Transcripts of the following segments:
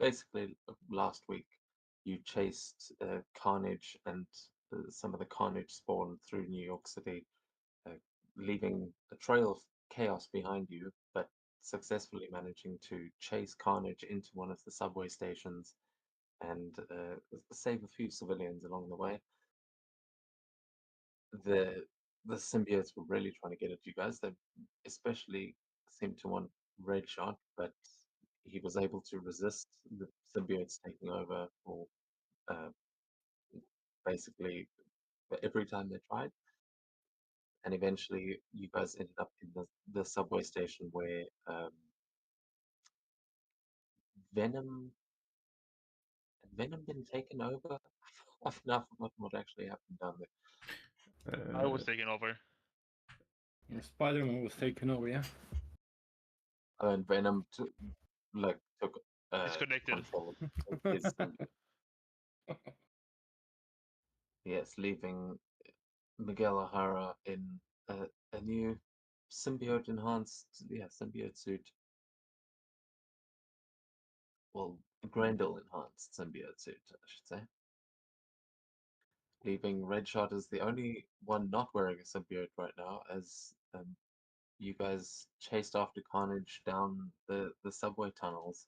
basically last week you chased Carnage and some of the Carnage spawn through New York City, uh, leaving a trail of chaos behind you, but successfully managing to chase Carnage into one of the subway stations and save a few civilians along the way. The the symbiotes were really trying to get at you guys. They especially seemed to want Red Shot, but he was able to resist the symbiotes taking over for uh, basically every time they tried. And eventually, you guys ended up in the subway station where Venom Venom been taken over. I've now forgotten what actually happened down I was taking over. Yeah, Spider-Man was taken over, yeah. there, and Venom took Disconnected. control of his symbiote. Yes, leaving Miguel O'Hara in a new symbiote enhanced, symbiote suit. Well, Grendel enhanced symbiote suit, I should say. Leaving Red Shot as the only one not wearing a symbiote right now, as you guys chased after Carnage down the subway tunnels.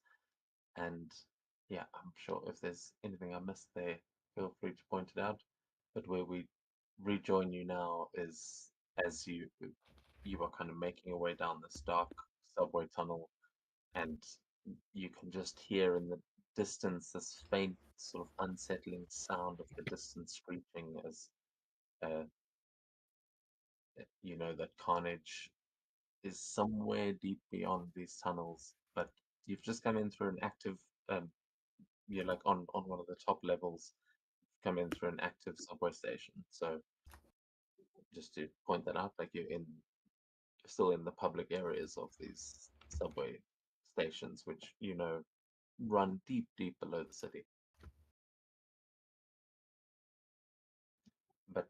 And yeah, I'm sure if there's anything I missed there, feel free to point it out. But where we rejoin you now is as you are kind of making your way down this dark subway tunnel, and you can just hear in the distance this faint, sort of unsettling sound of the distant screeching as uh, you know that Carnage is somewhere deep beyond these tunnels. But you've just come in through an active, you're like on one of the top levels, come in through an active subway station. So just to point that out, like you're still in the public areas of these subway stations, which run deep below the city. But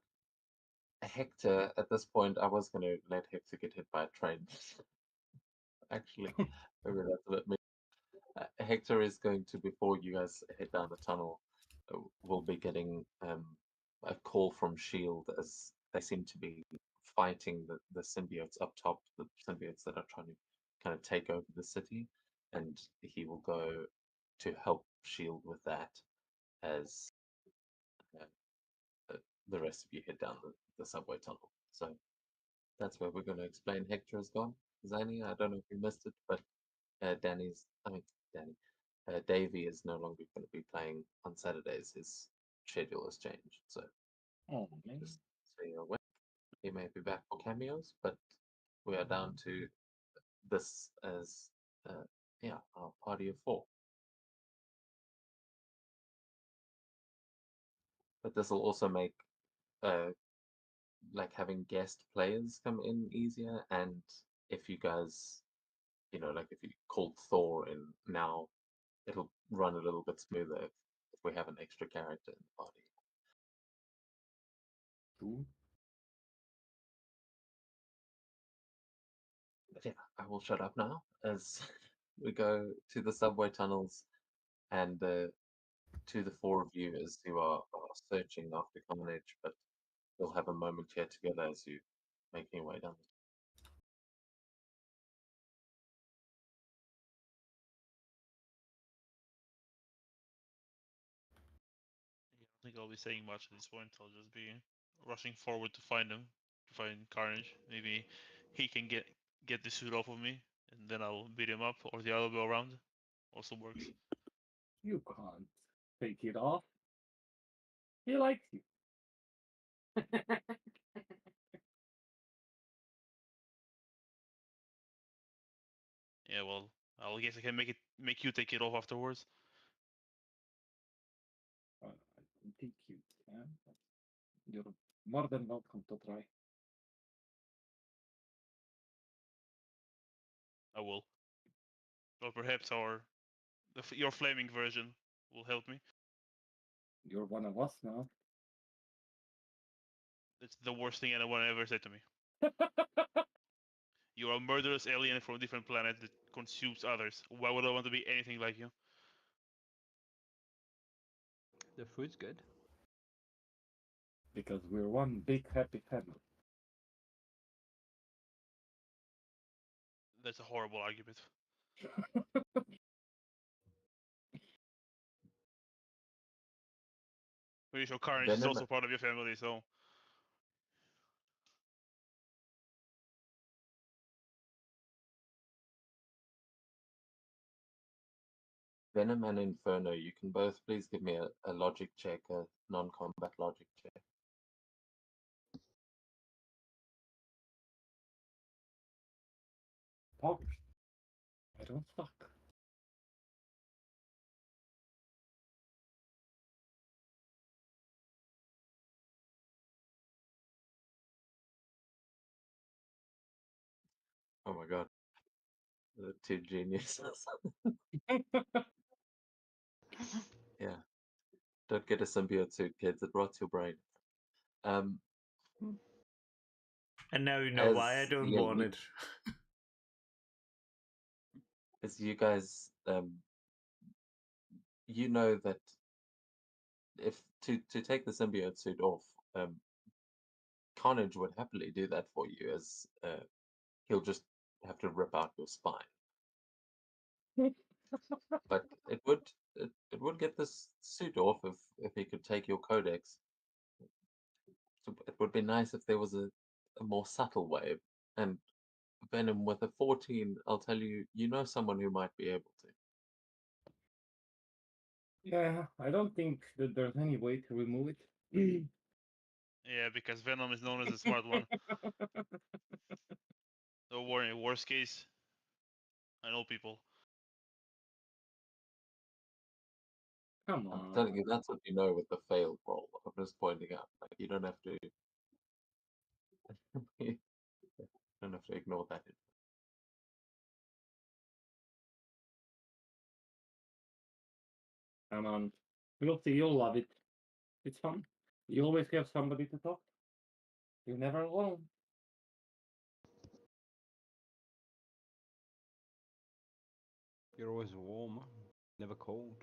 Hector, at this point, I was going to let Hector get hit by a train. Actually, maybe that's a bit mean. Hector is going to, before you guys head down the tunnel, will be getting a call from Shield as they seem to be fighting the symbiotes up top, the symbiotes that are trying to kind of take over the city, and he will go to help Shield with that as uh, the rest of you head down the subway tunnel. So that's where we're going to explain Hector has gone. Zany, I don't know if you missed it, but Danny, Davey is no longer going to be playing on Saturdays. His schedule has changed. So Oh, man. just so you're aware, he may be back for cameos, but we are down to this as, our party of 4. But this will also make uh, like having guest players come in easier. And if you guys, like if you called Thor in now, it'll run a little bit smoother if we have an extra character in the party. Cool. But yeah, I will shut up now as we go to the subway tunnels and to the 4 of you as you are searching after Carnage, but we'll have a moment here together as you making your way down. I don't think I'll be saying much at this point. I'll just be rushing forward to find him, to find Carnage. Maybe he can get the suit off of me, and then I'll beat him up, or the other way around. Also works. You can't take it off. He likes you. Yeah, well, I guess I can make you take it off afterwards. I don't think you can. You're more than welcome to try. I will. Or perhaps your flaming version will help me. You're one of us now. It's the worst thing anyone ever said to me. You're a murderous alien from a different planet that consumes others. Why would I want to be anything like you? The food's good. Because we're one big happy family. That's a horrible argument. Pretty sure Carnage is Venom, also part of your family, so Venom and Inferno, you can both please give me a logic check, a non-combat logic check. Talk. I don't suck. Oh my god. The two geniuses. Yeah. Don't get a symbiote suit, kids. It rots your brain. And now you know why I As don't yeah, want it. as you guys, you know that if to take the symbiote suit off, Carnage would happily do that for you, as he'll just have to rip out your spine. But it would get this suit off if he could take your codex. So it would be nice if there was a more subtle way. And Venom with a 14, I'll tell you, you know someone who might be able to. Yeah, I don't think that there's any way to remove it. yeah, because Venom is known as the smart one. Don't worry, worst case, I know people. Come I'm on. telling you, that's what you know with the failed roll. I'm just pointing out, like, you don't have to you don't have to ignore that. Come on. We'll see, you'll love it. It's fun. You always have somebody to talk to. You're never alone. You're always warm, never cold.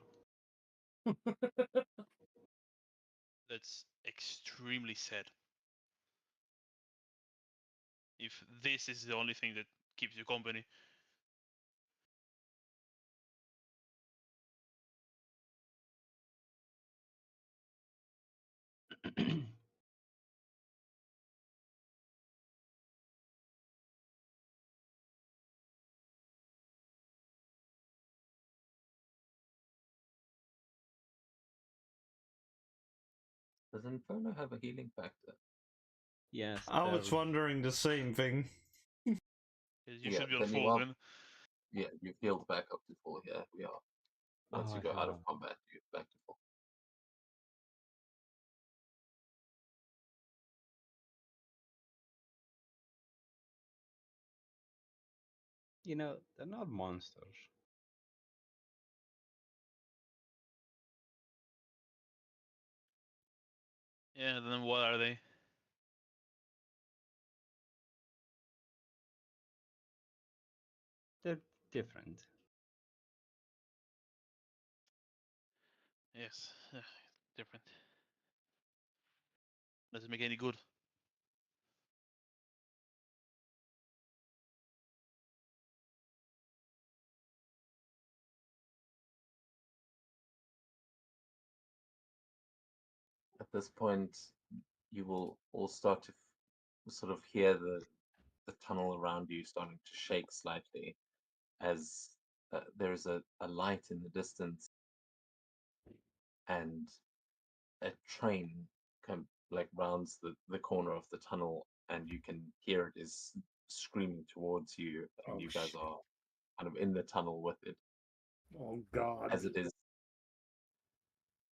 That's extremely sad. If this is the only thing that keeps you company. Does Inferno have a healing factor? Yes. I was wondering the same thing. You Yeah, should be on then you full, are. then. Yeah, you've healed back up to full. Yeah, we are. Once Oh, you I go out of have. combat, you get back to full. You know, they're not monsters. Yeah, then what are they? They're different. Yes, different. Doesn't make any good. At this point, you will all start to sort of hear the tunnel around you starting to shake slightly as there's a light in the distance and a train like rounds the corner of the tunnel, and you can hear it is screaming towards you, and Oh, you guys shit. are kind of in the tunnel with it Oh, God. as it is.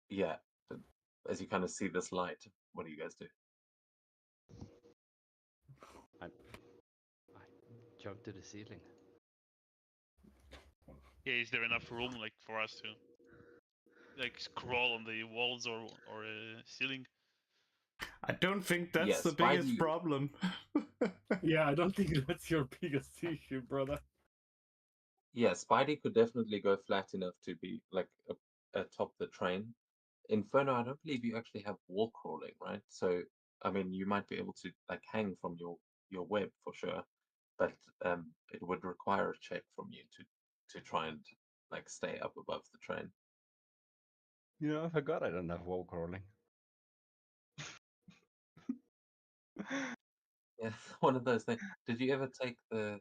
Yeah, as you kind of see this light, what do you guys do? I jumped to the ceiling. Yeah, is there enough room like for us to like crawl on the walls or ceiling? I don't think that's Yes, the biggest Spidey. problem. Yeah, I don't think that's your biggest issue, brother. Yeah, Spidey could definitely go flat enough to be like atop the train. Inferno, I don't believe you actually have wall crawling, right? So, I mean, you might be able to like hang from your web for sure, but it would require a check from you to try and like stay up above the train. You know, I forgot I don't have wall crawling. Yeah, one of those things. Did you ever take the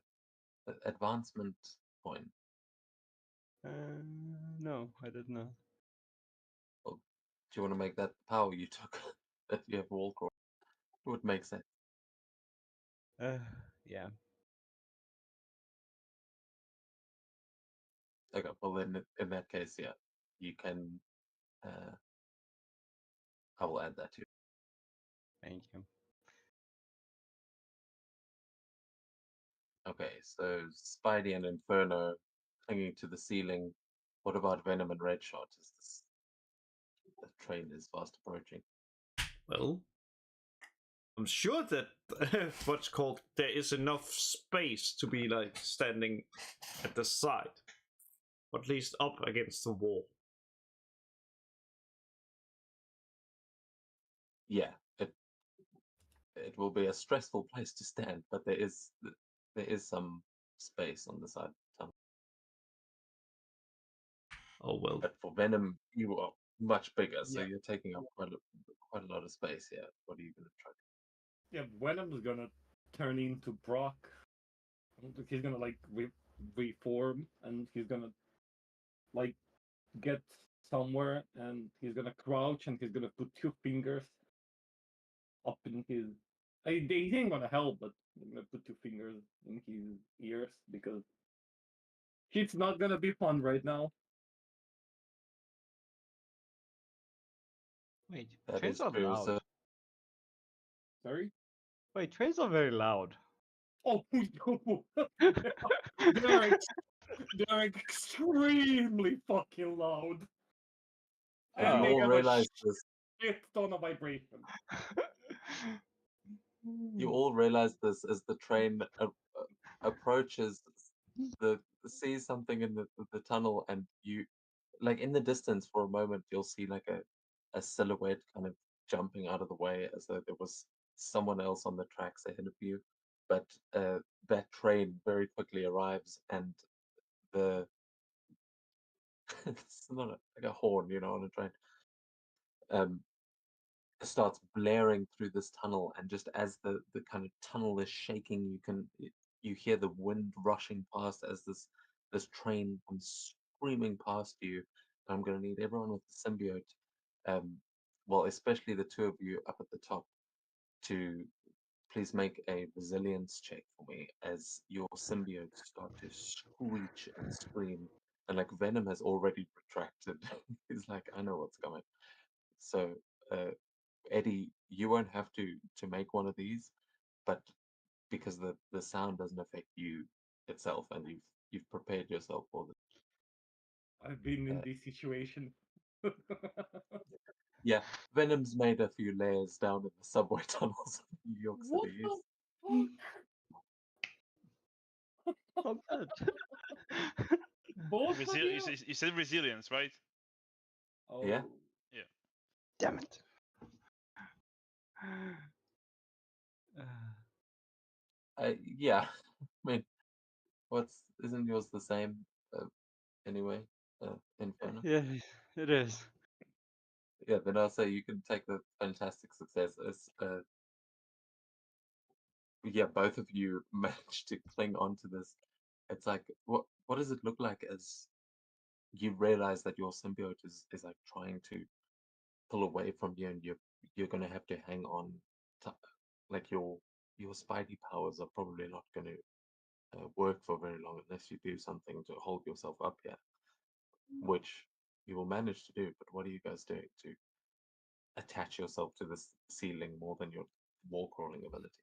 advancement point? No, I did not. Or do you want to make that the power you took that you have wall crawl? It would make sense. Yeah. Okay, well then in that case, yeah, you can. I will add that to you. Thank you. Okay, so Spidey and Inferno clinging to the ceiling. What about Venom and Red Shot? Is this the train is fast approaching? Well, I'm sure that what's called there is enough space to be like standing at the side, or at least up against the wall. Yeah, it will be a stressful place to stand, but there is some space on the side of the tunnel. Oh well. But for Venom, you are much bigger, so Yeah. you're taking up quite a lot of space here. What are you going to try? Yeah, Venom's gonna turn into Brock. He's gonna like reform, and he's gonna like get somewhere, and he's gonna crouch, and he's gonna put two fingers up in his. They ain't gonna help, but I'm gonna put two fingers in his ears because it's not gonna be fun right now. Wait, That trains is are true. loud. So Sorry. Wait, trains are very loud. Oh, they're they're extremely fucking loud, and you they all have a realize this. shit ton of vibration. You all realize this as the train approaches sees something in the tunnel, and you like in the distance for a moment you'll see like a silhouette kind of jumping out of the way as though there was someone else on the tracks ahead of you, but that train very quickly arrives, and the it's not like a horn, on a train. um Starts blaring through this tunnel, and just as the kind of tunnel is shaking, you hear the wind rushing past as this train comes screaming past you. I'm going to need everyone with the symbiote, um well, especially the two of you up at the top, to please make a resilience check for me as your symbiotes start to screech and scream, and like Venom has already retracted. He's like, I know what's coming. So uh Eddie, you won't have to make one of these, but because the sound doesn't affect you itself, and you've prepared yourself for this. I've been in Uh, this situation. yeah, Venom's made a few layers down in the subway tunnels of New York What City. the fuck? Not bad. Both of you? You said resilience, right? Oh. Yeah. Yeah. Damn it. Yeah. I mean, isn't yours the same anyway? Inferno. Yeah, it is. Yeah, then I'll say you can take the fantastic success as yeah, both of you managed to cling onto this. It's like, what does it look like as you realize that your symbiote is like trying to pull away from you, and you're gonna have to hang on to, like your spidey powers are probably not gonna work for very long unless you do something to hold yourself up here, which you will manage to do. But what are you guys doing to attach yourself to this ceiling more than your wall crawling ability?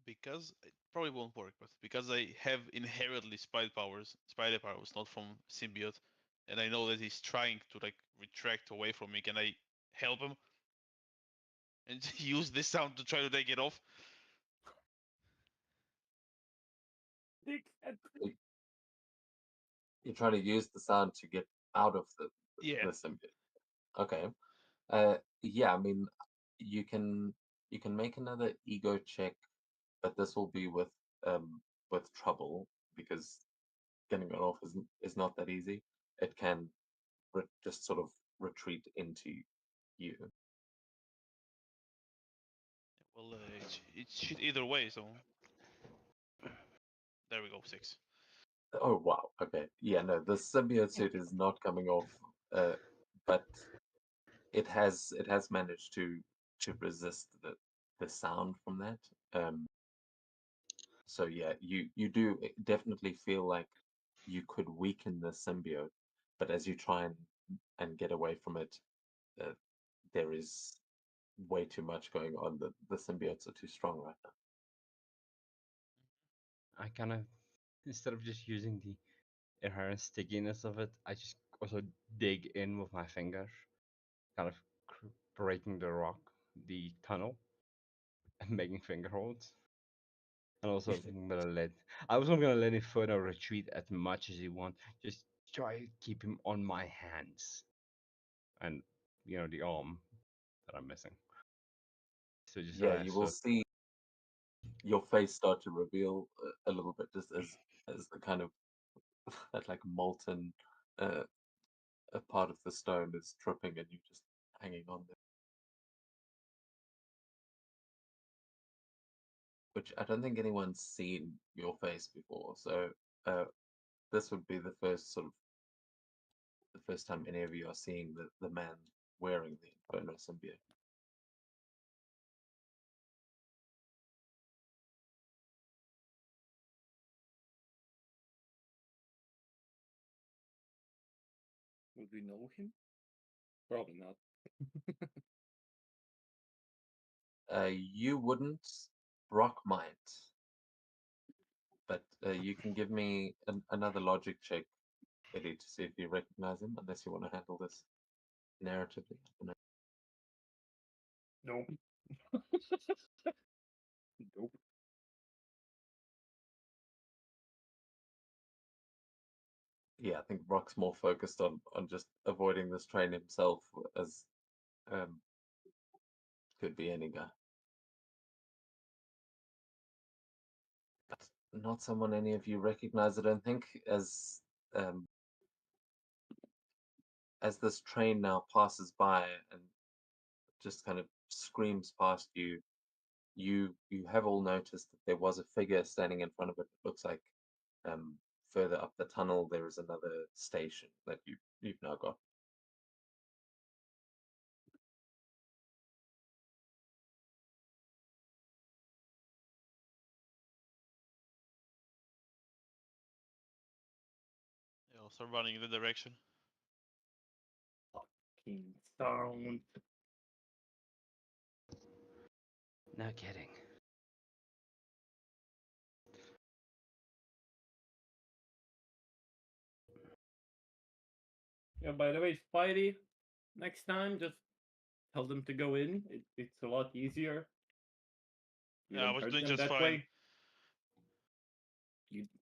Because it probably won't work, but because I have inherently spider powers, not from symbiote, and I know that he's trying to like retract away from me, can I help him and use this sound to try to take it off? You're trying to use the sound to get out of Yeah. the symbiote. Okay. Yeah, I mean, you can make another ego check, but this will be with trouble because getting it off is not that easy. It can just sort of retreat into you. Well, it's shit either way, so there we go, 6. Oh wow. Okay. Yeah. No, the symbiote suit is not coming off, but it has managed to resist the sound from that. So yeah, you do definitely feel like you could weaken the symbiote, but as you try and get away from it, uh, there is way too much going on. The symbiotes are too strong right now. I kind of, instead of just using the inherent stickiness of it, I just also dig in with my fingers, kind of breaking the rock, the tunnel, and making finger holds. And also, I'm gonna let. I was not gonna let him further retreat as much as he want. Just try to keep him on my hands, and the arm that I'm missing. So just Yeah, you will see your face start to reveal a little bit just as the kind of that like molten a part of the stone is dripping and you just hanging on there. Which I don't think anyone's seen your face before, so uh, this would be the first time any of you are seeing the man wearing the Inferno symbiote. Would we know him? Probably not. You wouldn't, Brock might, but you can give me another logic check, Eddie, to see if you recognize him, unless you want to handle this narratively. I don't know. Nope. Nope. Yeah, I think Brock's more focused on just avoiding this train himself, as um, could be any guy. But not someone any of you recognize, I don't think, um, as this train now passes by and just kind of screams past you. You have all noticed that there was a figure standing in front of it. It looks like um, further up the tunnel there is another station that you've now got. Yeah, I'll start running in the direction. Fucking sound. No kidding. Yeah, by the way, Spidey, next time just tell them to go in. It's a lot easier. You Yeah, I don't was hurt doing them just that fine. way.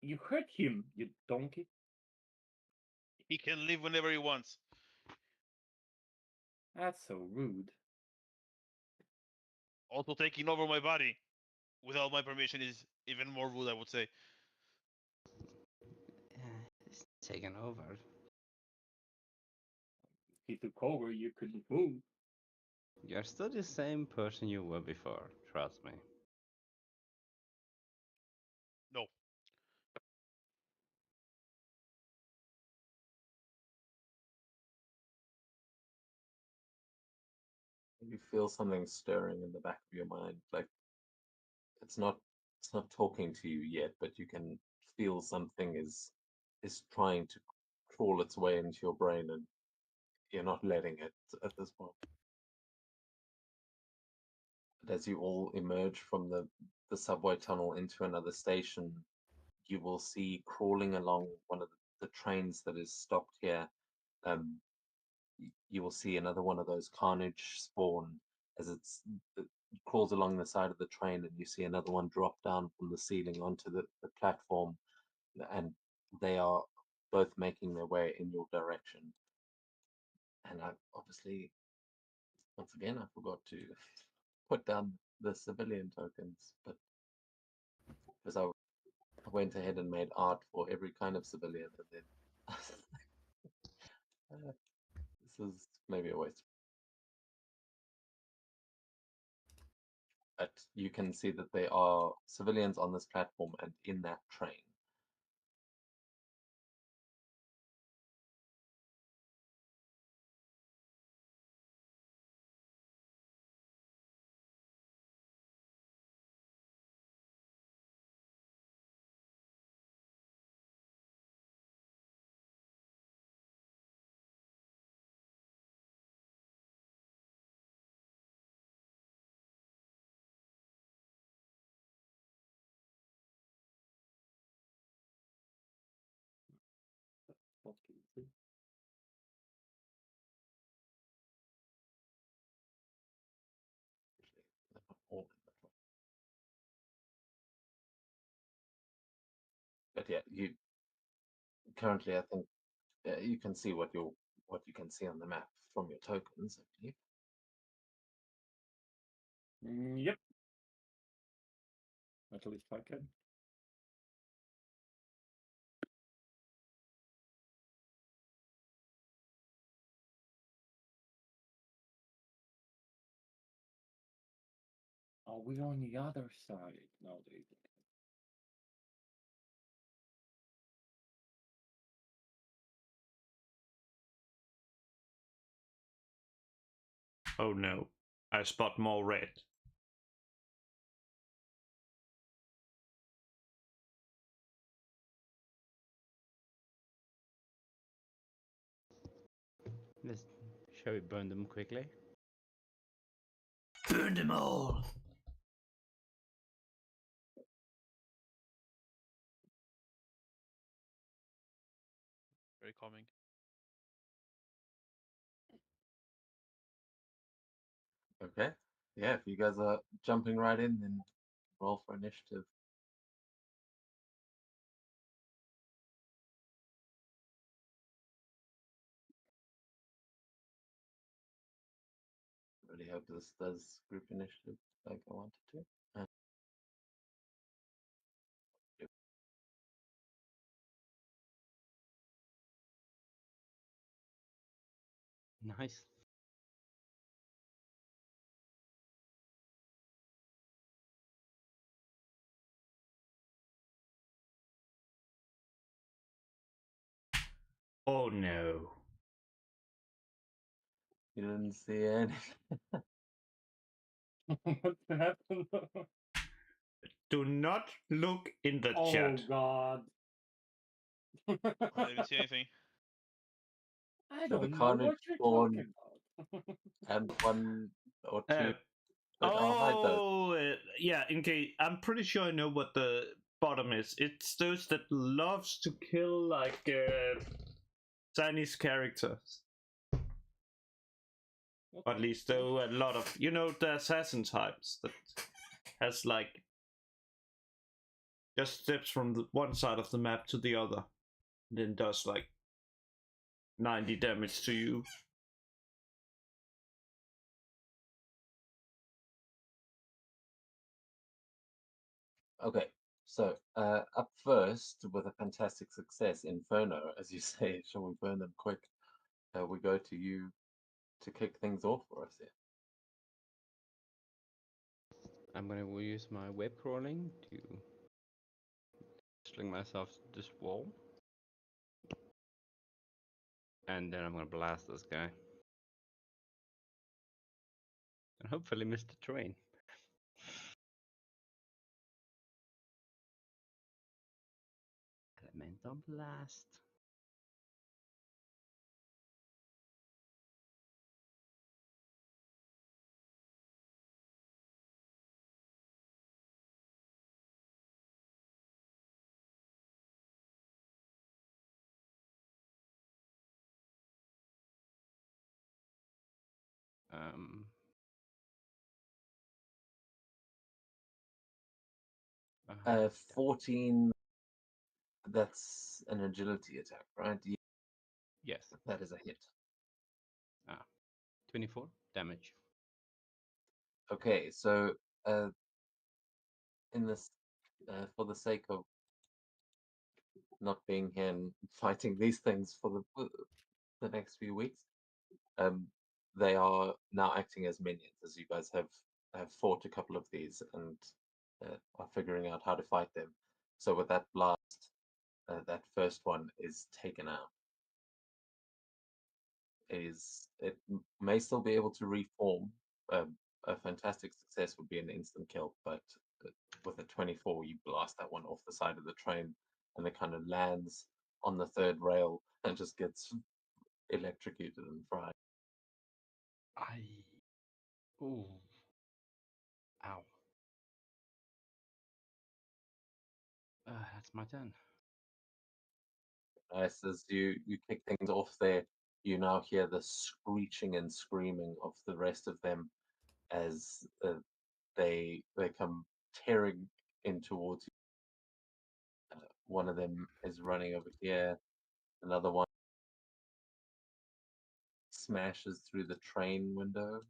You hurt him, you donkey. He can leave whenever he wants. That's so rude. Also, taking over my body without my permission is even more rude, I would say. It's taken over. He took over, you couldn't move. You're still the same person you were before. Trust me. No. You feel something stirring in the back of your mind, like it's not it's not talking to you yet, but you can feel something is trying to crawl its way into your brain, and you're not letting it at this point. But as you all emerge from the subway tunnel into another station, you will see crawling along one of the trains that is stopped here. Um, you will see another one of those Carnage spawn as it crawls along the side of the train, and you see another one drop down from the ceiling onto the platform, and they are both making their way in your direction. And I obviously, once again, I forgot to put down the civilian tokens, but because I went ahead and made art for every kind of civilian, and then this is maybe a waste. But you can see that there are civilians on this platform and in that train. What can you see? They're not all in the train. But yeah, you currently, I think you can see what you can see on the map from your tokens, I believe. Yep. At least I can. Are we on the other side? No, they didn't. Oh no, I spot more red. Let's, shall we burn them quickly? Burn them all! Very calming. Okay. Yeah, if you guys are jumping right in, then roll for initiative. Really hope this does group initiative like I wanted to. Nice. Oh no. You didn't see any. What happened? Do not look in the Oh chat. god. I didn't see anything. I So the don't know Carnage what you're spawn talking about. and one or two Uh, that are hide those. yeah, in case, I'm pretty sure I know what the bottom is. It's those that loves to kill like Chinese characters. Or at least though a lot of the assassin types that has like just steps from one side of the map to the other, and then does like 90 damage to you. Okay, so up first with a fantastic success, Inferno, as you say, shall we burn them quick? We go to you to kick things off for us here. I'm gonna use my web crawling to sling myself to this wall. And then I'm gonna blast this guy. And hopefully miss the train. Elemental blast. Um, oh, 14 That's an agility attack, right? Yeah, Yes. that is a hit. 24 damage. Okay, so uh, in this, for the sake of not being here and fighting these things for the next few weeks, um, they are now acting as minions, as you guys have fought a couple of these and are figuring out how to fight them. So with that blast, that first one is taken out. May still be able to reform. A fantastic success would be an instant kill, but with a 24, you blast that one off the side of the train, and it kind of lands on the third rail and just gets electrocuted and fried. I. Ooh. Ow. That's my turn. Nice. As you kick things off there, you now hear the screeching and screaming of the rest of them as they come tearing in towards you. One of them is running over here. Another one smashes through the train window.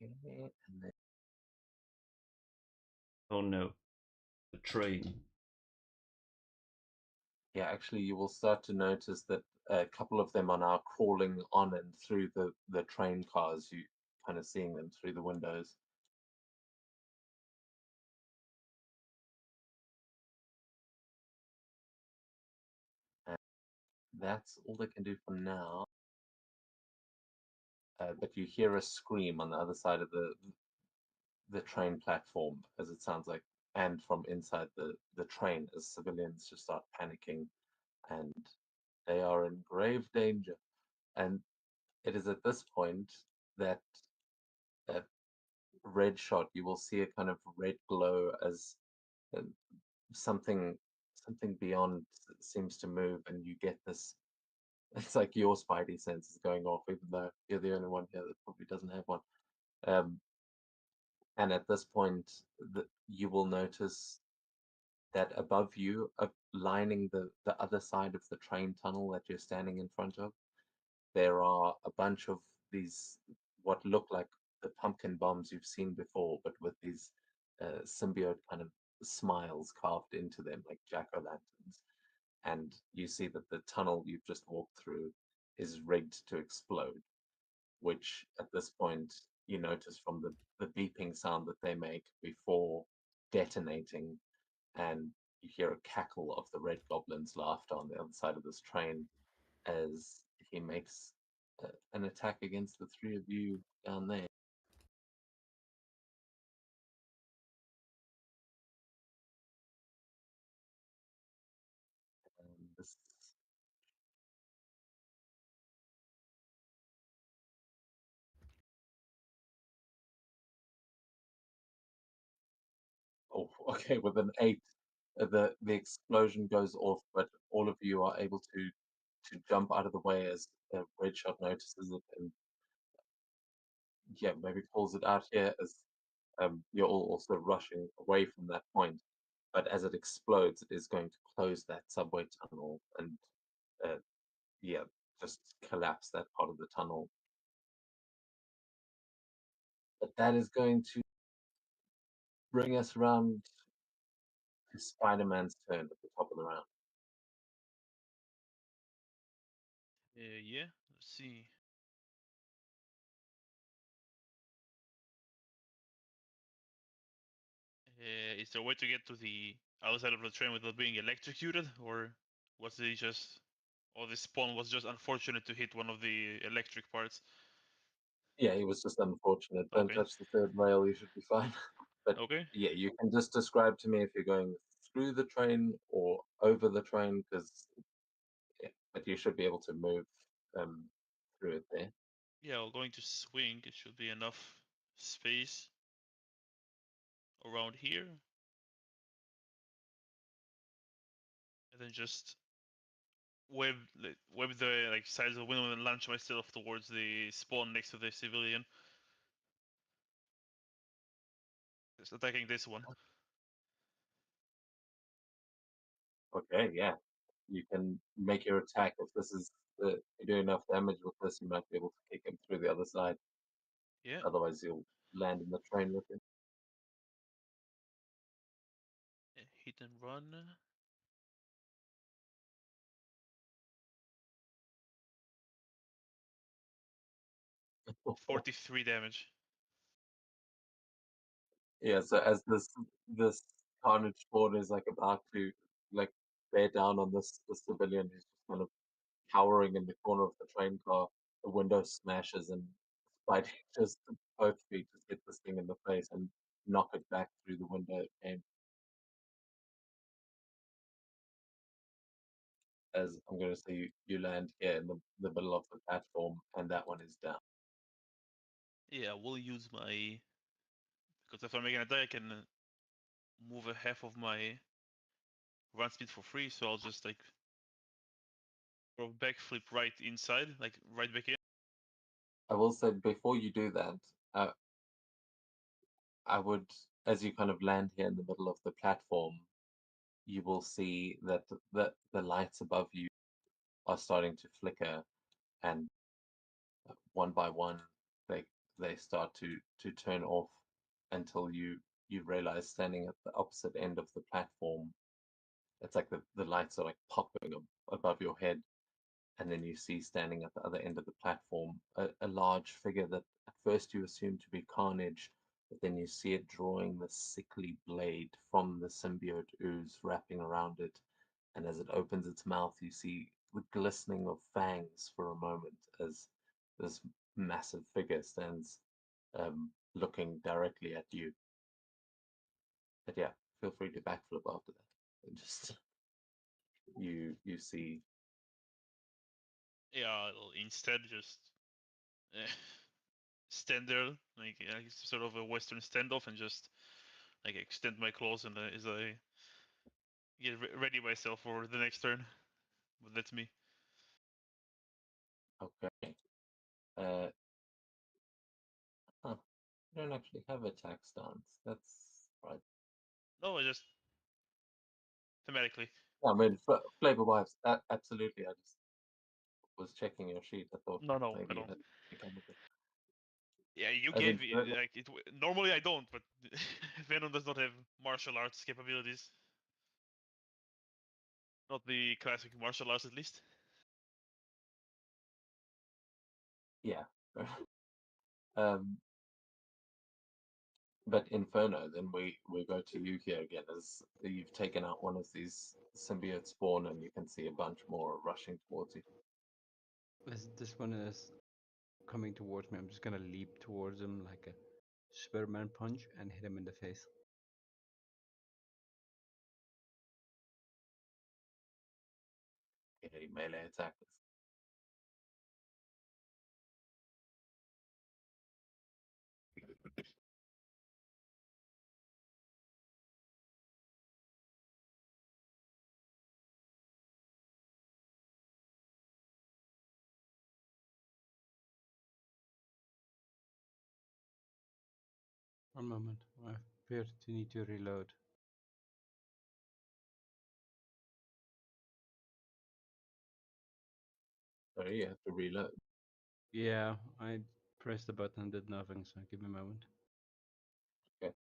Okay, and then Oh no, the train. yeah, actually, you will start to notice that a couple of them are now crawling on and through the train cars. You kind of seeing them through the windows. And that's all they can do for now. But you hear a scream on the other side of the train platform, as it sounds like, and from inside the train, as civilians just start panicking, and they are in grave danger. And it is at this point that red shot, you will see a kind of red glow as uh, something something beyond seems to move, and you get this. It's like your spidey sense is going off, even though you're the only one here that probably doesn't have one. Um, and at this point, you will notice that above you, lining the other side of the train tunnel that you're standing in front of, there are a bunch of these what look like the pumpkin bombs you've seen before, but with these symbiote kind of smiles carved into them, like jack-o'-lanterns. And you see that the tunnel you've just walked through is rigged to explode, which at this point you notice from the beeping sound that they make before detonating, and you hear a cackle of the Red Goblin's laughter on the other side of this train as he makes an attack against the three of you down there. This, oh, okay, with an 8, the explosion goes off, but all of you are able to jump out of the way as Red Shot notices it and yeah, maybe pulls it out here as you're all also rushing away from that point. But as it explodes, it is going to close that subway tunnel and uh, yeah, just collapse that part of the tunnel. But that is going to bring us around to Spider-Man's turn at the top of the round. Yeah, let's see. Is there a way to get to the other side of the train without being electrocuted, or was it just, or the spawn was just unfortunate to hit one of the electric parts? Yeah, he was just unfortunate. Don't Okay. touch the third rail, you should be fine. But Okay. yeah, you can just describe to me if you're going through the train or over the train, because yeah, but you should be able to move um, through it there. Yeah, well, going to swing, it should be enough space around here, and then just web the like sides of the window and launch myself towards the spawn next to the civilian. Just attacking this one. Okay, yeah. You can make your attack. If this is you do enough damage with this, you might be able to kick him through the other side. Yeah. Otherwise, you'll land in the train with him. Hit and run. 43 damage. Yeah, so as this Carnage spawn is like about to like bear down on this civilian who's just kind of cowering in the corner of the train car, the window smashes and Spidey just both feet just hit this thing in the face and knock it back through the window it came. As I'm gonna say you land here in the middle of the platform and that one is down. Yeah, we'll use my because if I'm making a die, I can move a half of my run speed for free. So I'll just like throw backflip right inside, like right back in. I will say before you do that, I would, as you kind of land here in the middle of the platform, you will see that the lights above you are starting to flicker, and one by one they they start to turn off until you realize standing at the opposite end of the platform, it's like the lights are like popping above your head, and then you see standing at the other end of the platform a large figure that at first you assume to be Carnage, but then you see it drawing the sickly blade from the symbiote ooze wrapping around it, and as it opens its mouth, you see the glistening of fangs for a moment as this massive figure stands looking directly at you. But yeah, feel free to backflip after that. And just you see. Yeah, I'll instead just stand there like sort of a Western standoff and just like extend my claws and as I get ready myself for the next turn. But that's me. Okay. Uh, huh. I don't actually have attack stance. That's right. No, I just thematically. Yeah, I mean, flavor wise, absolutely. I just was checking your sheet. I thought No, no, I maybe you don't. had become a bit. Yeah, you As gave in, me like it. Normally I don't, but Venom does not have martial arts capabilities. Not the classic martial arts, at least. yeah. um, but Inferno, then we go to you here again as you've taken out one of these symbiote spawn, and you can see a bunch more rushing towards you. As this one is coming towards me, I'm just gonna leap towards him like a Superman punch and hit him in the face. Okay, melee attackers. One moment, I appear to need to reload. Sorry, you have to reload. Yeah, I pressed the button and did nothing, so give me a moment. Okay.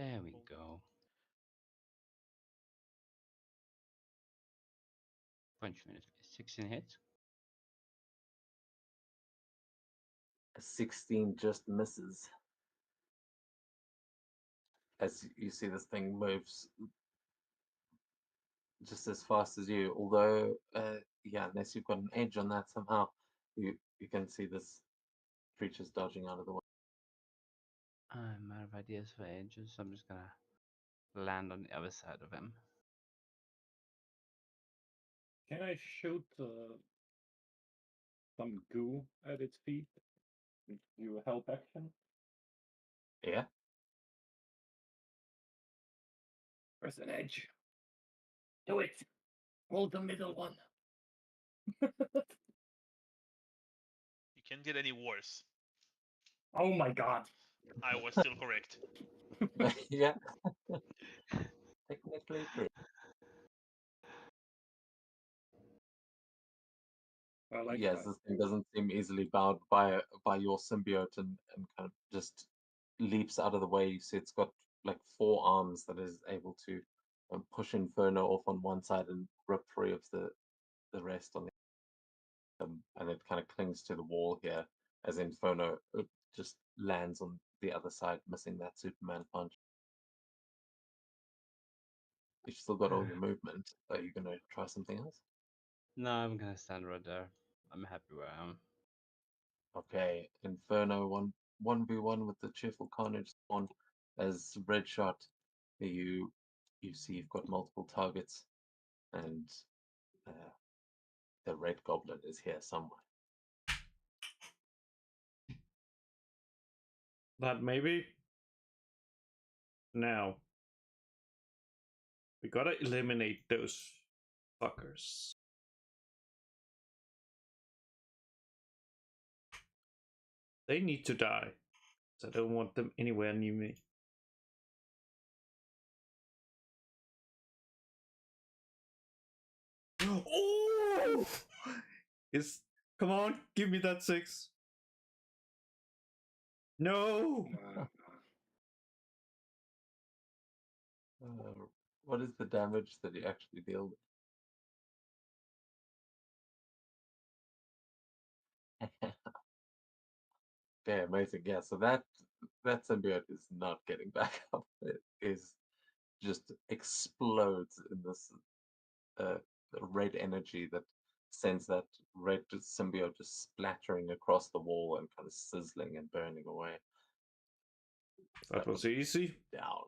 There we go. Punch minute. 16 hits. A 16 just misses. As you see, this thing moves just as fast as you. Although, yeah, unless you've got an edge on that somehow, you can see this creature's dodging out of the way. I'm out of ideas for edges, so I'm just gonna land on the other side of him. Can I shoot some goo at its feet? Do a help action? Yeah. Press an edge. Do it. Roll the middle one. You can't get any worse. Oh my god. I was still correct. Yeah. Technically true. I like Yes, that. this thing doesn't seem easily bound by your symbiote and kind of just leaps out of the way. You see it's got like 4 arms that is able to push Inferno off on one side and rip free of the rest on the and it kind of clings to the wall here as Inferno just lands on the other side, missing that Superman punch. You've still got all your movement. Are you gonna try something else? No, I'm gonna stand right there. I'm happy where I am. Okay, Inferno 1v1 with the cheerful Carnage spawn as red shot. You see you've got multiple targets, and uh, the red goblin is here somewhere. That maybe. Now we gotta eliminate those fuckers. They need to die. I don't want them anywhere near me. Oh! Is come on, give me that 6. No. What is the damage that you actually deal with? Okay, amazing. Yeah, so that symbiote is not getting back up. It is just explodes in this uh, red energy that sends that red symbiote just splattering across the wall and kind of sizzling and burning away. That was easy. Down.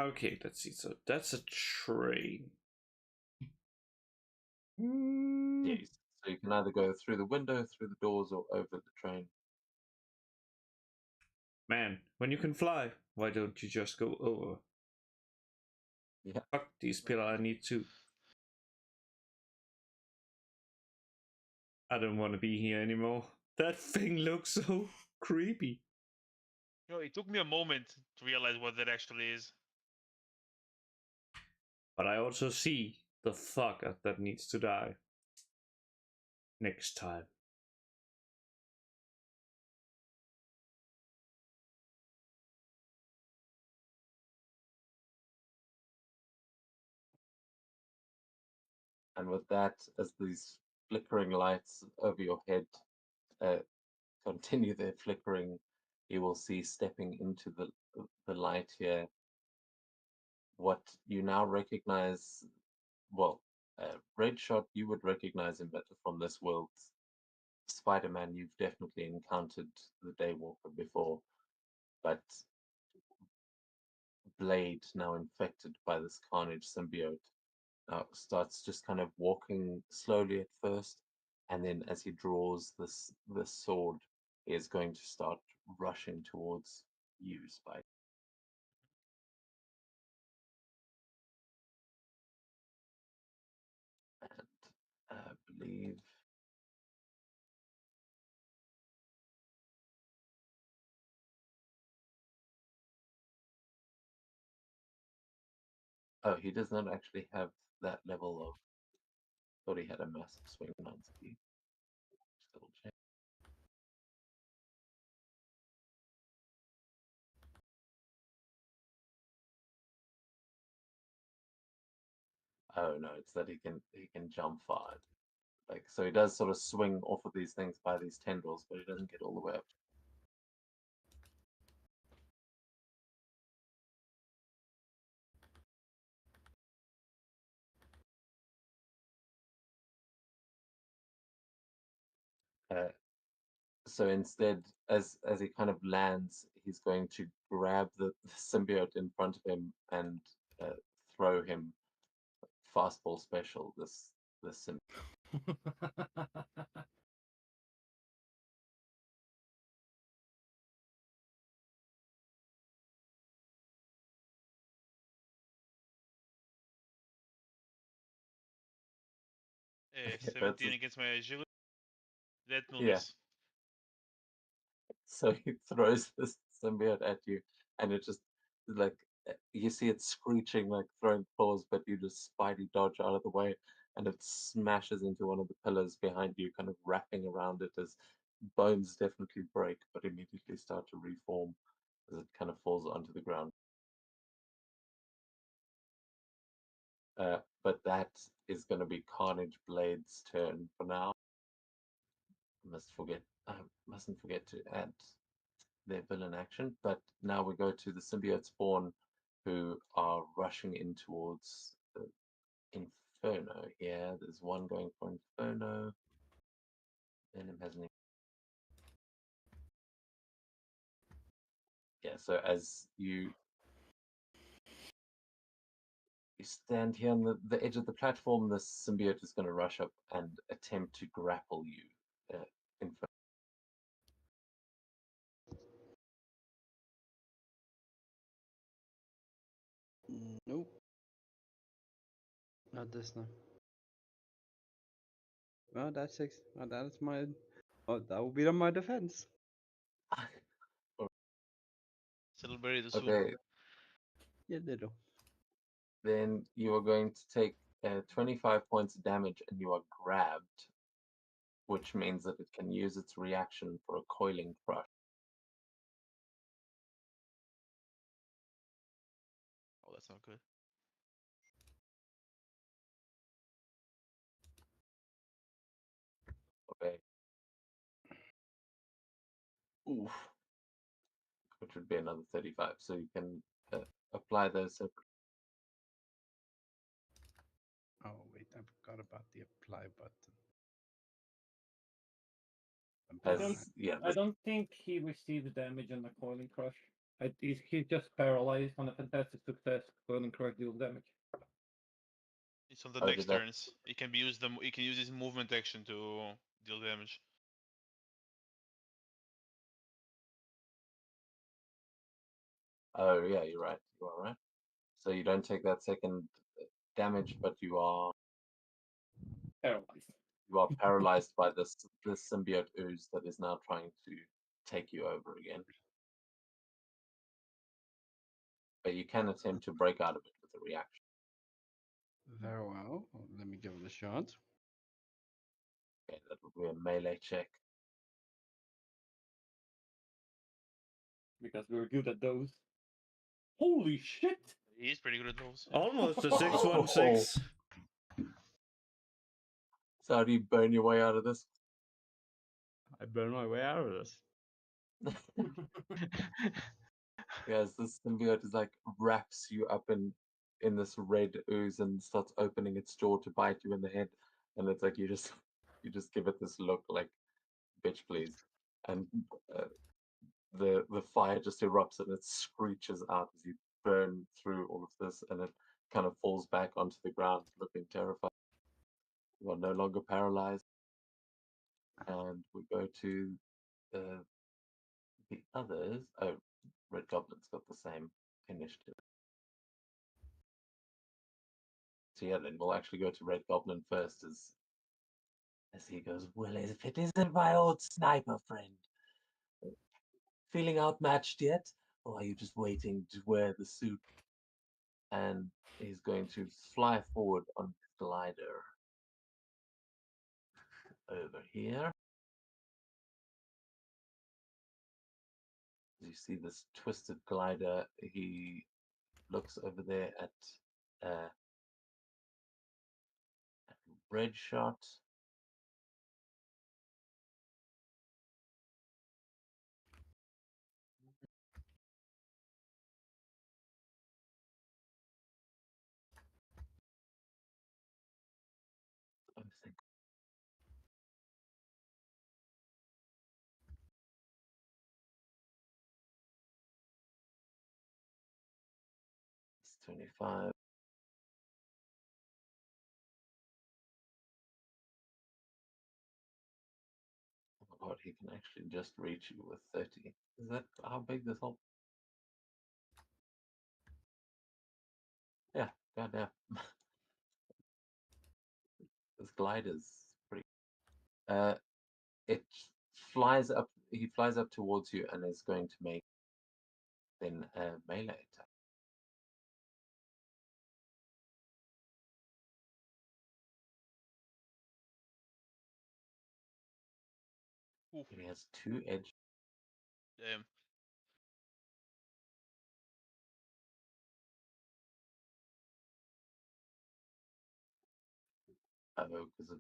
Okay, let's see. So that's a train. Yes. So you can either go through the window, through the doors, or over the train. Man, when you can fly, why don't you just go over? Yeah. Fuck these pillar, I need to. I don't want to be here anymore. That thing looks so creepy. You know, it took me a moment to realize what that actually is. But I also see the fucker that needs to die. Next time. And with that, as these flickering lights over your head uh, continue their flickering, you will see stepping into the light here what you now recognize. Well, Red Shot, you would recognize him better from this world. Spider-Man, you've definitely encountered the Daywalker before, but Blade, now infected by this Carnage symbiote, starts just kind of walking slowly at first, and then as he draws this sword, he is going to start rushing towards you, Spider. And I believe. Oh, he does not actually have that level of. Thought he had a massive swing on speed. Just double check. Oh no, it's that he can jump far. Like so he does sort of swing off of these things by these tendrils, but he doesn't get all the way up. Uh, so instead, as he kind of lands, he's going to grab the symbiote in front of him and throw him fastball special. This symbiote. That's 17 against my agility. That will Yeah. miss. So he throws this symbiote at you, and it just like you see it screeching, like throwing claws, but you just spidey dodge out of the way, and it smashes into one of the pillars behind you, kind of wrapping around it as bones definitely break, but immediately start to reform as it kind of falls onto the ground. But that is going to be Carnage Blade's turn for now. I mustn't forget to add their villain action. But now we go to the symbiote spawn, who are rushing in towards the Inferno. Here, there's one going for Inferno. Venom hasn't. Yeah. So as you stand here on the edge of the platform, the symbiote is going to rush up and attempt to grapple you. Inferno. Nope. Not this time. Well, that's six. Well, that's my. Oh, that will be on my defense. Celebrate the suit. Okay. Yeah, little. Then you are going to take 25 points of damage, and you are grabbed, which means that it can use its reaction for a coiling crush. Oh, that's not good. Okay. Oof. Which would be another 35. So you can apply those separately. Oh wait, I forgot about the apply button. I don't think he received damage on the coiling crush. He's just paralyzed on a fantastic success. Coiling crush deals damage. It's on the Oh, next did that? turns. It can be used. It can use his movement action to deal damage. Oh, yeah, you're right. You are right. So you don't take that second damage, but Paralyzed. you are paralyzed by this symbiote ooze that is now trying to take you over again. But you can attempt to break out of it with a reaction. Very well. Let me give it a shot. Okay, that would be a melee check. Because we were good at those. Holy shit! He's pretty good at those. Yeah. Almost a 616. So how do you burn your way out of this? I burn my way out of this. Yes, this symbiote is like wraps you up in this red ooze and starts opening its jaw to bite you in the head, and it's like you just give it this look like, bitch, please, and uh, the fire just erupts and it screeches out as you burn through all of this, and it kind of falls back onto the ground, looking terrified. You are no longer paralyzed, and we go to uh, the others. Oh, Red Goblin's got the same initiative. So yeah, then we'll actually go to Red Goblin first as he goes, well, if it isn't my old sniper friend. Feeling outmatched yet? Or are you just waiting to wear the suit? And he's going to fly forward on his glider over here. You see this twisted glider. He looks over there at red shot. I think it's 25. Oh my god, he can actually just reach you with 30. Is that how big this whole? Yeah, goddamn. This glider's pretty. Uh, it flies up. He flies up towards you and is going to make then a melee attack. Oof. He has 2 edge. Damn. Oh, because of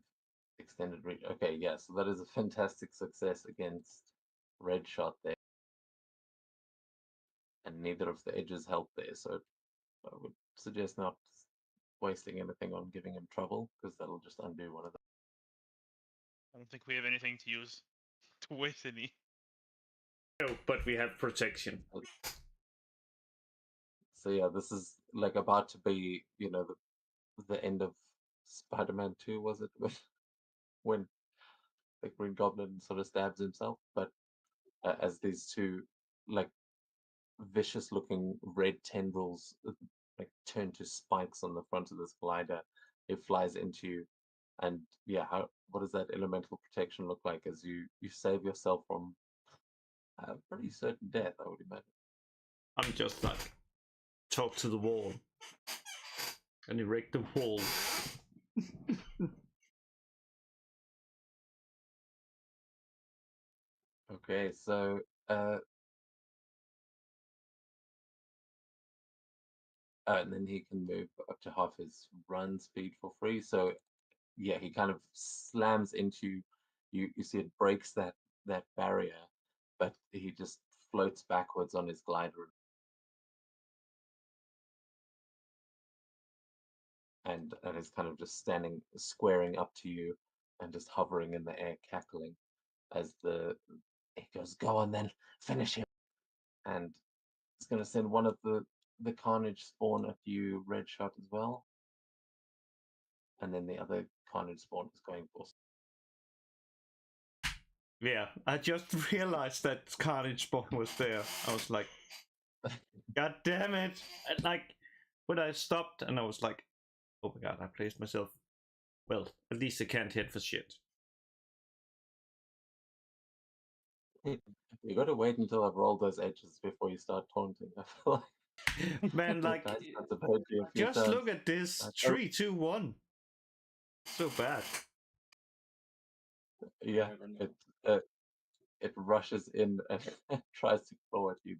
extended reach. Okay, yeah, so that is a fantastic success against red shot there. And neither of the edges help there, so I would suggest not wasting anything on giving him trouble, because that'll just undo one of them. I don't think we have anything to use to waste any. No, but we have protection. So yeah, this is like about to be, you know, the end of Spider-Man 2, was it? When the Green Goblin sort of stabs himself, but as these two like vicious looking red tendrils like turn to spikes on the front of this glider, it flies into you. And yeah, what does that elemental protection look like as you save yourself from a pretty certain death, I would imagine. I'm just like talk to the wall and erect the wall. Okay, so and then he can move up to half his run speed for free. So yeah, he kind of slams into you. You see it breaks that barrier, but he just floats backwards on his glider and is kind of just standing squaring up to you and just hovering in the air, cackling as he goes, "Go on then, finish him." And it's going to send one of the Carnage spawn at you, red shot as well, and then the other Carnage spawn is going for. Yeah, I just realized that Carnage spawn was there. I was like, God damn it! And like, when I stopped and I was like, oh my god, I placed myself. Well, at least I can't hit for shit. You got to wait until I've rolled those edges before you start taunting. I feel like Man, the like, dice gods have heard you a few just times. look at this. 3, 2, 1. So bad. Yeah, it rushes in and tries to claw at you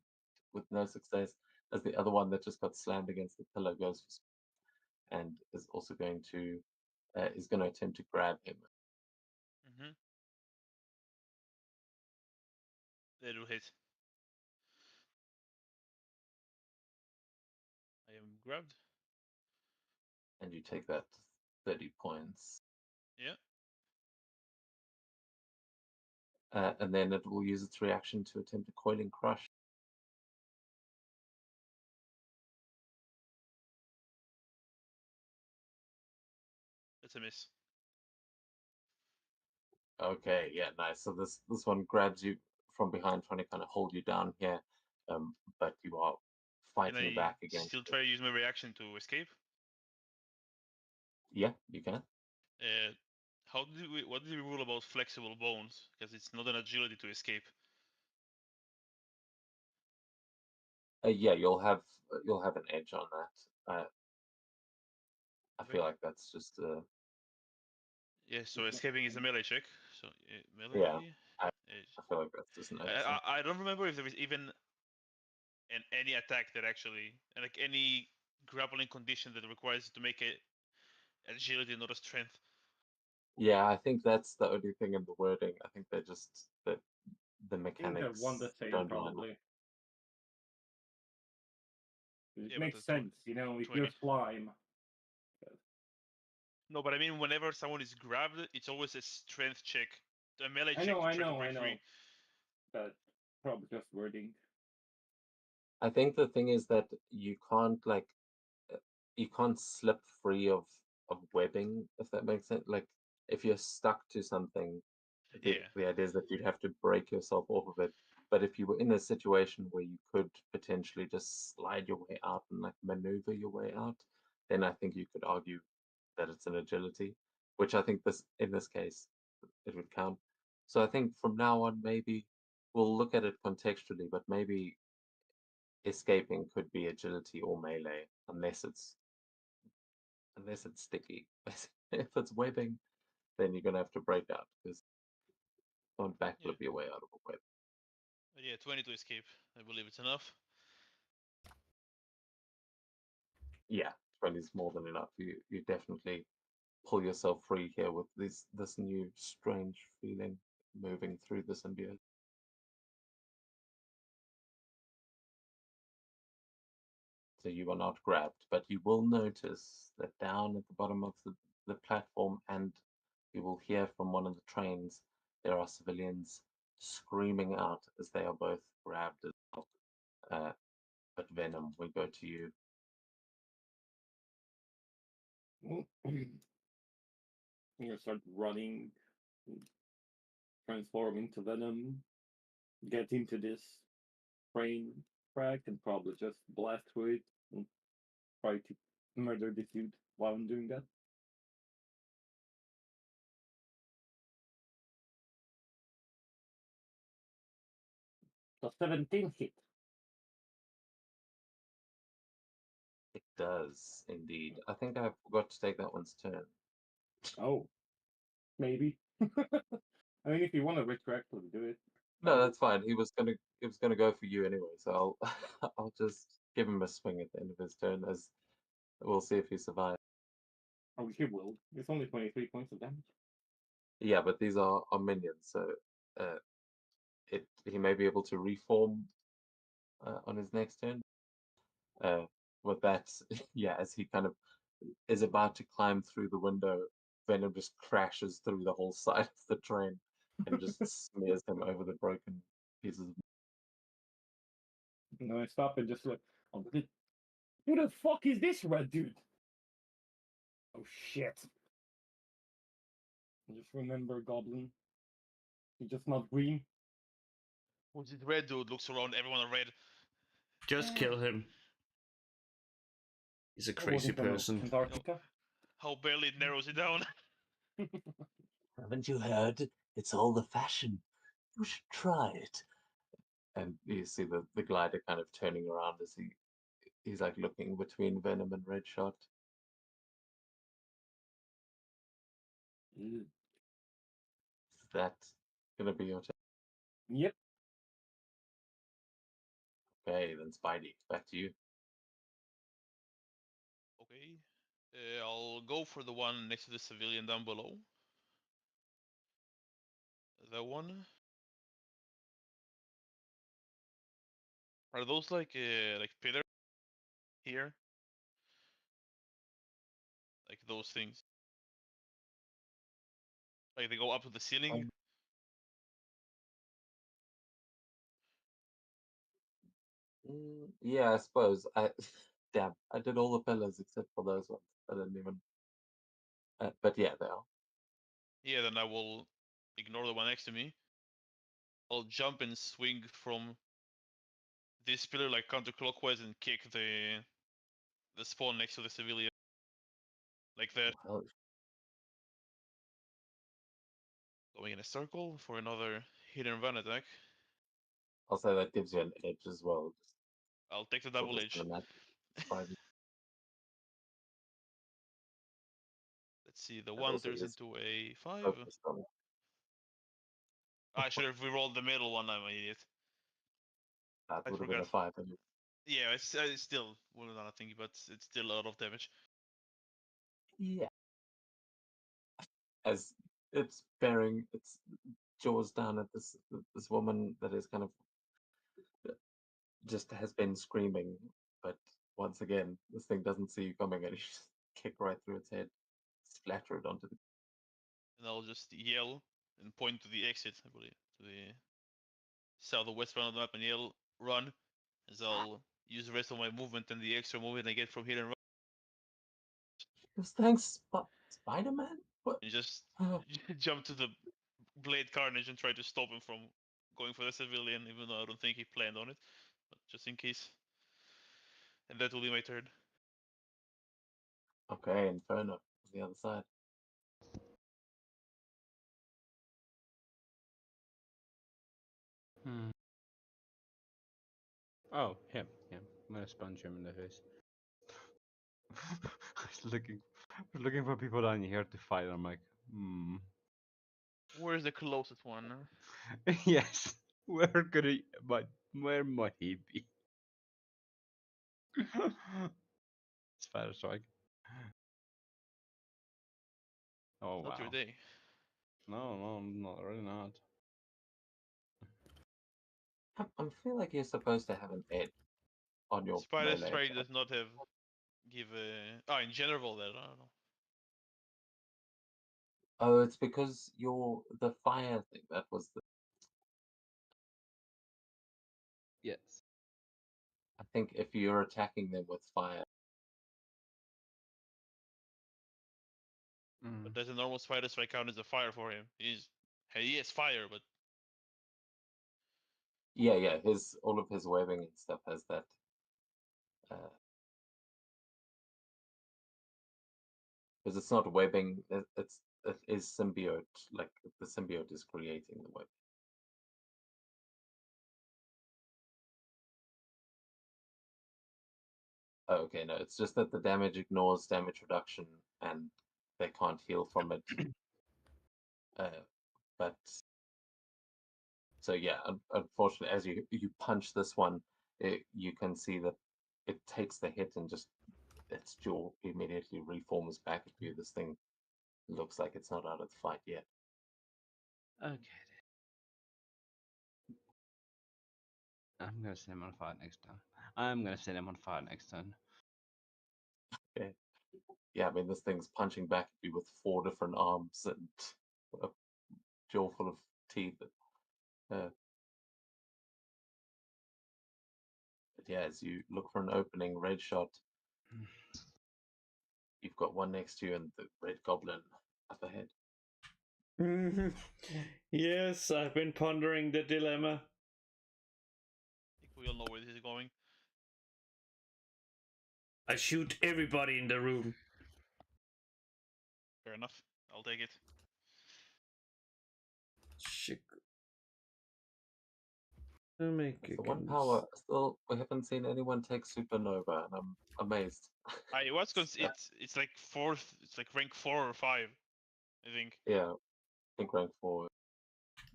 with no success. As the other one that just got slammed against the pillar goes and is also going to attempt to grab him. Mm-hmm. They do hit. I am grabbed. And you take that 30 points. Yeah. And then it will use its reaction to attempt a coiling crush. That's a miss. Okay, yeah, nice. So this one grabs you from behind, trying to kind of hold you down here, but you are Can fighting I back against still it. try to use my reaction to escape? Yeah, you can. What did we rule about flexible bones? Because it's not an agility to escape. Yeah, you'll have an edge on that. I feel like that's just Yeah, so escaping is a melee check. So melee. yeah. I, Edge. I feel like that's just an I, edge. I I don't remember if there is even any attack that actually like any grappling condition that requires you to make a agility, not a strength. Yeah, I think that's the only thing in the wording. I think they're just that the I think they're mechanics one the same, don't line up. probably. It Yeah, but makes the sense, you know, if 20. you're slime. No, but I mean, whenever someone is grabbed, it's always a strength check, a melee I check know, to I try to know, I break know. free. But probably just wording. I think the thing is that you can't you can't slip free of webbing, if that makes sense. Like if you're stuck to something, Yeah. the idea is that you'd have to break yourself off of it. But if you were in a situation where you could potentially just slide your way out and like maneuver your way out, then I think you could argue that it's an agility, which I think in this case it would count. So I think from now on maybe we'll look at it contextually, but maybe escaping could be agility or melee, unless it's sticky. If it's webbing, then you're gonna have to break out because you can't backflip your way out of a web. But yeah, 20 to escape. I believe it's enough. Yeah, 20 is more than enough. You definitely pull yourself free here with this new strange feeling moving through the symbiote. So you are not grabbed, but you will notice that down at the bottom of the platform, and you will hear from one of the trains, there are civilians screaming out as they are both grabbed as well. But Venom, we go to you. I'm gonna start running, transform into Venom, get into this train track, and probably just blast through it and try to murder this dude while I'm doing that. So 17 hit. It does indeed. I think I forgot to take that one's turn. Oh, maybe. I mean, if you want to retroactively do it. No, that's fine. He was gonna go for you anyway, so I'll I'll just give him a swing at the end of his turn as we'll see if he survives. Oh, he will. It's only 23 points of damage. Yeah, but these are minions, so uh, he may be able to reform on his next turn. With that, yeah, as he kind of is about to climb through the window, Venom just crashes through the whole side of the train and just smears him over the broken pieces of. No, I stop and just like, oh, who the fuck is this red dude? Oh shit. Just remember Goblin. He's just not green. Who's this red dude? Looks around, everyone red. Just kill him. He's a I crazy wasn't from person. Antarctica. How barely it narrows it down. Haven't you heard? It's all the fashion. You should try it. And you see the glider kind of turning around as he's like looking between Venom and Redshot. Mm. Is that gonna be your turn? Yep. Okay, then Spidey, back to you. Okay. I'll go for the one next to the civilian down below. That one. Are those like pillars here? Like those things? Like they go up to the ceiling? Yeah, I suppose. Damn, I did all the pillars except for those ones. I didn't even. But yeah, they are. Yeah, then I will ignore the one next to me. I'll jump and swing from this pillar like counterclockwise and kick the spawn next to the civilian. Like that. Well, Going in a circle for another hidden run attack. I'll say that gives you an edge as well. I'll take the For double this edge. cinematic Spidey. Let's see, the And one also turns he is into a 5. focused on it. I should have rerolled the middle one, I'm an idiot. That I would have been a forgot. 5. And Yeah, it's still well done, I think, but it's still a lot of damage. yeah. as it's bearing its jaws down at this woman that is kind of just has been screaming, but once again, this thing doesn't see you coming, and you just kick right through its head, splatter it onto the. And I'll just yell and point to the exit, I believe, to the southwest front of the map, and yell, run, as I'll use the rest of my movement and the extra movement I get from here and run, This thing's Spider-Man? What? and just Oh, jump to the Blade Carnage and try to stop him from going for the civilian, even though I don't think he planned on it, but just in case. And that will be my turn. okay, Inferno on the other side. Oh, him. Yeah, I'm gonna sponge him in the face. I was looking for people down here to fight. I'm like, Where's the closest one? yes. Where could he? But where might he be? Spider strike. Oh Not your wow. day. No, not really not. I feel like you're supposed to have an edge on your Spider melee Strike attack. does not have give a in general that I don't know. Oh, it's because you're the fire thing. That was the. Yes. I think if you're attacking them with fire, But does a normal Spider Strike count as a fire for him? He is fire, but yeah, all of his webbing and stuff has that. Because it's not webbing, it is symbiote. Like the symbiote is creating the web. Oh, okay, no, it's just that the damage ignores damage reduction, and they can't heal from it. But so yeah, unfortunately, as you punch this one, you can see that it takes the hit and just its jaw immediately reforms back at you. This thing looks like it's not out of the fight yet. Okay. I'm gonna set him on fire next time. I'm gonna set him on fire next turn. Okay. Yeah, I mean this thing's punching back at you with 4 different arms and a jaw full of teeth. But yeah, as you look for an opening, red shot. You've got one next to you and the red goblin up ahead. Yes, I've been pondering the dilemma. I think we all know where this is going. I shoot everybody in the room. Fair enough. I'll take it. Shit. Make That's the one power. Still, we haven't seen anyone take supernova, and I'm amazed. I was it's like fourth. It's like rank 4 or 5, I think. Yeah, I think rank 4.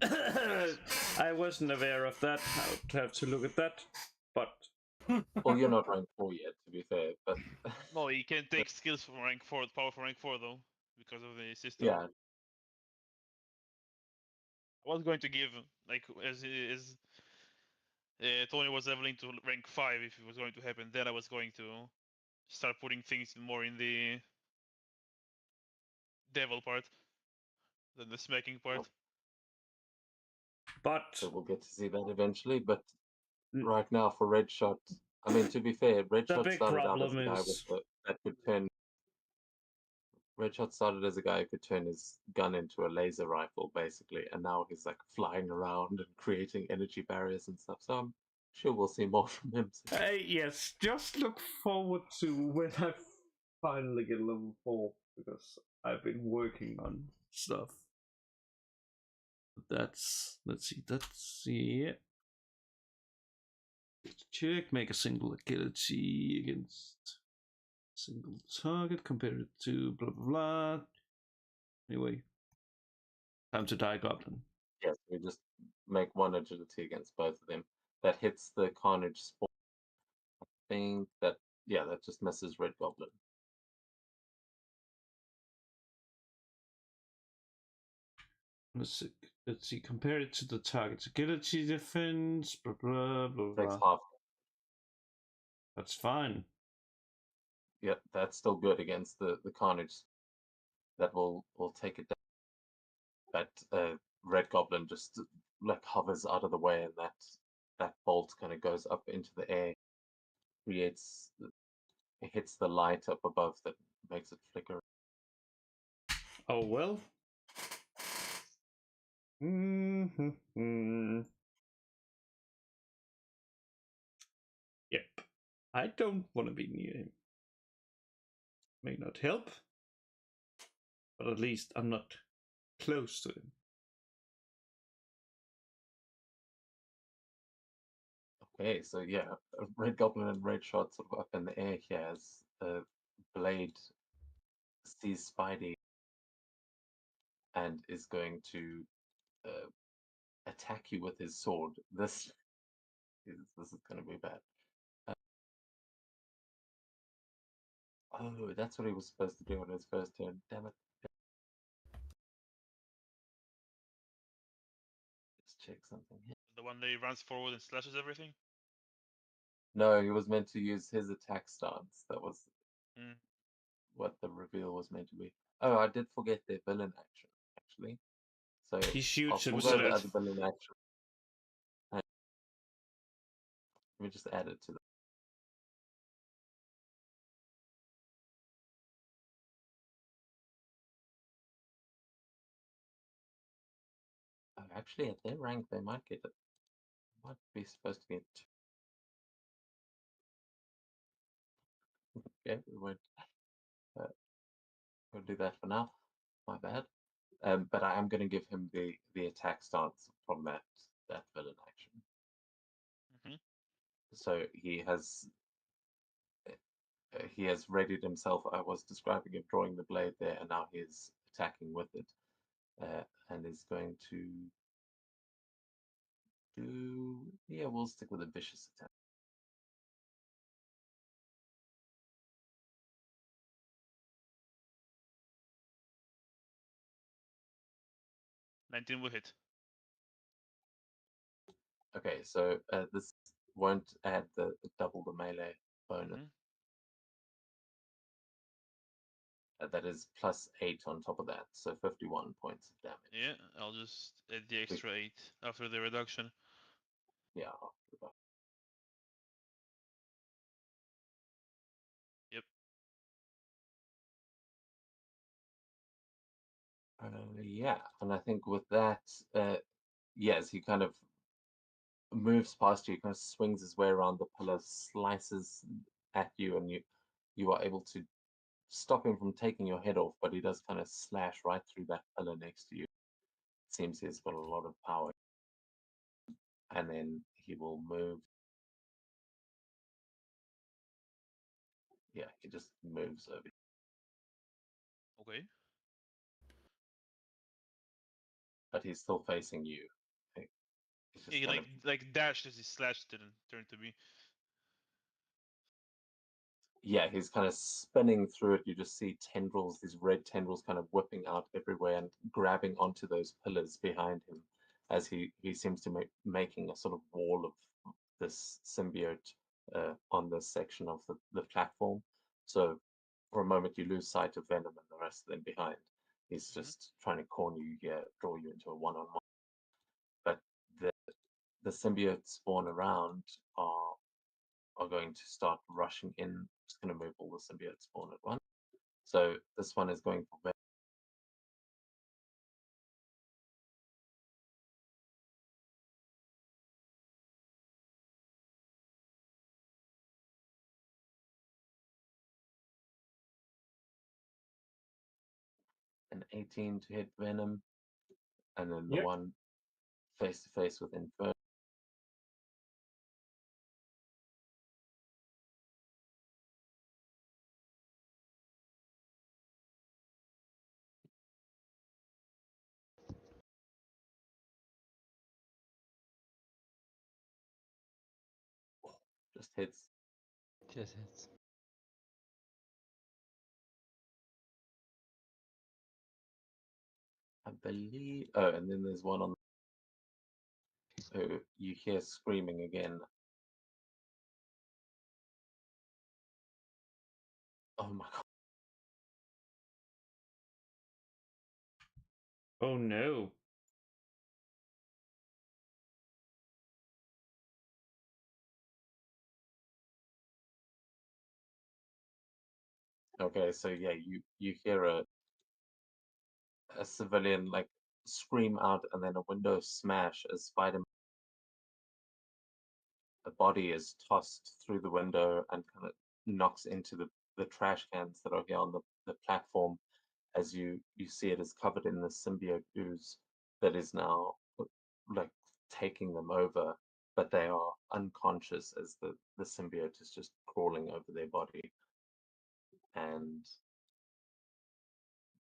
I wasn't aware of that. I would have to look at that. But Well, you're not rank 4 yet, to be fair. But No, you can take skills from rank 4, power from rank 4 though, because of the system. yeah, I was going to give like as Tony was leveling to rank 5 if it was going to happen. Then I was going to start putting things more in the devil part than the smacking part. so we'll get to see that eventually. But Mm. right now, for red shot, I mean, to be fair, red the shot big started out as problem a guy is that could turn. Red shot started as a guy who could turn his gun into a laser rifle, basically, and now he's like flying around and creating energy barriers and stuff. So I'm sure we'll see more from him soon. yes, just look forward to when I finally get level 4, because I've been working on stuff. Let's see. Check, make a single agility against single target compared to blah blah blah. Anyway, time to die, Goblin. Yes, we just make one agility against both of them. That hits the Carnage sport. I think that, yeah, that just misses Red Goblin. Let's see. Compare it to the target's agility defense. Blah blah blah Takes blah. half. That's fine. Yep, that's still good against the Carnage. That will take it down. That Red Goblin just like hovers out of the way, and that bolt kind of goes up into the air, creates it hits the light up above that makes it flicker. Oh well. Yep. I don't want to be near him. May not help, but at least I'm not close to him. Okay, so yeah, a Red Goblin and Red Shot sort of up in the air here as Blade sees Spidey and is going to attack you with his sword. This is going to be bad. Oh, that's what he was supposed to do on his first turn. Damn it. Just check something here. The one that he runs forward and slashes everything. No, he was meant to use his attack stance. That was Mm. what the reveal was meant to be. Oh, I did forget their villain action, actually. So He shoots I'll himself. go the himself. other villain action. Let me just add it to the. Oh, actually, at their rank, they might get it. Might be supposed to get. Okay, we won't. We'll do that for now. My bad. But I am going to give him the attack stance from that villain action. Mm-hmm. So he has readied himself. I was describing him drawing the blade there, and now he's attacking with it, and is going to do. Yeah, we'll stick with a vicious attack. Will hit. Okay, so this won't add the double the melee bonus. Mm-hmm. That is +8 on top of that, so 51 points of damage. Yeah, I'll just add the extra 8 after the reduction. Yeah. Yep. Yeah, and I think with that, yes, he kind of moves past you, kind of swings his way around the pillar, slices at you, and you are able to stop him from taking your head off, but he does kind of slash right through that pillar next to you. Seems he's got a lot of power. And then he will move. Yeah, he just moves over. Okay. But he's still facing you. He's just He kind of, like dashed as he slashed didn't turn to me. yeah, he's kind of spinning through it. You just see tendrils, these red tendrils kind of whipping out everywhere and grabbing onto those pillars behind him as he seems to making a sort of wall of this symbiote on this section of the platform. So for a moment you lose sight of Venom and the rest of them behind. He's just trying to corner you here, draw you into a one-on-one. But the symbiotes spawn around are going to start rushing in. Just going to move all the symbiote spawn at once. So this one is going for an 18 to hit Venom, and then the Yep. one face to face with Inferno. Just hits. Just hits. I believe. Oh, and then there's one on. So you hear screaming again. Oh my god. Oh no. Okay, so yeah, you hear a civilian like scream out, and then a window smash as Spider the body is tossed through the window and kind of knocks into the trash cans that are here on the platform. As you see it is covered in the symbiote ooze that is now like taking them over, but they are unconscious as the symbiote is just crawling over their body. And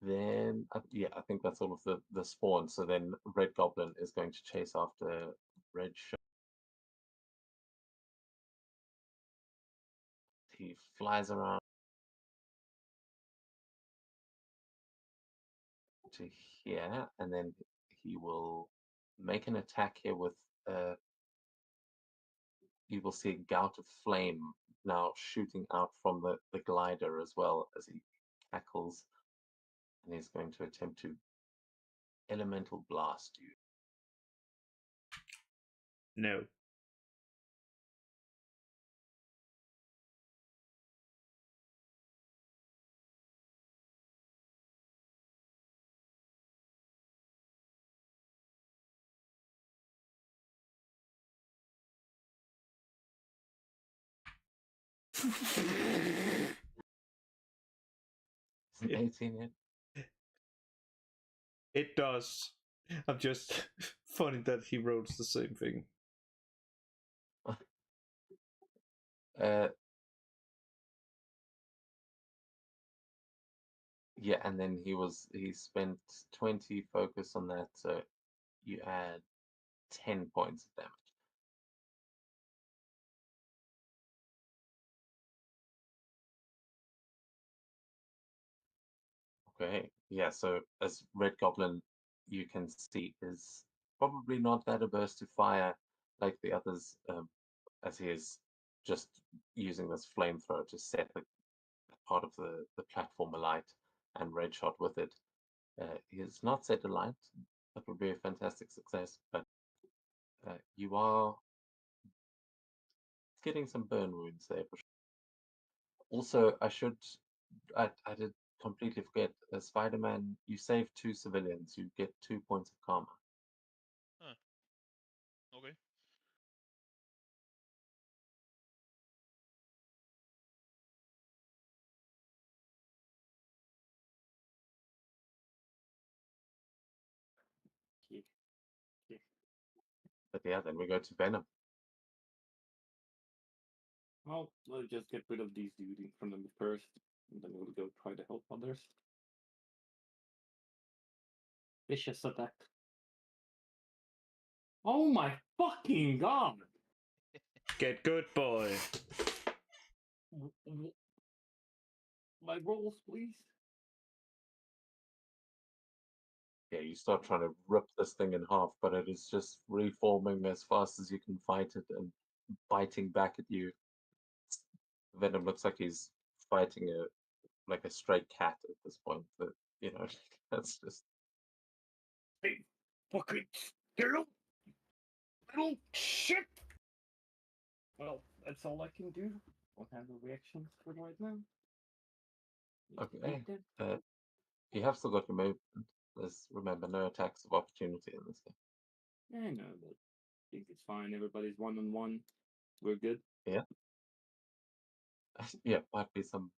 then yeah, I think that's all of the spawn. So then Red Goblin is going to chase after Red Shirt. He flies around to here, and then he will make an attack here with you will see a gout of flame now shooting out from the glider as well as he cackles, and he's going to attempt to elemental blast you. No. It's an 18 hit. It does. I'm just funny that he rolls the same thing. Uh, yeah, and then he spent 20 focus on that, so you add 10 points of damage. Okay, yeah, so as Red Goblin, you can see is probably not that averse to fire like the others, as he is just using this flamethrower to set the part of the platform alight and red shot with it. He has not set alight. That would be a fantastic success, but you are getting some burn wounds there for sure. Also, I did completely forget. Spider-Man, you save 2 civilians, you get 2 points of karma. Huh. Okay. Okay. Okay. But yeah, then we go to Venom. Well, let's just get rid of these dudes in front of me first, and then we'll go try to help others. Vicious attack. Oh my fucking god! Get good, boy. My rolls, please. Yeah, you start trying to rip this thing in half, but it is just reforming as fast as you can fight it and biting back at you. Venom looks like he's fighting like a stray cat at this point. But you know, that's just Hey, fucking little shit! Well, that's all I can do. Don't have a reaction for right now. okay. You have still got your movement. There's remember no attacks of opportunity in this game. I know, but I think it's fine. Everybody's 1-on-1. We're good. Yeah, yeah, might be some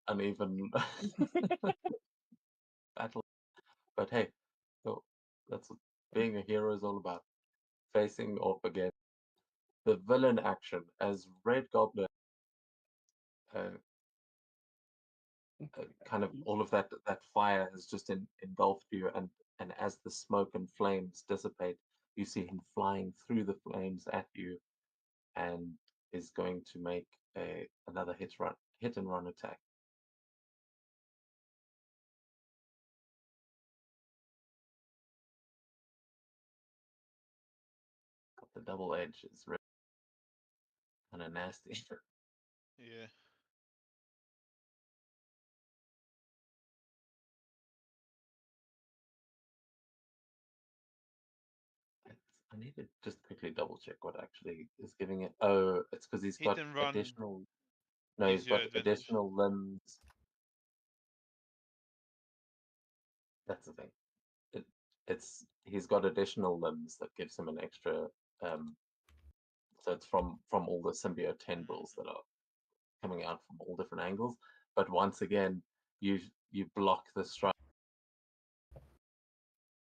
uneven battle, but hey, so that's what being a hero is all about. Facing off against the villain action as Red Goblin. Uh, kind of all of that fire has just engulfed you, and as the smoke and flames dissipate, you see him flying through the flames at you, and is going to make another hit and run attack. The double edge is really kind of nasty. Yeah. I need to just quickly double check what actually is giving it. Oh, it's because he's Hit got and run additional. No, gives he's you got advantage. additional limbs. That's the thing. It's he's got additional limbs that gives him an extra. So it's from all the symbiote tendrils that are coming out from all different angles. But once again, you block the strike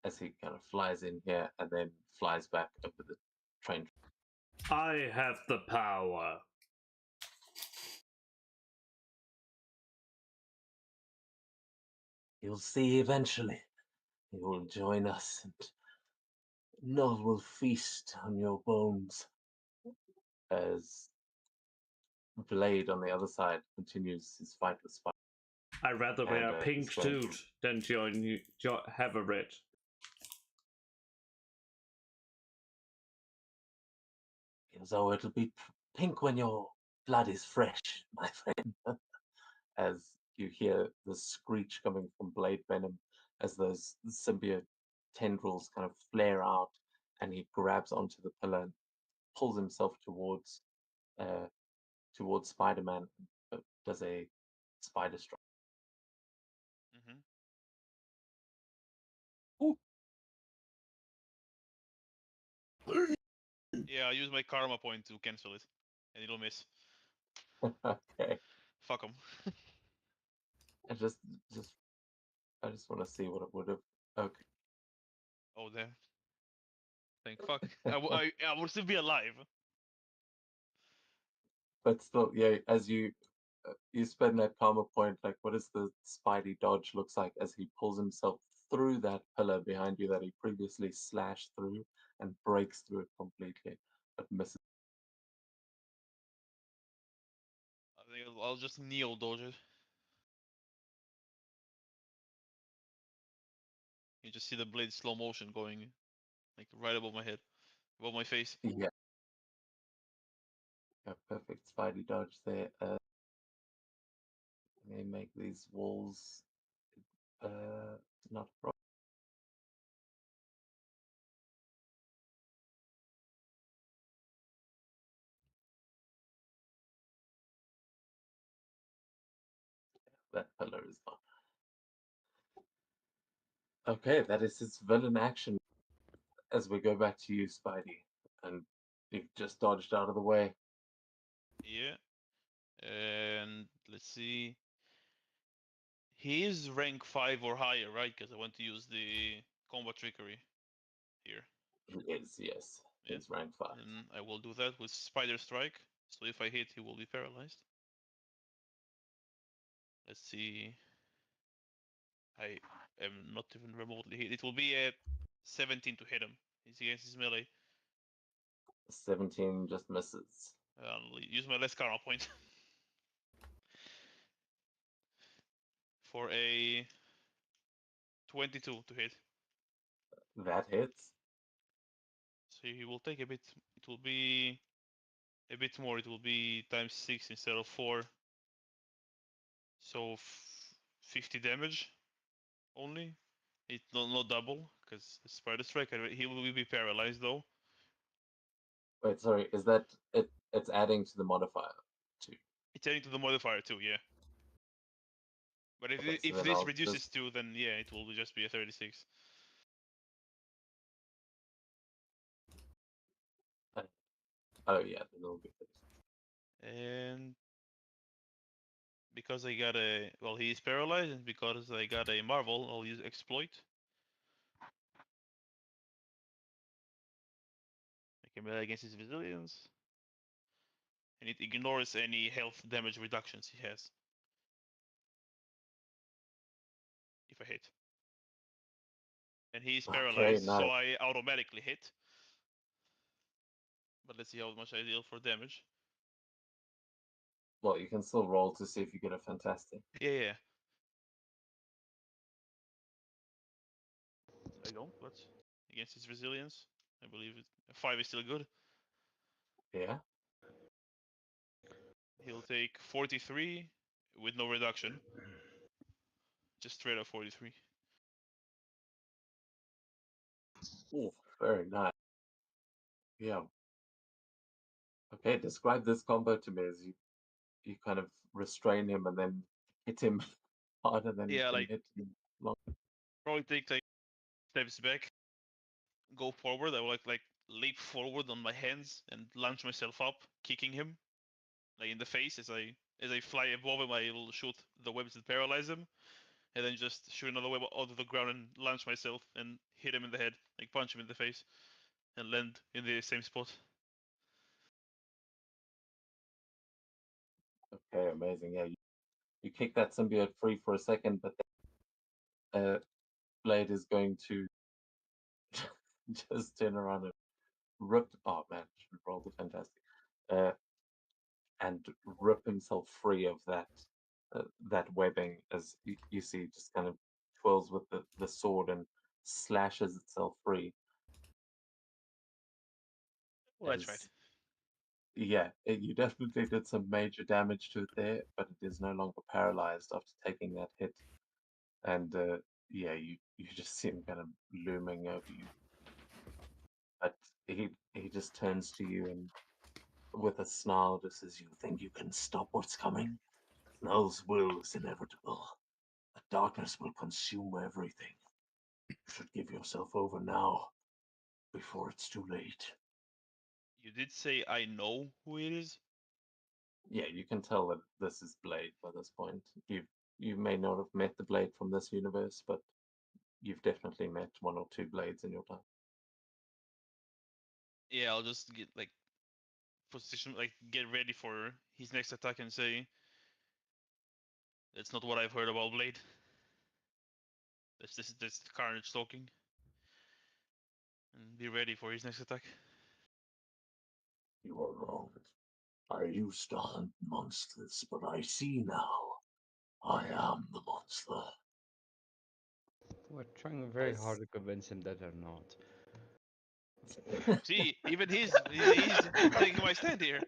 as he kind of flies in here and then flies back over the train. I have the power. You'll see eventually. He will join us, and Null will feast on your bones. As Blade on the other side continues his fight with Spider. I'd rather wear a And, pink he's going to- suit than have a red. So it'll be pink when your blood is fresh, my friend. As you hear the screech coming from Blade Venom as those symbiote tendrils kind of flare out, and he grabs onto the pillar and pulls himself towards Spider-Man, does a spider strike. Mm-hmm. Yeah, I use my karma point to cancel it, and it'll miss. Okay, Fuck him. I just want to see what it would have. Okay, Oh damn. Thank fuck. I would still be alive. but still, yeah. As you spend that karma point, like, what does the Spidey dodge looks like as he pulls himself through that pillar behind you that he previously slashed through and breaks through it completely, but misses. I think I'll just kneel dodge it. You just see the blade slow motion going, like right above my head, above my face. Yeah, a perfect Spidey dodge there. Let me make these walls not broken. That pillar is gone. Okay, that is his villain action. As we go back to you, Spidey, and you've just dodged out of the way. Yeah. And let's see. He is rank 5 or higher, right? Because I want to use the combat trickery here. He is, yes. Yeah. He's rank 5. And I will do that with Spider Strike. So if I hit, he will be paralyzed. Let's see. I am not even remotely hit. It will be a 17 to hit him. He's against his melee. 17 just misses. I'll use my last karma point for a 22 to hit. That hits. So he will take a bit. It will be a bit more. It will be times 6 instead of 4. So 50 damage only. It's not double because the Spider Strike. He will be paralyzed though. Wait, sorry, is that it? It's adding to the modifier too. It's adding to the modifier too, yeah. But if Okay, so if then this I'll reduces just. 2, then yeah, it will just be a 36. Oh yeah, then it'll be fixed. And because I got a he's paralyzed, and because I got a Marvel, I'll use exploit. I can melee against his resilience, and it ignores any health damage reductions he has if I hit. And he's Okay, paralyzed, so nice. I automatically hit. But let's see how much I deal for damage. Well, you can still roll to see if you get a fantastic. Yeah. I don't, but against his resilience. I believe 5 is still good. Yeah. He'll take 43 with no reduction. Just straight up 43. Oh, very nice. Yeah. Okay, describe this combo to me as you kind of restrain him and then hit him harder than you Yeah, can like hit him. Long. probably take like steps back, go forward. I will like leap forward on my hands and launch myself up, kicking him like in the face as I fly above him. I will shoot the webs that paralyze him, and then just shoot another web out of the ground and launch myself and hit him in the head, like punch him in the face, and land in the same spot. Okay, amazing. Yeah, you kick that symbiote free for a second, but then Blade is going to just turn around and rip. Oh man, should roll the fantastic. Uh, and rip himself free of that webbing as you see just kind of twirls with the sword and slashes itself free Well, that's right. as yeah you definitely did some major damage to it there, but it is no longer paralyzed after taking that hit. And yeah, you just see him kind of looming over you, but he just turns to you and with a snarl just says, "You think you can stop what's coming? Null's will is inevitable. The darkness will consume everything. You should give yourself over now, before it's too late." You did say I know who it is. Yeah, you can tell that this is Blade by this point. You may not have met the Blade from this universe, but you've definitely met one or two Blades in your time. Yeah, I'll just get like position, like get ready for his next attack and say, "That's not what I've heard about Blade. That's Carnage talking." And be ready for his next attack. You are wrong. I used to hunt monsters, but I see now. I am the monster. We're trying very hard As to convince him that they're not. See, even he's taking my stand here.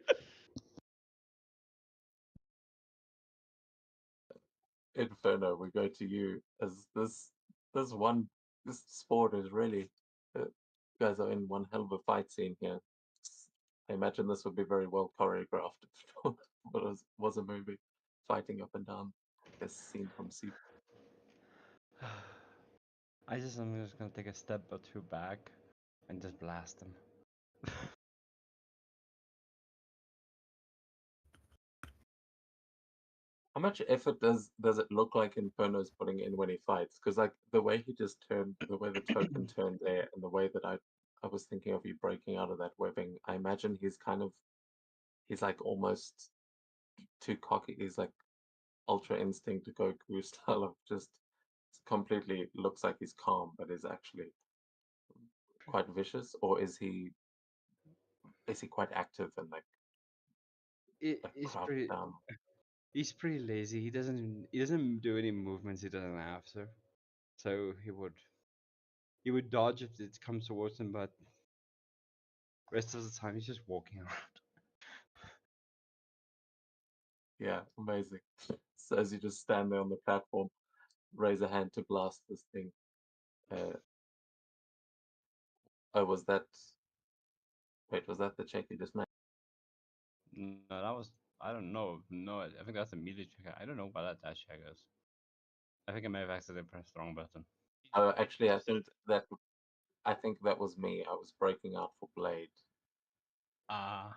Inferno, we go to you as this sport is really you guys are in one hell of a fight scene here. I imagine this would be very well choreographed if it was a movie, fighting up and down this scene from sea. I'm just gonna take a step or two back and just blast him. How much effort does it look like Inferno's putting in when he fights? Because like the way he just turned, the way the token turned there, and the way that I was thinking of you breaking out of that webbing, I imagine he's like almost too cocky. He's like Ultra Instinct Goku style of just completely looks like he's calm, but is actually quite vicious. Or is he quite active and like He's crouched pretty. down? He's pretty lazy. He doesn't do any movements he doesn't have to. So he would dodge if it comes towards him, but rest of the time he's just walking around. Yeah, amazing. So as you just stand there on the platform, raise a hand to blast this thing. Uh, oh, was that the check you just made? No, that was I don't know. No, I think that's a melee check. I don't know what that dash check is. I think I may have accidentally pressed the wrong button. Oh, You actually, just said it. I think that was me. I was breaking out for Blade. Ah.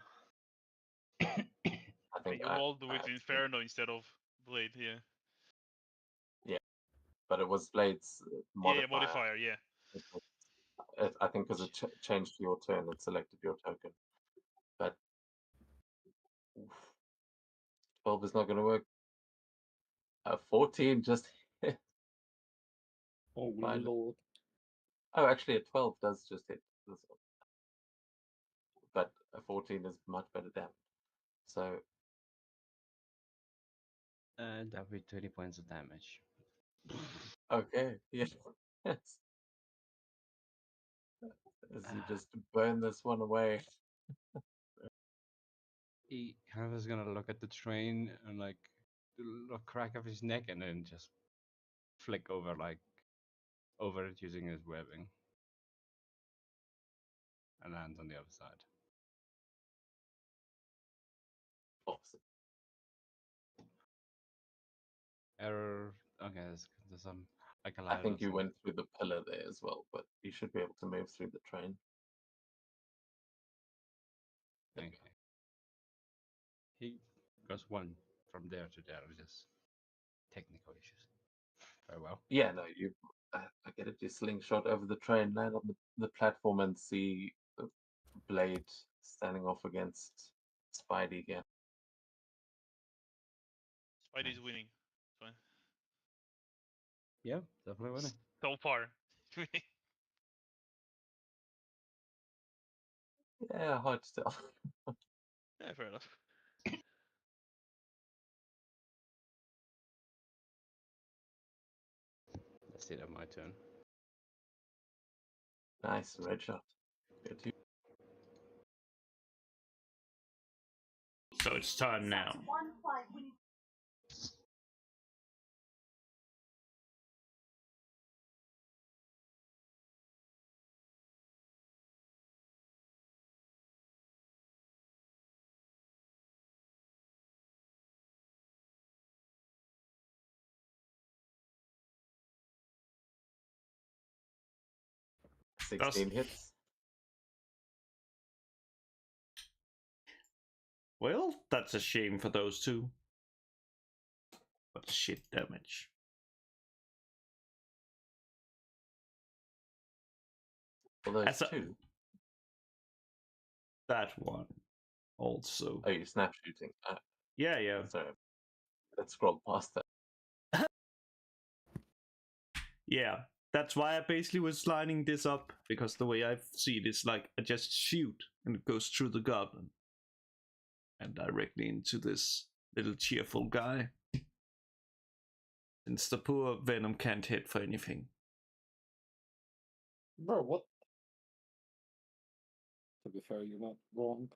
I think You I rolled I with accidentally, Inferno instead of Blade. Yeah. yeah, but it was Blade's Yeah, modifier. modifier. Yeah. I think because it changed to your turn, it selected your token. But oof, 12 is not going to work. 14 just hit. Oh Finally. lord. Oh, actually, a 12 does just hit. But a 14 is much better damage. So, And that'll be 20 points of damage. okay, yeah. Yes. as you just burn this one away. He kind of is gonna look at the train and like look crack of his neck and then just flick over over it using his webbing and land on the other side. Awesome. Error. Okay, there's some like a I ladder. think you went through the pillar there as well, but you should be able to move through the train. Okay. He goes one from there to there. Just technical issues. Very well. Yeah, no, you. I get it. You slingshot over the train, land on the platform, and see the blade standing off against Spidey again. Spidey's winning. It's fine. Yeah, definitely winning. So far. Yeah, hard to tell. Yeah, fair enough. Let's see that my turn. Nice red shot. Good to So it's time now. Does 16 hits. well, that's a shame for those two. But shit damage. Well, those As a- two. That one also. Oh, you're snap shooting. Yeah. Sorry. Let's scroll past that. Yeah. That's why I basically was lining this up, because the way I see it is like I just shoot and it goes through the goblin. And directly into this little cheerful guy. Since the poor Venom can't hit for anything. Bro, what? To be fair, you're not wrong.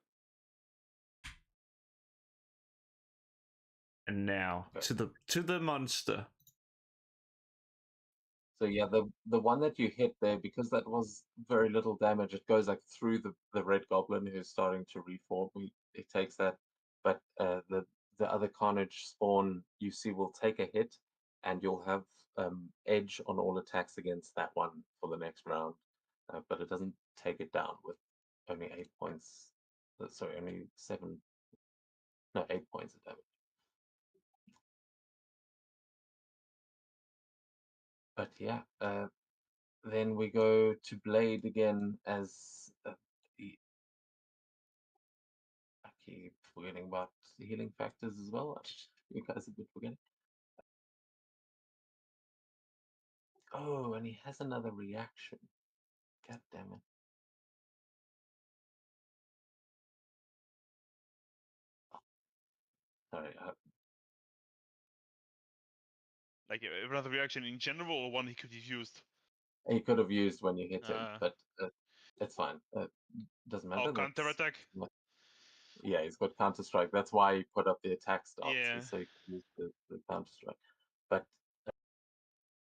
And now Okay. to the monster. So yeah, the one that you hit there, because that was very little damage, it goes like through the red goblin who's starting to reform. It takes that, but the other Carnage spawn you see will take a hit, and you'll have edge on all attacks against that one for the next round. But it doesn't take it down with only 8 points. Sorry, only 7. No, 8 points of damage. But yeah, then we go to Blade again as the. I keep forgetting about the healing factors as well. You guys have been forgetting. Oh, and he has another reaction. God damn it. Oh, sorry, Like another reaction in general, or one he could have used. he could have used when you hit him, Uh, but it's fine. Doesn't oh, matter. counter attack. Yeah, he's got counter strike. That's why he put up the attack stance, Yeah. so he could use the counter strike. But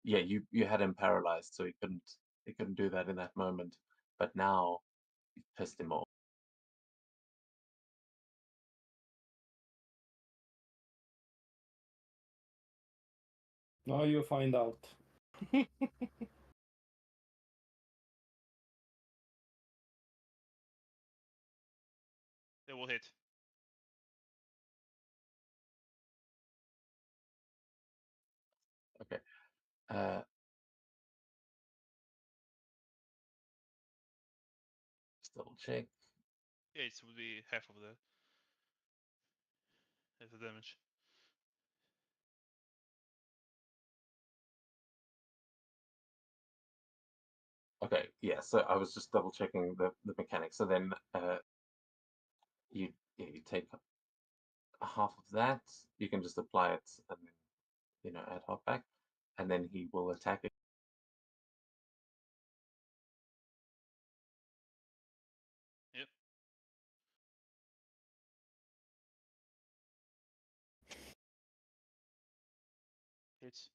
yeah, you had him paralyzed, so he couldn't do that in that moment. But now you've pissed him off. Now you find out. They will hit. Okay. Just double check. Yeah, it would be half of the damage. Okay, yeah. So I was just double checking the mechanics. So then you take half of that. You can just apply it and then add half back, and then he will attack it. Hits.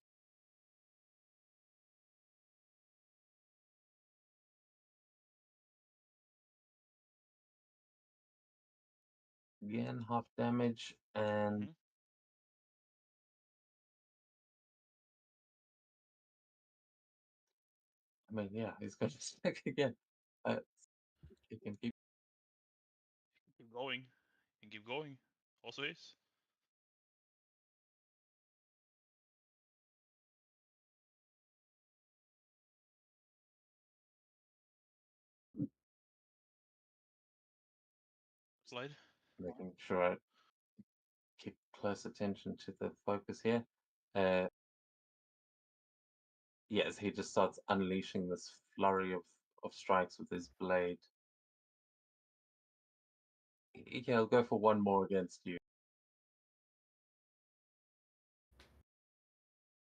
Again, half damage, and Mhm. I mean, yeah, he's going to stack again. He can keep. Keep going. And keep going. Also hits. Slide. Making sure I keep close attention to the focus here. Uh, yes, he just starts unleashing this flurry of strikes with his blade. Yeah, I'll go for one more against you.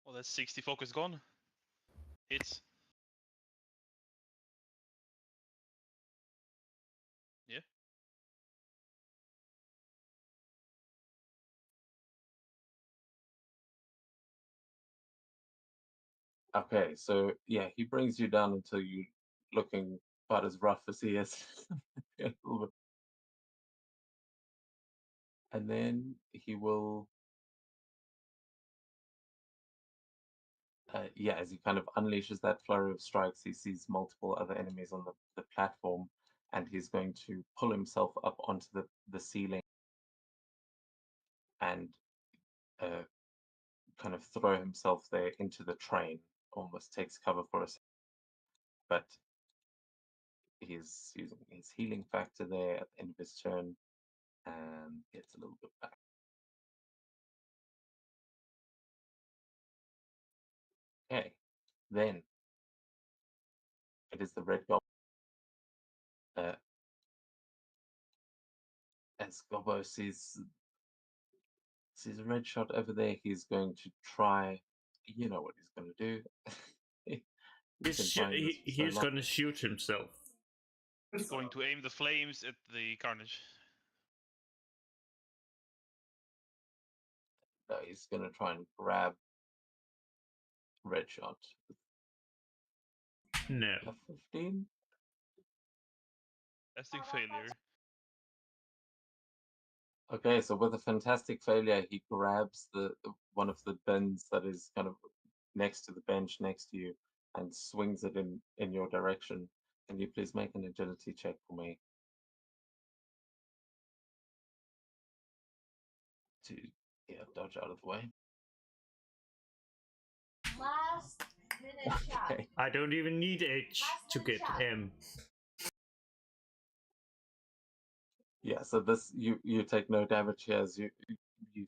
Oh, that's 60 focus gone. Hits. Yeah. Okay, so yeah, he brings you down until you looking about as rough as he is. A little bit. And then he will, yeah, as he kind of unleashes that flurry of strikes, he sees multiple other enemies on the platform, and he's going to pull himself up onto the ceiling and uh, kind of throw himself there into the train, almost takes cover for a second. But he's using his healing factor there at the end of his turn and gets a little bit back. Okay, then it is the red goblin. As Gobbo sees a red shot over there, he's going to try. You know what he's going to do. He's been trying this for so He's long. gonna shoot himself. He's going to aim the flames at the Carnage. No, he's going to try and grab red shot. No. A 15. Testing failure. Okay, so with a fantastic failure, he grabs the one of the bins that is kind of next to the bench next to you and swings it in your direction. Can you please make an agility check for me to dodge out of the way? Last minute shot. Okay. I don't even need H to get M. Yeah, so this you take no damage here as you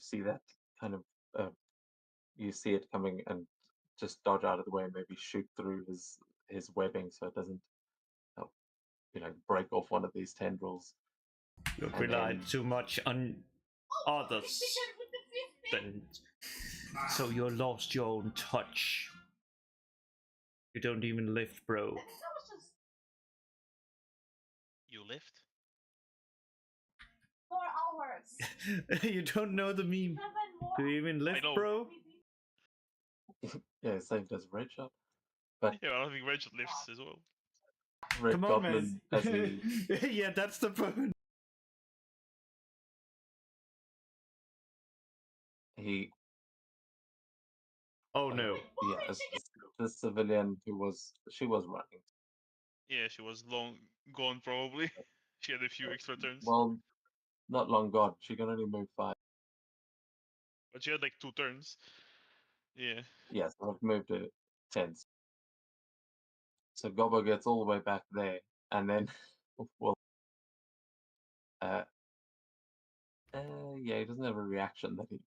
see that kind of you see it coming and just dodge out of the way and maybe shoot through his webbing so it doesn't break off one of these tendrils. You And rely then too much on others. Then, so you lost your own touch. You don't even lift, bro. You lift? 4 hours. You don't know the meme. Do you even lift, know. bro? yeah, same as red shot. But Yeah, I don't think Rachel lifts as well. red Come on, goblin man. as he Yeah, that's the point. he Oh no. yeah, as the civilian she was running. Yeah, she was long gone probably. She had a few extra turns. Well, not long gone. She can only move 5. But she had like 2 turns. Yeah. Yes, I've moved to 10. So Gobbo gets all the way back there, and then well, uh, yeah, he doesn't have a reaction that he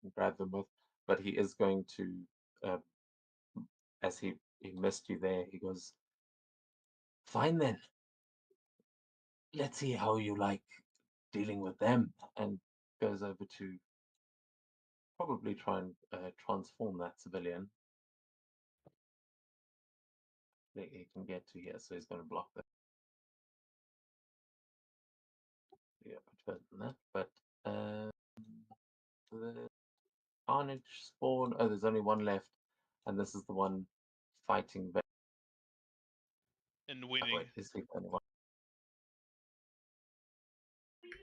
can grab them with, but he is going to, as he missed you there, he goes, "Fine then, let's see how you like dealing with them," and goes over to probably try and transform that civilian. That he can get to here, so he's going to block that. Yeah, much better than that, but Carnage spawn. Oh, there's only one left, and this is the one fighting. And Oh, winning. wait, is he the only one?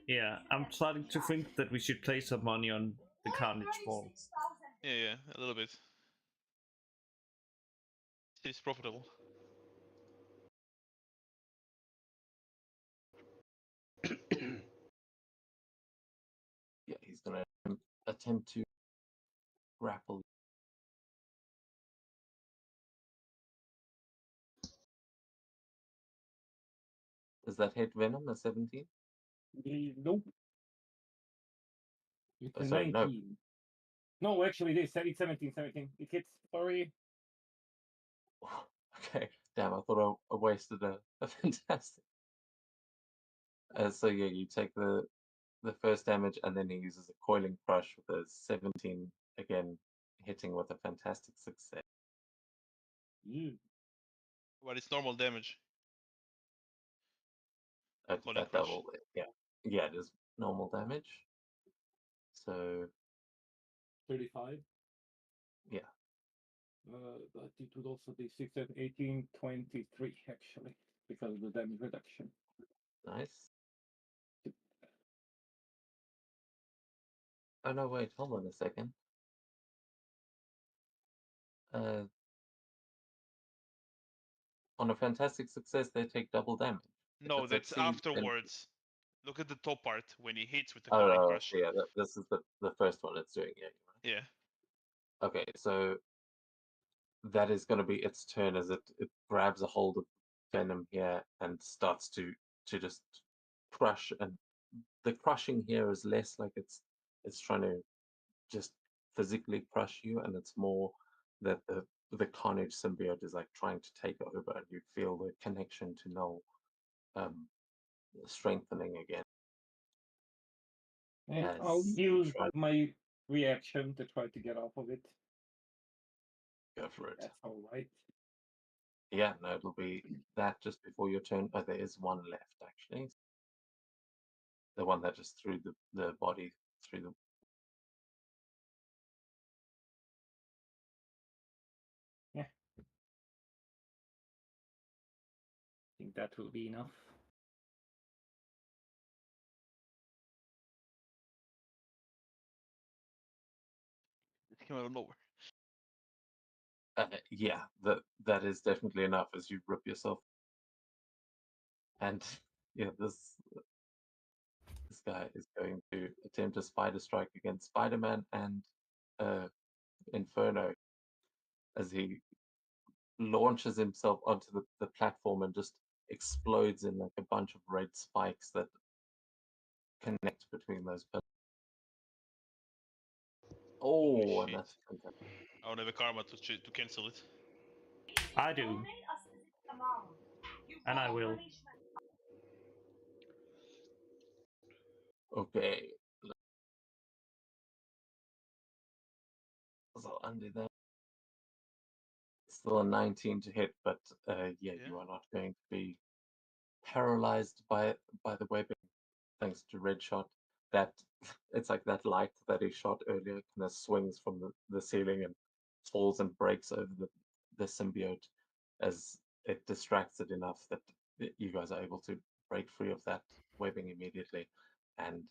Yeah, I'm starting to think that we should place some money on the Carnage ball. Yeah, a little bit. It's profitable. Yeah, he's gonna attempt to grapple. Does that hit Venom a 17? Nope. It's Oh, a sorry, no. 19. No, actually, it's 17, 17. It hits. Sorry. Okay, damn, I thought I wasted a fantastic. So yeah, you take the first damage, and then he uses a coiling crush with a 17 again, hitting with a fantastic success. But it's normal damage. Coiling That crush. double, yeah, it is normal damage. So 35. yeah, But it would also be 6, 7, 18, 23, actually, because of the damage reduction. nice. Oh no, wait, hold on a second. On a fantastic success, they take double damage. No, If that's exceeds, then afterwards. Look at the top part when he hits with the oh, coiling I crush. see, yeah, this is the first one it's doing. Yeah. Yeah. Okay, so that is going to be its turn as it grabs a hold of Venom here and starts to just crush. And the crushing here is less like it's trying to just physically crush you, and it's more that the Carnage symbiote is like trying to take over, and you feel the connection to Null strengthening again. And As I'll you use try to my reaction to try to get off of it. go for it. That's all right. Yeah, no, it'll be that just before your turn. Oh, there is one left actually. The one that just threw the body through the. Yeah. I think that will be enough. It came out of nowhere. Yeah, that is definitely enough as you rip yourself. And yeah, this guy is going to attempt a spider strike against Spider-Man and Inferno as he launches himself onto the platform and just explodes in like a bunch of red spikes that connect between those pillars. Oh, and shit. that's fantastic. I don't have a karma to cancel it. I do, and I will. Okay. So undo that. Still a 19 to hit, but yeah, you are not going to be paralyzed by the webbing thanks to Red Shot. That it's like that light that he shot earlier kind of swings from the ceiling and falls and breaks over the symbiote as it distracts it enough that you guys are able to break free of that webbing immediately. And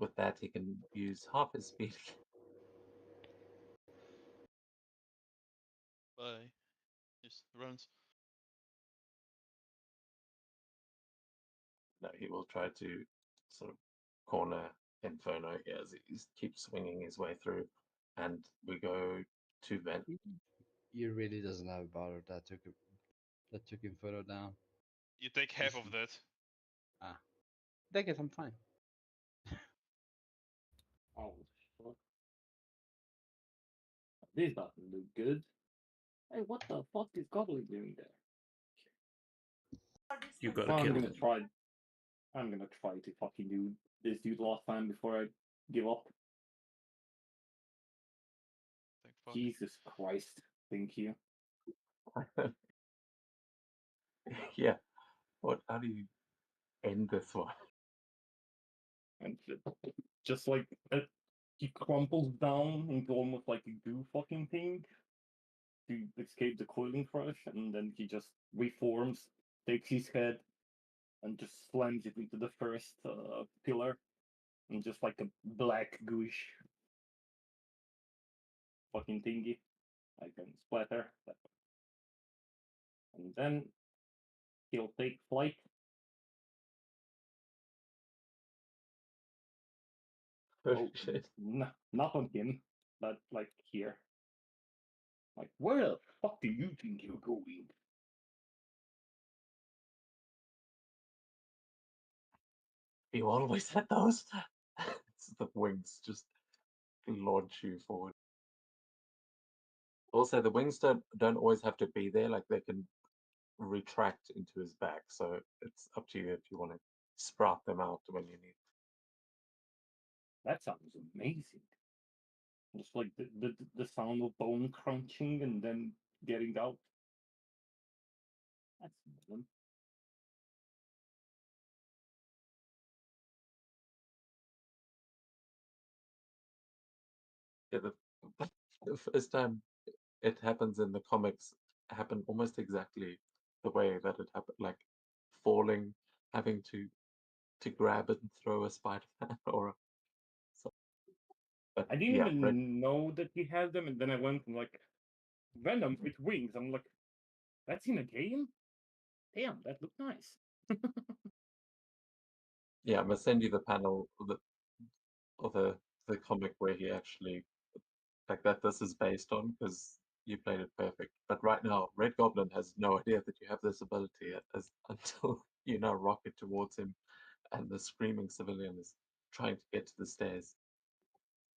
with that, he can use half his speed. Bye. Just runs. No, he will try to sort of corner Inferno here as he keeps swinging his way through. And we go to Ven. He really doesn't have a bother that took him further down. You take half of that. Ah, I guess I'm fine. Oh, fuck. This doesn't look good. Hey, what the fuck is Goblin doing there? You gotta Well, kill I'm gonna him. try. I'm gonna try to fucking do this dude last time before I give up. Thank fuck. Jesus Christ! Thank you. Yeah. How do you end this one? And just like he crumples down into almost like a goo fucking thing to escape the coiling crush, and then he just reforms, takes his head, and just slams it into the first pillar, and just like a black gooish fucking thingy, I can splatter. And then he'll take flight. Oh, shit. not on him, but like here. Like, where the fuck do you think you're going? You always had those. It's the wings just launch you forward. Also, the wings don't always have to be there. Like they can retract into his back, so it's up to you if you want to sprout them out when you need. That sounds amazing. Just like the sound of bone crunching and then getting out. That's awesome. Yeah, the first time it happens in the comics happened almost exactly the way that it happened, like falling, having to grab it and throw a Spider-Man or a, so, but I didn't yeah, even know that he had them, and then I went and like Venom with wings. I'm like, that's in a game? Damn, that looked nice. yeah, I'm gonna send you the panel of the comic where he actually like that this is based on because you played it perfect. But right now, Red Goblin has no idea that you have this ability as until you now rocket towards him, and the screaming civilian is trying to get to the stairs.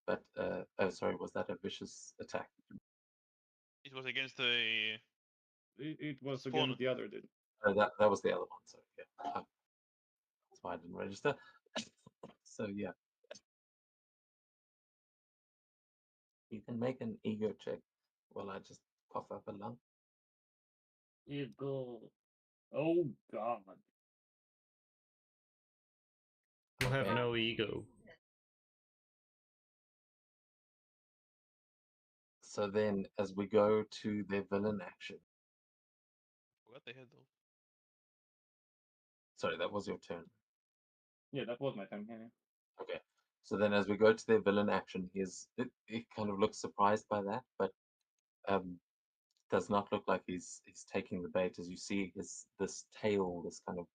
But oh, sorry, was that a vicious attack? It was against the It was Spawn. against the other dude. That was the other one. So yeah, that's why I didn't register. So yeah, you can make an ego check while I just cough up a lung. Ego. Oh god. You have Okay. no ego. So then, as we go to their villain action, Forgot they had those. sorry, that was your turn. Yeah, that was my time. Yeah. Okay. So then, as we go to their villain action, he kind of looks surprised by that, but does not look like he's taking the bait. As you see, this tail, this kind of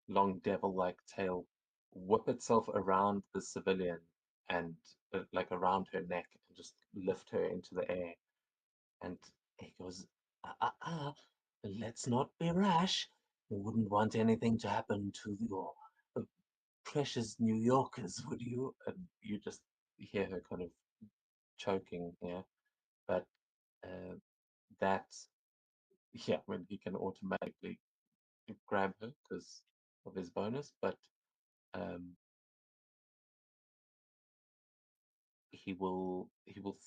long devil-like tail, whip itself around the civilian and like around her neck and just lift her into the air. And he goes, let's not be rash. You wouldn't want anything to happen to your uh, precious New Yorkers, would you? And you just hear her kind of choking here. But uh, that, yeah, when he can automatically grab her because of his bonus, but um, he will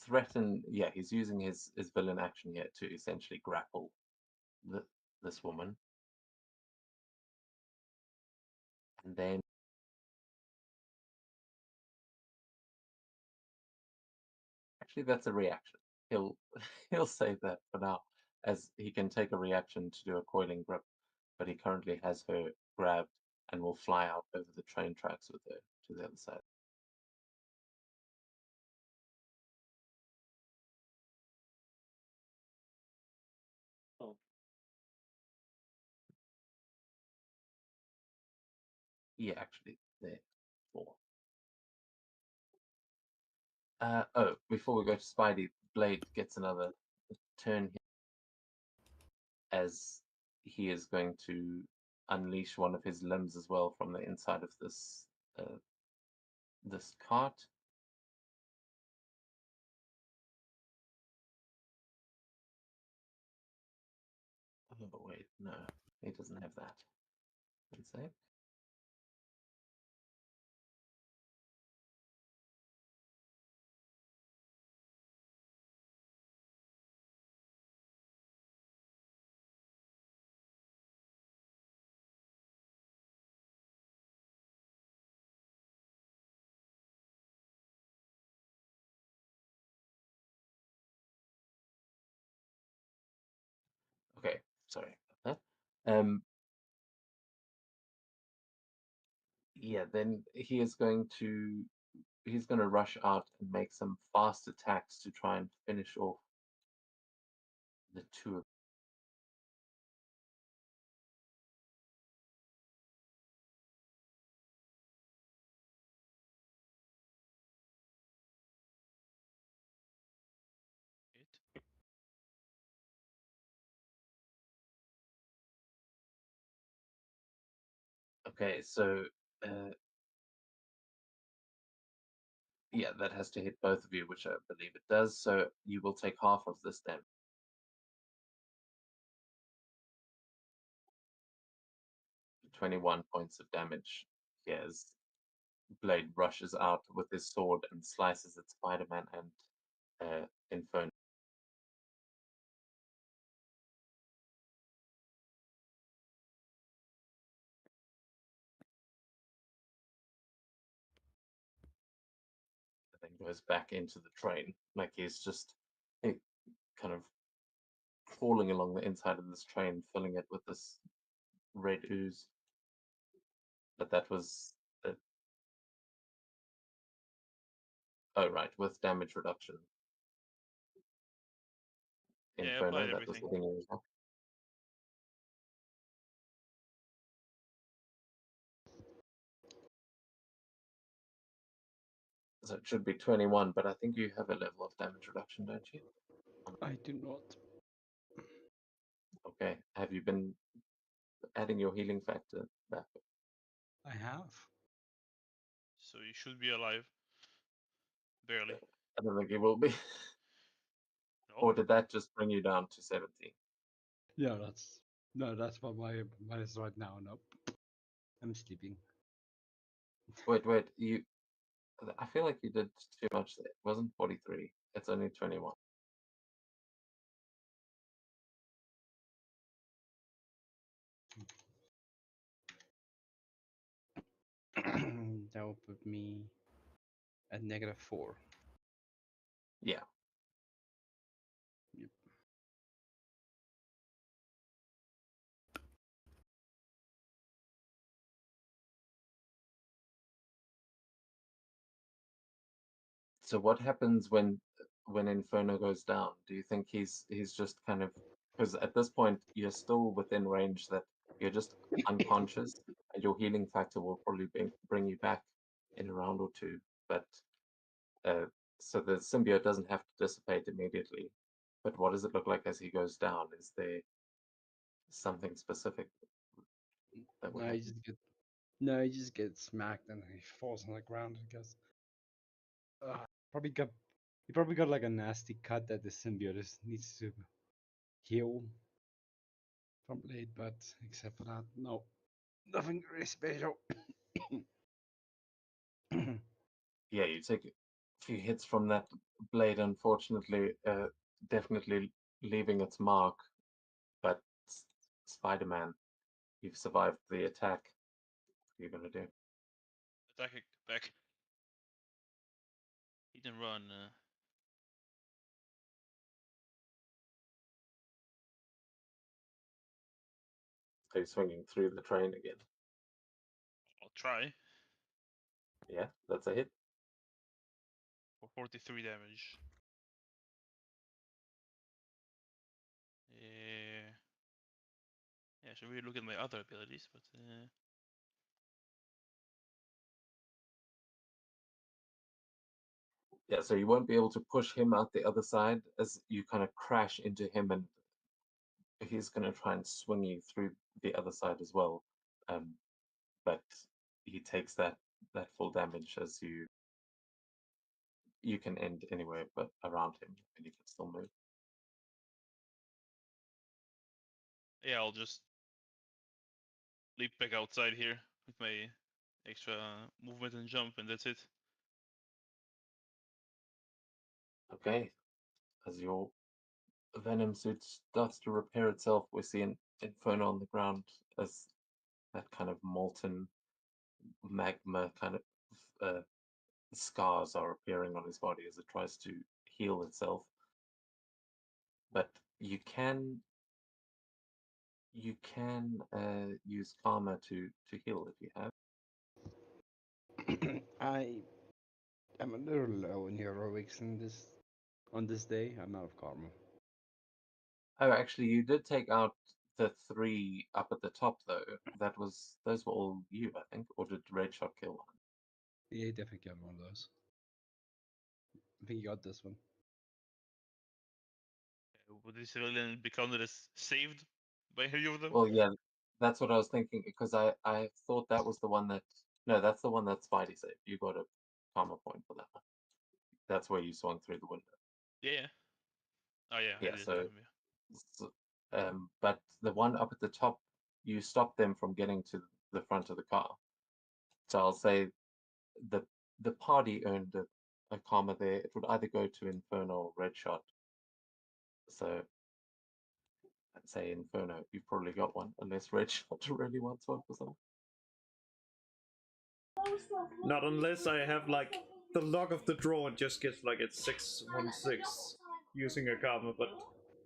threaten. Yeah, he's using his villain action here to essentially grapple this woman, and then actually that's a reaction. He'll he'll save that for now, as he can take a reaction to do a coiling grip, but he currently has her grabbed and will fly out over the train tracks with her to the other side. Oh, Yeah, actually, there. 4. Oh, before we go to Spidey, Blade gets another turn here as he is going to unleash one of his limbs as well from the inside of uh, this cart. Oh wait, no, he doesn't have that. One sec. Sorry about that. Yeah, then he's going to rush out and make some fast attacks to try and finish off the two of Hit. Okay, so yeah, that has to hit both of you, which I believe it does. So you will take half of this damage. 21 points of damage. He has blade rushes out with his sword and slices at Spider-Man and Inferno. And then goes back into the train. Like he's just kind of crawling along the inside of this train, filling it with this red ooze. But that was oh right, with damage reduction. Yeah, Inferno, applied that was everything. hitting you as well. So it should be 21, but I think you have a level of damage reduction, don't you? I do not. Okay. Have you been adding your healing factor back? I have. So you should be alive. Barely. I don't think you will be. No. Or did that just bring you down to 70? Yeah, that's what my mine is right now. Nope. I'm sleeping. Wait, I feel like you did too much there. It wasn't 43. It's only 21. That will put me at -4. Yeah. Yep. So what happens when Inferno goes down? Do you think he's just kind of, because at this point you're still within range that you're just unconscious and your healing factor will probably bring you back in a round or two, but uh, so the symbiote doesn't have to dissipate immediately. But what does it look like as he goes down? Is there something specific that would No, happen? he just gets smacked and he falls on the ground. I guess. Probably got he probably got like a nasty cut that the symbiote needs to heal from Blade, but except for that, no, nothing really special. Yeah, you take a few hits from that blade, unfortunately, definitely leaving its mark. But Spider-Man, you've survived the attack. What are you gonna do? Attack it back. He can run. Are you swinging through the train again? I'll try Yeah, that's a hit. for 43 damage. Yeah. Yeah, I should really look at my other abilities, but Yeah, so you won't be able to push him out the other side as you kind of crash into him, and he's going to try and swing you through the other side as well. But he takes that full damage as you can end anywhere but around him, and you can still move. yeah, I'll just leap back outside here with my extra movement and jump, and that's it. Okay, as your venom suit starts to repair itself, we see an Inferno on the ground as that kind of molten magma kind of scars are appearing on his body as it tries to heal itself. But you can You can use karma to heal if you have. I am a little low in heroics on this day. I'm out of karma. Oh, actually, you did take out the 3 up at the top, though. Those were all you, I think, or did Red Shot kill one? Yeah, he definitely got one of those. I think he got this one. Would the civilian be counted as saved by any of them? Well, yeah, that's what I was thinking because I thought that was the one that no, that's the one that Spidey saved. You got a karma point for that one. That's where you swung through the window. Yeah. Oh yeah, I Yeah, did. so, but the one up at the top, you stopped them from getting to the front of the car. So I'll say the the party earned a karma there. It would either go to Inferno or Red Shot. So I'd say Inferno. You've probably got one, unless Red Shot really wants one for something. Not unless I have like the luck of the draw and just gets like it's 616 using a karma, but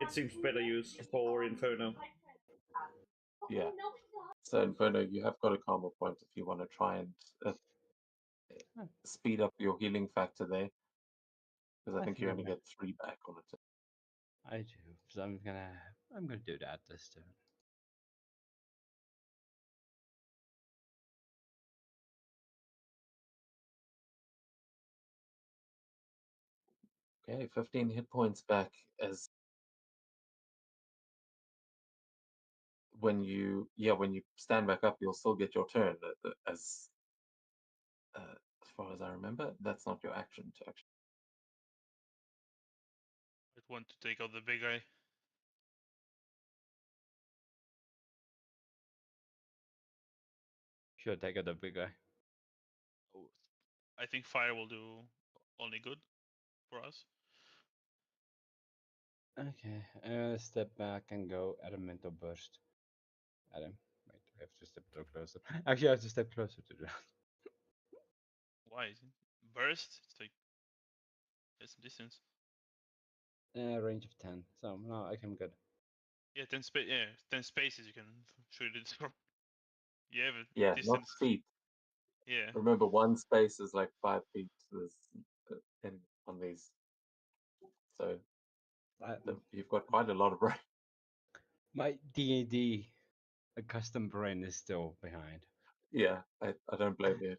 it seems better used for Inferno. Yeah. So Inferno, you have got a karma point if you want to try and speed up your healing factor there, because I think you only get 3 back on it. I do, so I'm gonna do that this turn. Okay, 15 hit points back as when you stand back up, you'll still get your turn as far as I remember. That's not your action to actually. I'd want to take out the big guy. Should take out the big guy. Oh, I think fire will do only good for us. Okay, I'm gonna step back and go elemental burst at him. Wait, I have to step a little closer. Actually, I have to step closer to that. Why? Burst? It's like there's some distance. Range of 10. So no, I'm good. Yeah, 10 space. Yeah, 10 spaces you can shoot it from. You have a Yeah, not distance. feet. Yeah. Remember, one space is like 5 feet. On these, so you've got quite a lot of range. My D&D, a custom brain is still behind. Yeah, I don't blame you.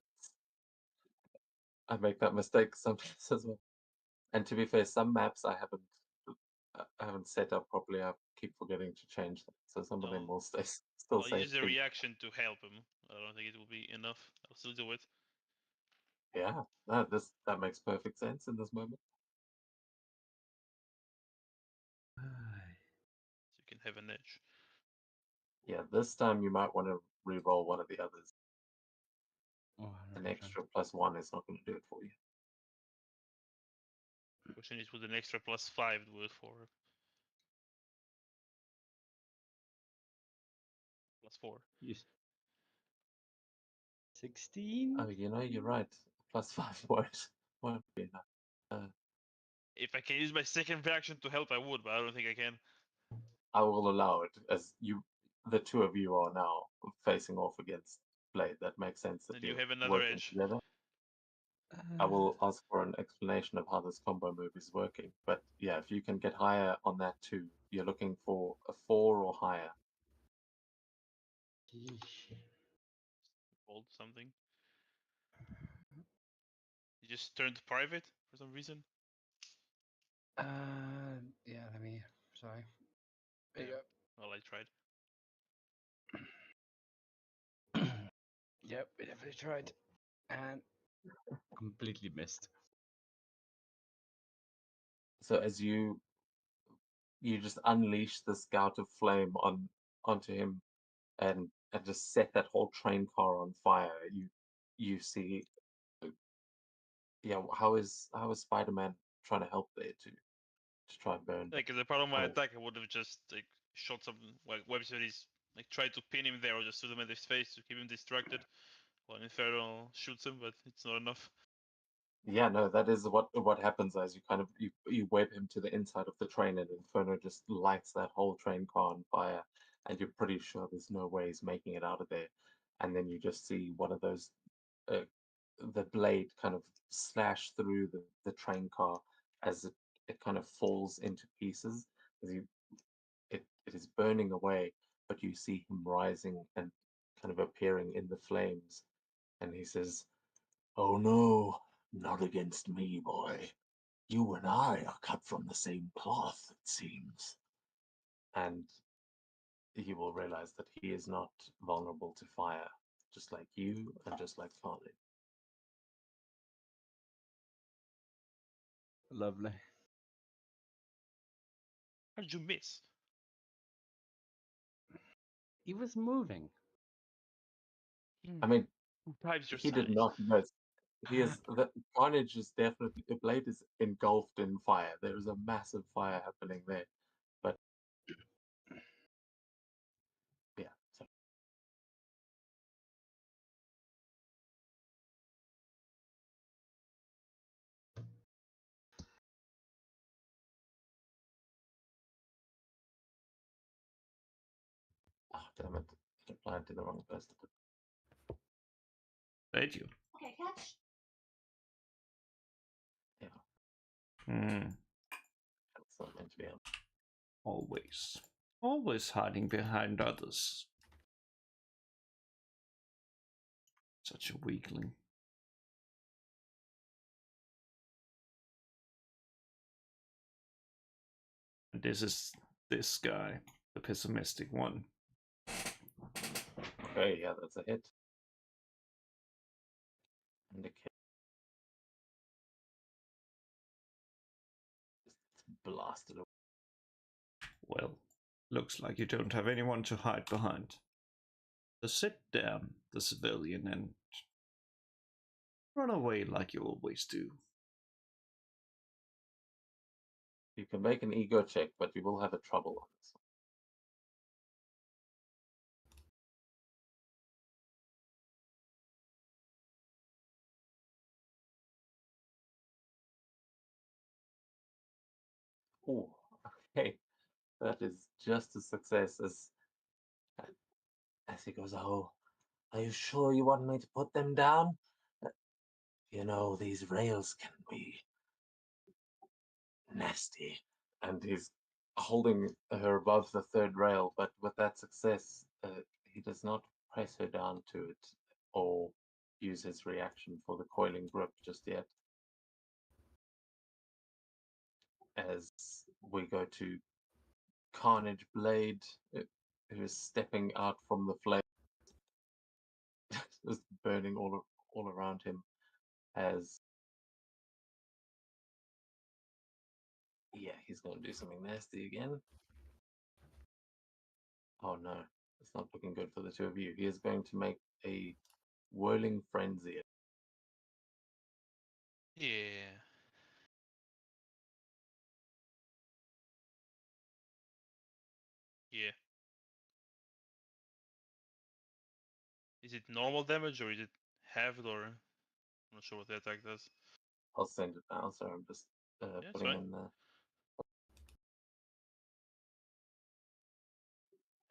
I make that mistake sometimes as well. And to be fair, some maps I haven't set up properly. I keep forgetting to change them, so some of them No. will still I'll say use a feet. reaction to help him. I don't think it will be enough. I'll still do it. Yeah, that makes perfect sense in this moment. So you can have an edge. Yeah, this time you might want to re-roll one of the others. Oh, An 100%. extra +1 is not going to do it for you. Question is, with an extra +5 do it for +4? Use 16? Oh, you're right. +5 won't be enough. If I can use my second reaction to help, I would, but I don't think I can. I will allow it, as the two of you are now facing off against Blade. That makes sense that And you you're have another working edge. together. I will ask for an explanation of how this combo move is working. But yeah, if you can get higher on that too, you're looking for a 4 or higher. Yeesh. Hold something. You just turned private for some reason. Yeah, let me. Sorry. There you Yeah. Well, I tried. go. Yep, we definitely tried. And completely missed. So as you just unleash this gout of flame onto him and just set that whole train car on fire, you see, yeah, how is Spider-Man trying to help there to try and burn? Like, as a part of my Oh, attack, I would have just like shot some like webs with his, like try to pin him there or just shoot him in his face to keep him distracted. While Inferno shoots him, but it's not enough. yeah, no, that is what happens as you kind of you web him to the inside of the train, and Inferno just lights that whole train car on fire. and you're pretty sure there's no way he's making it out of there. And then you just see one of those, uh, the blade kind of slash through the train car as it kind of falls into pieces. As it is burning away, but you see him rising and kind of appearing in the flames. And he says, "Oh no, not against me, boy. You and I are cut from the same cloth, it seems." And you will realize that he is not vulnerable to fire, just like you and just like Carnage. Lovely. How did you miss? He was moving. I mean, Who bribes your he did size? not miss. He is the Carnage is definitely the blade is engulfed in fire. There is a massive fire happening there. But yeah, so oh damn it. I applied to the wrong person. Thank you. Okay, catch. Yeah, Hmm. that's not meant to be on. Always. Always hiding behind others. Such a weakling. And this is this guy, the pessimistic one. Okay, yeah, that's a hit. And the kill just blasted away. Well, looks like you don't have anyone to hide behind. So sit down, the civilian, and run away like you always do. You can make an ego check, but you will have a trouble on this one. Oh, okay. That is just a success as he goes, "Oh, are you sure you want me to put them down? Uh, You know, these rails can be nasty." And he's holding her above the third rail, but with that success, he does not press her down to it or use his reaction for the coiling grip just yet. As we go to Carnage Blade, who is stepping out from the flame, just burning all around him. As yeah, he's going to do something nasty again. Oh no, it's not looking good for the two of you. He is going to make a whirling frenzy. Yeah. Yeah. Is it normal damage or is it halved or I'm not sure what the attack does. I'll send it now, so I'm just Yeah, it's putting fine. in the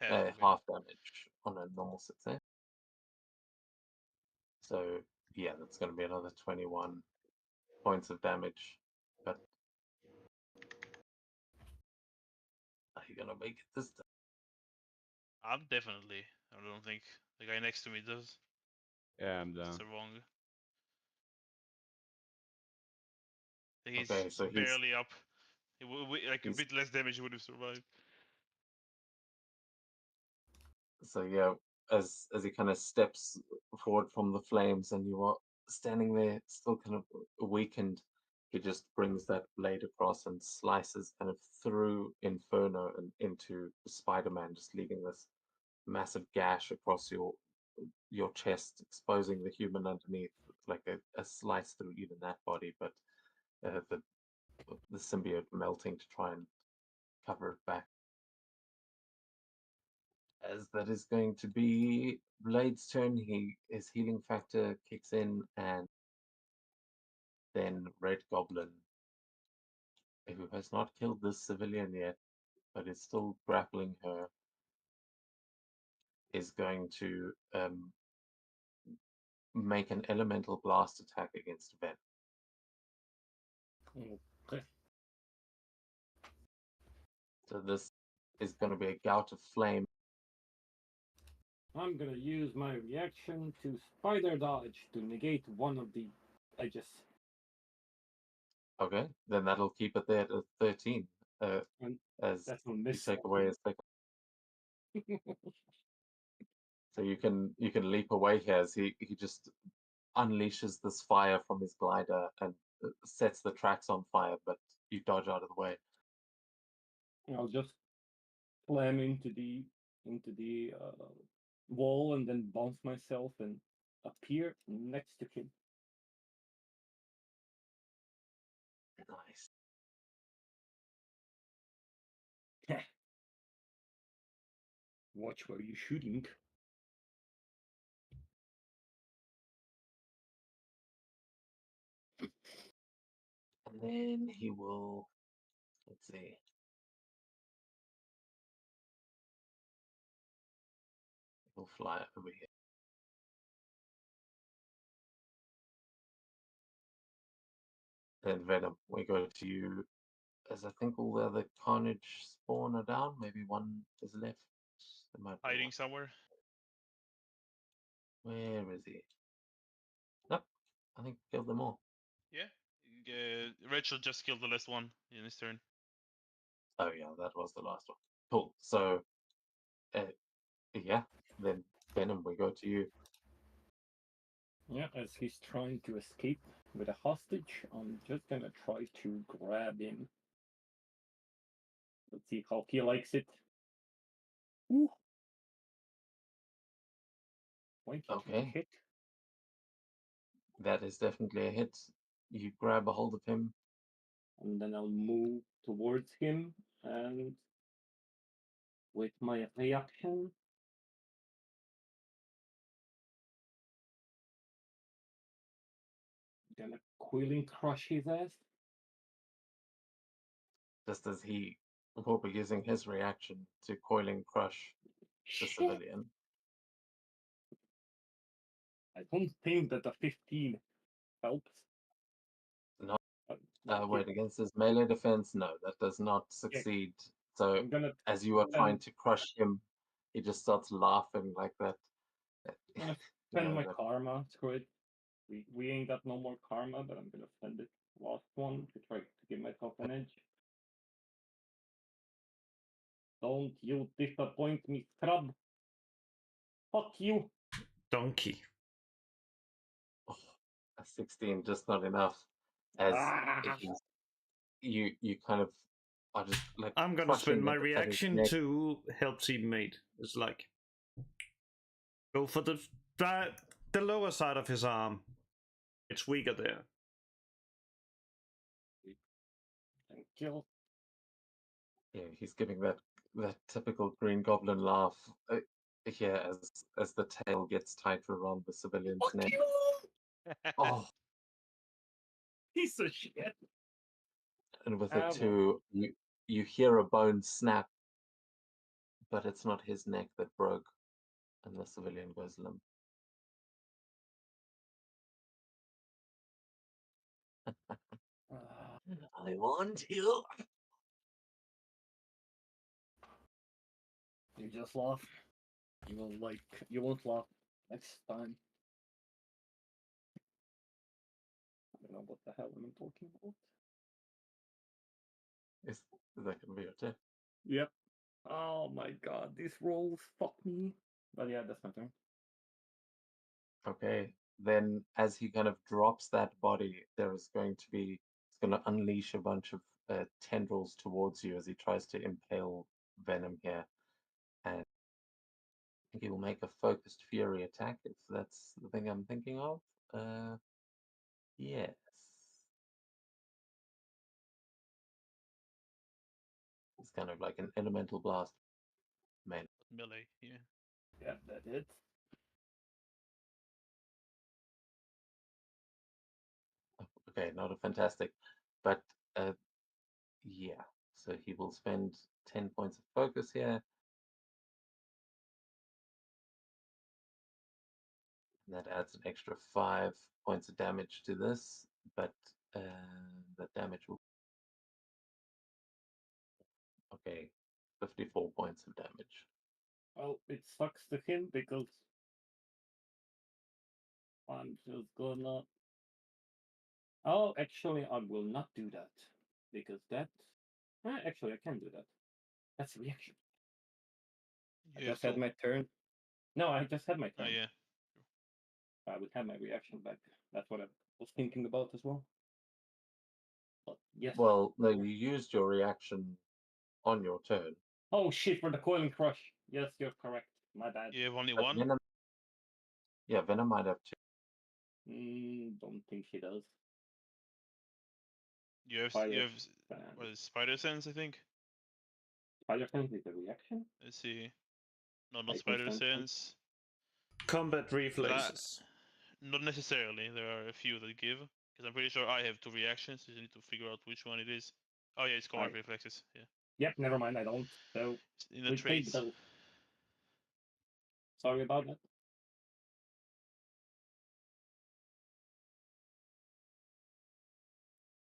Halved, okay. half damage on a normal success. So yeah, that's going to be another 21 points of damage. But are you going to make it this time? I'm definitely. I don't think the guy next to me does. Yeah, I'm That's down. wrong. I think Okay, he's so he's barely up. Like a he's bit less damage, he would have survived. so yeah, as he kind of steps forward from the flames, and you are standing there, still kind of weakened, he just brings that blade across and slices kind of through Inferno and into Spider-Man, just leaving this massive gash across your chest, exposing the human underneath, like a slice through even that body, but the symbiote melting to try and cover it back. As that is going to be Blade's turn, his healing factor kicks in, and then Red Goblin, who has not killed this civilian yet, but is still grappling her, is going to make an elemental blast attack against Ven. Okay. So this is going to be a gout of flame. I'm gonna use my reaction to spider dodge to negate one of the edges. Okay, then that'll keep it there at 13. And As that will you miss. take away a second. So you can leap away here as he just unleashes this fire from his glider and sets the tracks on fire, but you dodge out of the way. I'll just slam into the wall and then bounce myself and appear next to him. Nice. Watch where you're shooting. And then he will, let's see. He'll fly over here. Then Venom, we go to you, as I think all the other Carnage spawn are down. Maybe one is left. There might be Hiding one. somewhere. Where is he? Nope. I think killed them all. Yeah. Rachel just killed the last one in his turn. Oh yeah, that was the last one. Cool. So, yeah. Then Venom, we go to you. Yeah, as he's trying to escape with a hostage, I'm just gonna try to grab him. Let's see how he likes it. Ooh. 22 Okay. hit. That is definitely a hit. You grab a hold of him. And then I'll move towards him and with my reaction, gonna quilling crush his ass. Just as he will be using his reaction to coiling crush the Shit. civilian. I don't think that a 15 helps. No. Okay. Wait, against his melee defense? No, that does not succeed. So I'm gonna as you are trying to crush him, he just starts laughing like that. I'm gonna You spend know, my that karma. Screw it. We ain't got no more karma, but I'm gonna spend it. Last one to try to give myself an edge. Don't you disappoint me, scrub. Fuck you. Donkey. a 16 just not enough. As Ah. you kind of are just like I'm gonna crushing spend my at his reaction neck. to help teammate. It's like go for the lower side of his arm. It's weaker there. Thank you. Yeah, he's giving that typical Green Goblin laugh. Yeah, as the tail gets tighter around the civilian's Fuck neck. you. Oh, Piece of shit. and with Ah, it well. too, you hear a bone snap, but it's not his neck that broke, and the civilian goes limp. I want you. You just laugh. You won't laugh next time. I don't know what the hell I'm talking about. Is that gonna be your turn? Yep. Oh my god, these rolls fuck me. But yeah, that's my turn. Okay. Then as he kind of drops that body, there is going to be it's going to unleash a bunch of tendrils towards you as he tries to impale Venom here, and he will make a focused fury attack if that's the thing I'm thinking of. Yes. It's kind of like an elemental blast. Melee, yeah. Yeah, that it. Okay, not a fantastic, but yeah. So he will spend 10 points of focus here. And that adds an extra 5 points of damage to this, but the damage will. Okay, 54 points of damage. Well, it sucks to him because I'm just gonna. Oh, actually, I will not do that because that. Actually, I can do that. That's a reaction. I You have just had to. my turn. No, I just had my Oh turn. yeah. I would have my reaction back. That's what I was thinking about as well. But yes. Well, no, you used your reaction on your turn. Oh shit! For the coiling crush. Yes, you're correct. My bad. You have only But one. Venom, yeah, Venom might have 2. Don't think she does. You have Spider what is Spider Sense? I think. Spider sense is a reaction. Let's see. No, not Hyper Spider sense. Sense. Combat But reflexes. not necessarily. There are a few that give. Because I'm pretty sure I have 2 reactions. So you need to figure out which one it is. Oh yeah, it's combat reflexes. Yeah. Yep, never mind. I don't. So It's in the we paid the traits. bill. Sorry about that.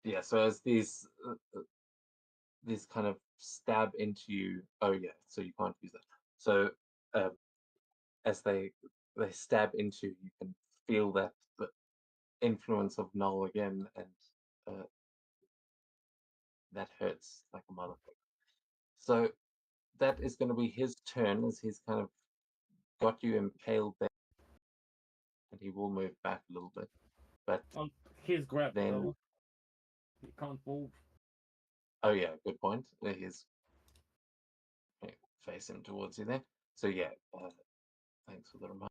Yeah, so as these kind of stab into you. Oh yeah, so you can't use that. So as they stab into you, you can feel that the influence of null again, and that hurts like a motherfucker. So that is going to be his turn as he's kind of got you impaled there, and he will move back a little bit. But He's grabbed, then, so he can't move. oh yeah, good point. He's facing towards you there. So yeah, thanks for the reminder.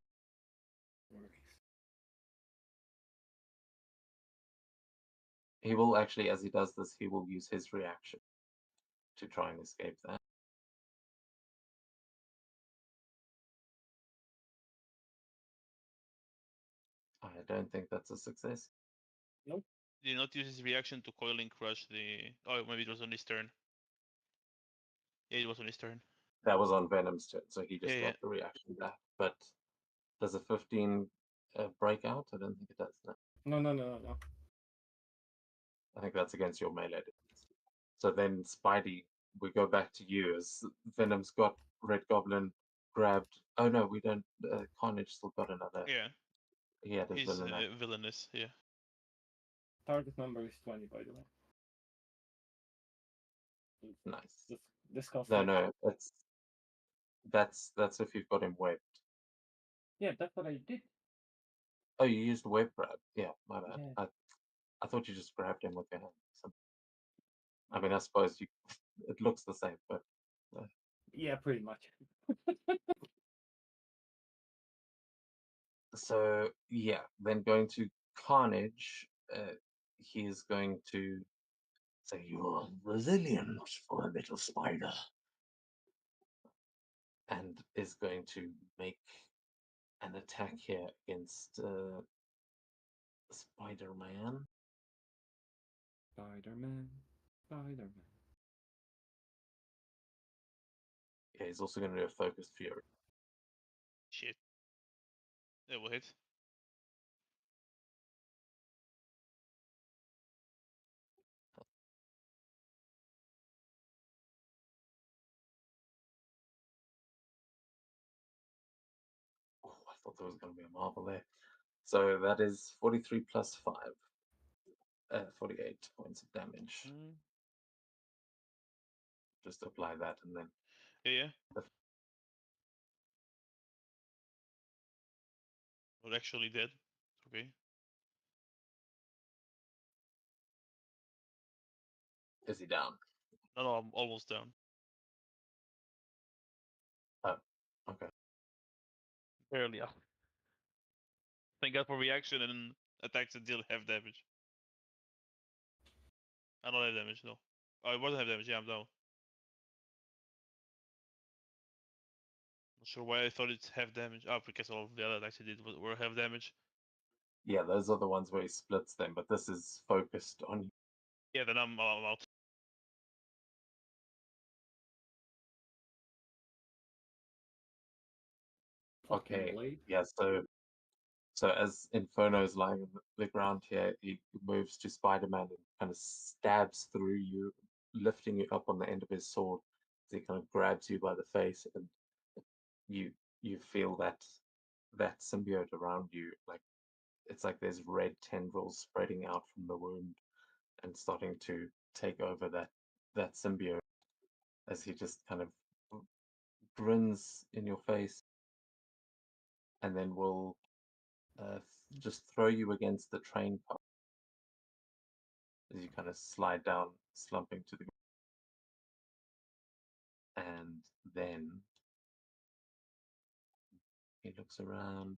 He will actually, as he does this, he will use his reaction to try and escape that. I don't think that's a success. Nope. Did not use his reaction to coil and crush the. Oh, maybe it was on his turn. Yeah, it was on his turn. That was on Venom's turn, so he just Yeah, got the reaction back. But does a 15 break out? I don't think it does. No. No. I think that's against your melee defense. So then, Spidey, we go back to you as Venom's got Red Goblin grabbed. Oh no, we don't. Carnage still got another. Yeah. He had his He's villain act. villainous. Yeah. Target number is 20, by the way. Nice. Disgusting. No, that's if you've got him webbed. Yeah, that's what I did. Oh, you used web grab. Yeah, my bad. Yeah. I thought you just grabbed him with your hand. So, I mean, I suppose you. It looks the same, but. Yeah, pretty much. So yeah, then going to Carnage, he is going to say, "You're resilient for a little spider," and is going to make an attack here against Spider-Man. Spider-Man. Yeah, he's also going to do a focused fury. Shit. That will hit. Oh, I thought there was going to be a marvel there. So that is 43 plus 5. 48 points of damage. Mm. Just apply that and then. Yeah. We're actually dead. Okay. Is he down? No, I'm almost down. Oh, okay. Barely up. Thank God for reaction and attacks that deal half damage. I don't have damage, no. Oh, it wasn't have damage, yeah, I'm down. Not sure why I thought it's half damage. Oh, because all of the other attacks he did were half damage. Yeah, those are the ones where he splits them, but this is focused on. Yeah, then I'm out. Fucking Okay. blade. Yeah, So as Inferno is lying on the ground here, he moves to Spider-Man and kind of stabs through you, lifting you up on the end of his sword. As he kind of grabs you by the face, and you feel that symbiote around you, like it's like there's red tendrils spreading out from the wound and starting to take over that symbiote as he just kind of grins in your face and then will just throw you against the train part as you kind of slide down, slumping to the ground. And then he looks around.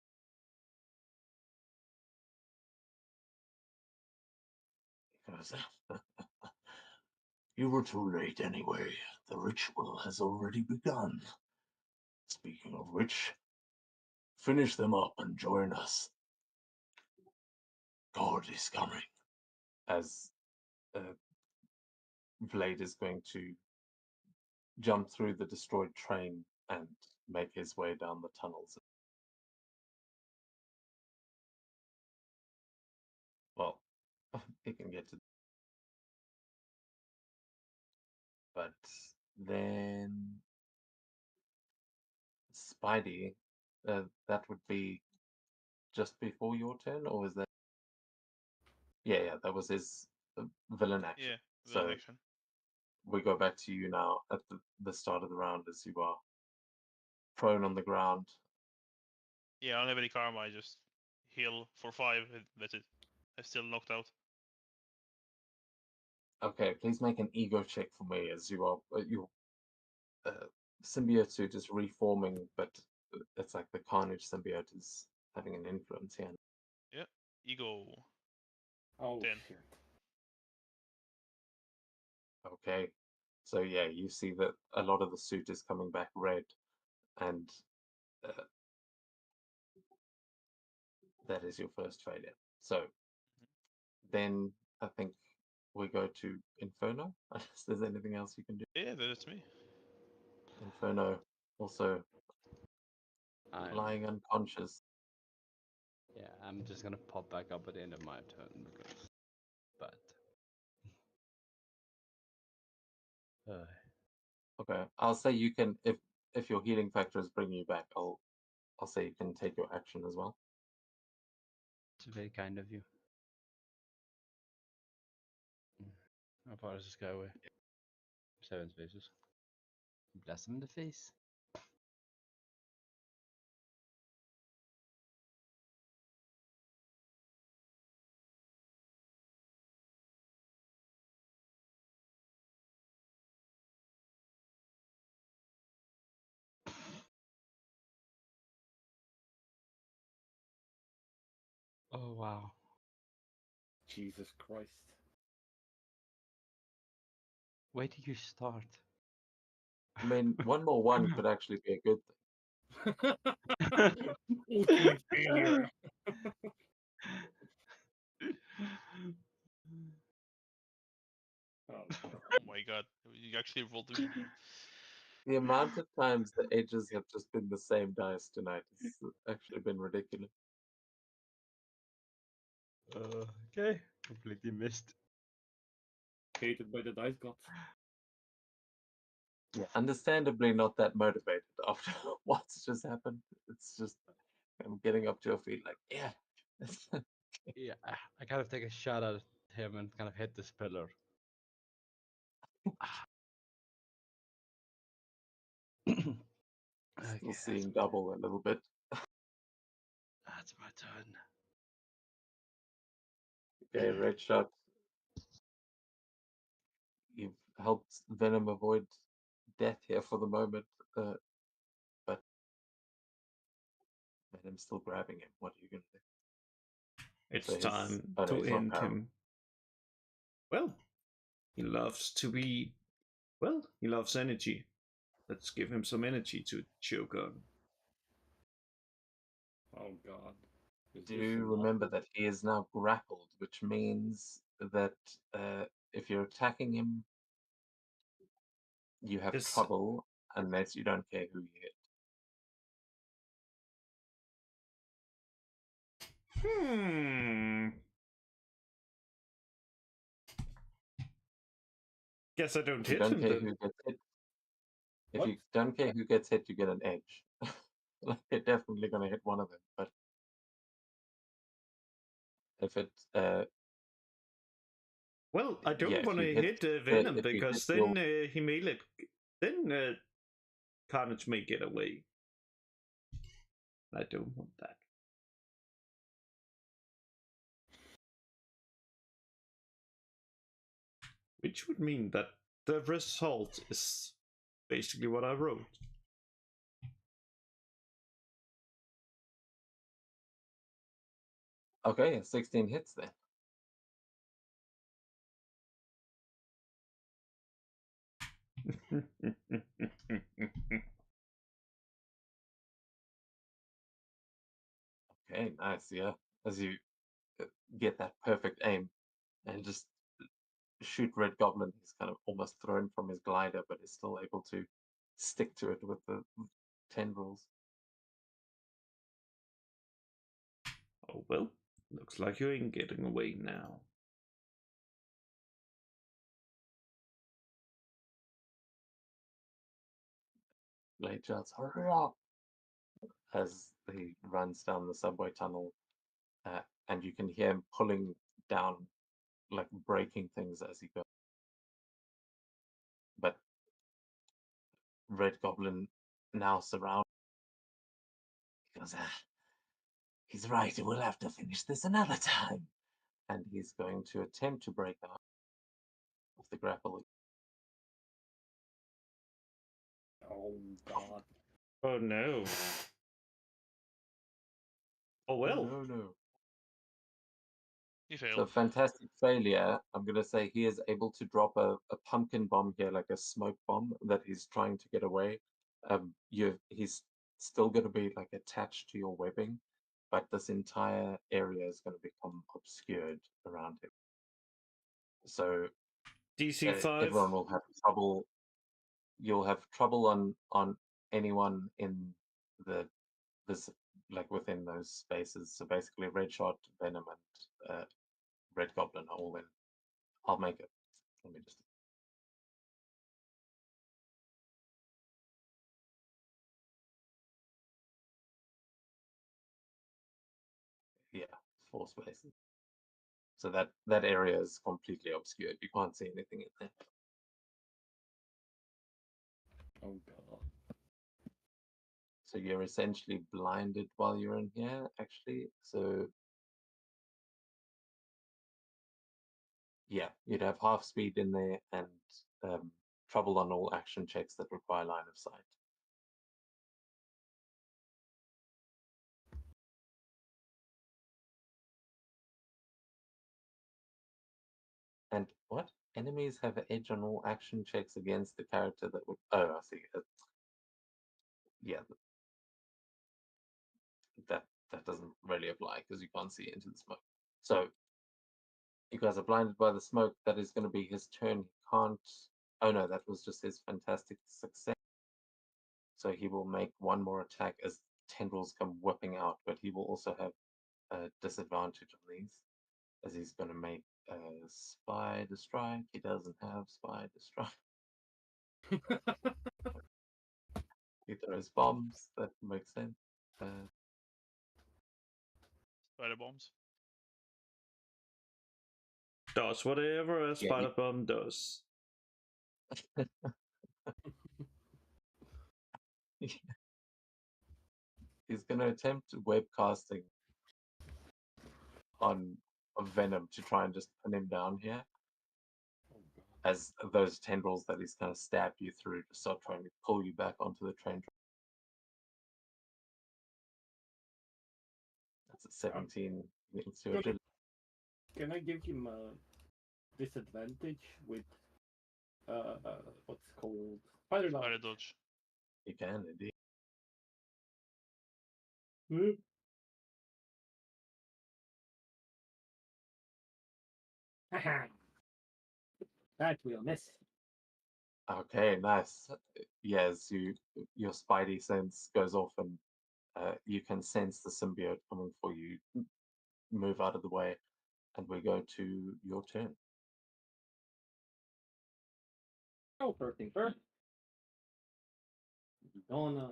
He goes, "You were too late anyway. The ritual has already begun. Speaking of which, finish them up and join us. God is coming." As Vlad is going to jump through the destroyed train and make his way down the tunnels. Well, he can get to, but then Spidey, that would be just before your turn, or was that? Yeah, that was his villain action. Yeah, So villain action. we go back to you now at the start of the round as you are prone on the ground. Yeah, I don't have any karma. I just heal for 5. That's it. I'm still knocked out. Okay, please make an ego check for me as you are your symbiote suit is reforming, but it's like the Carnage symbiote is having an influence here. Yeah, ego. Oh 10. shit. Okay, so yeah, you see that a lot of the suit is coming back red, and uh, that is your first failure. So then I think we go to Inferno. Unless there's anything else you can do. Yeah, that's me. Inferno also lying unconscious. Yeah, I'm just gonna pop back up at the end of my turn because. But. Okay, I'll say you can if your healing factor is bringing you back. I'll say you can take your action as well. It's very kind of you. How far does this go away? 7 spaces. Blast him in the face. Oh wow. Jesus Christ. Where did you start? I mean, one more one could actually be a good thing. Ultimate failure. Oh, Oh my god, you actually rolled them. The amount of times the edges have just been the same dice tonight has actually been ridiculous. Okay, completely missed. hated by the dice gods. Yeah, understandably not that motivated after what's just happened. It's just I'm getting up to your feet like, yeah. Yeah, I kind of take a shot at him and kind of hit this pillar. Still Okay, seeing double a little bit. that's my turn. Okay, red shot. You've helped Venom avoid death here for the moment, but Venom's still grabbing him. What are you going to do? It's So his- time oh, no, to he's not end powered. him. Well, he loves to be. Well, he loves energy. Let's give him some energy to choke on. Oh god. Is Do this remember that he is now grappled, which means that if you're attacking him, you have This trouble unless you don't care who you hit. Guess I don't If you hit don't him care then. who gets hit, if What? you don't care who gets hit, you get an edge. Like, you're definitely going to hit one of them. But if it, Well, I yeah, don't if want you to hit, hit Venom if you hit because your, then he may let. Then Carnage may get away. I don't want that. Which would mean that the result is basically what I wrote. okay, 16 hits then. Okay, nice. Yeah, as you get that perfect aim and just shoot Red Goblin, he's kind of almost thrown from his glider, but is still able to stick to it with the tendrils. Oh well, looks like you ain't getting away now. Blade shouts, "Hurry up!" as he runs down the subway tunnel, and you can hear him pulling down, like breaking things as he goes. But Red Goblin now surrounded. He goes, he's right, we'll have to finish this another time. And he's going to attempt to break out of the grapple. Oh god. Oh no. Oh well. Oh, no. He So failed. fantastic failure. I'm going to say he is able to drop a pumpkin bomb here, like a smoke bomb that he's trying to get away. He's still going to be like attached to your webbing, but this entire area is going to become obscured around him. So DC 5. everyone will have trouble. You'll have trouble on anyone in the this like within those spaces. So basically, Red Shot, Venom, and Red Goblin are all in. I'll make it. Let me just. Yeah, 4 spaces. So that area is completely obscured. You can't see anything in there. Oh god. So you're essentially blinded while you're in here, actually. So yeah, you'd have half speed in there and trouble on all action checks that require line of sight. And what? Enemies have an edge on all action checks against the character that would. Oh, I see. Yeah, that doesn't really apply because you can't see into the smoke. So you guys are blinded by the smoke. That is going to be his turn. He can't. Oh no, that was just his fantastic success. So he will make one more attack as tendrils come whipping out, but he will also have a disadvantage on these as he's going to make a spider strike. He doesn't have spider strike. He throws bombs. That makes sense. Spider bombs. Does whatever a Yeah, spider bomb does. he's going to attempt web casting on Venom to try and just pin him down here. Oh god. As those tendrils that he's kind of stabbed you through to start trying to pull you back onto the train. That's a 17 against your agility. Can I give him a disadvantage with what's called spider Spider dodge? dodge. You can indeed. Hmm. Haha. That will miss. Okay, nice. Yes, your spidey sense goes off and you can sense the symbiote coming for you move out of the way, and we go to your turn. Oh, first thing first. Gonna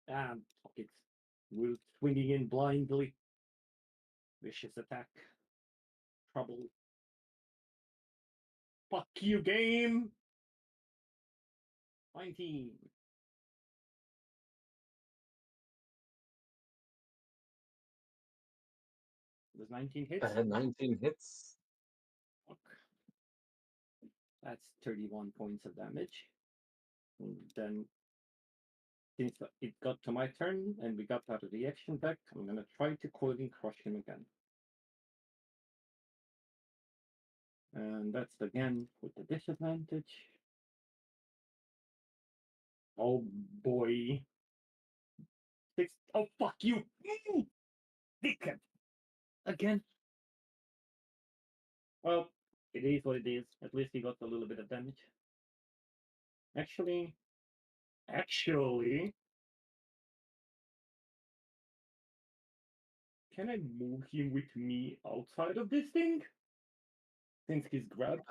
fuck it. We're swinging in blindly. Vicious attack. Trouble. Fuck you, game. 19. Does 19 hits? 19 hits. Fuck. That's 31 points of damage. And then, since it got to my turn and we got out of the action deck, I'm gonna try to coiling crush him again. And that's again with the disadvantage. Oh boy. Six. Oh, fuck you! Dickhead! Again. Well, it is what it is. At least he got a little bit of damage. Actually, can I move him with me outside of this thing? Since he's grabbed?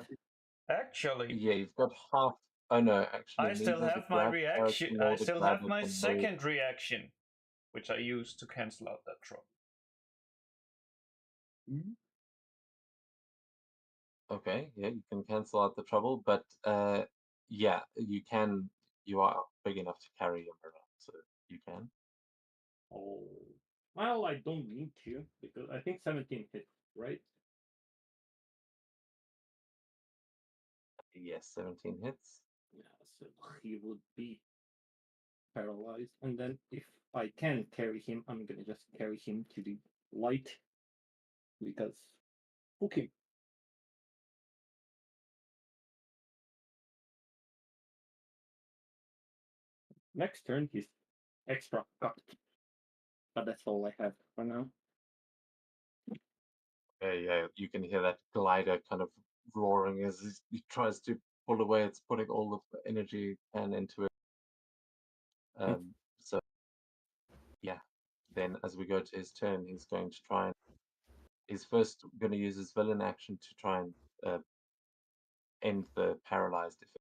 Actually, Yeah, you've got half. Oh no, actually, I still neither the have my grab reaction. character I nor the still have grabber my can move. second reaction, which I use to cancel out that trouble. Okay, yeah, you can cancel out the trouble, but yeah, you can. You are big enough to carry him around, so you can. Oh. Well, I don't need to, because I think 17 hits, right? Yes, 17 hits. Yeah, so he would be paralyzed. And then if I can carry him, I'm gonna just carry him to the light. Because okay. Next turn he's extra cocked. But that's all I have for now. Yeah, you can hear that glider kind of roaring as he tries to pull away. It's putting all of the energy and into it. So yeah, then as we go to his turn, he's going to try and he's first going to use his villain action to try and end the paralyzed effect.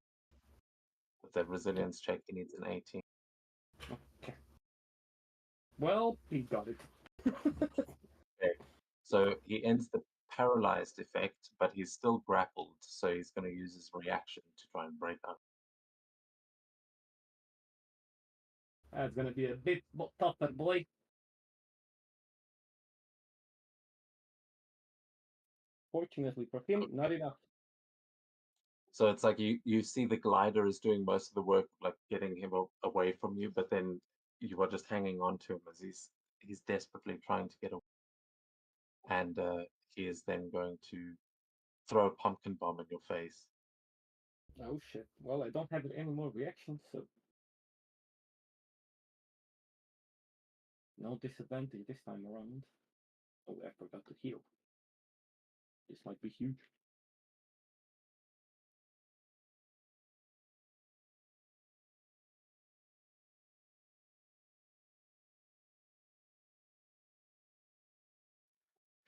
With the resilience check, he needs an 18. Okay. Well, he got it. Okay. So he ends the paralyzed effect, but he's still grappled, so he's going to use his reaction to try and break out. That's gonna be a bit tougher, boy. Fortunately for him, not enough. So it's like you see the glider is doing most of the work, like getting him away from you, but then you are just hanging on to him as he's desperately trying to get away. And he is then going to throw a pumpkin bomb in your face. Oh shit. Well, I don't have any more reactions, so no disadvantage this time around. Oh, I forgot to heal. This might be huge.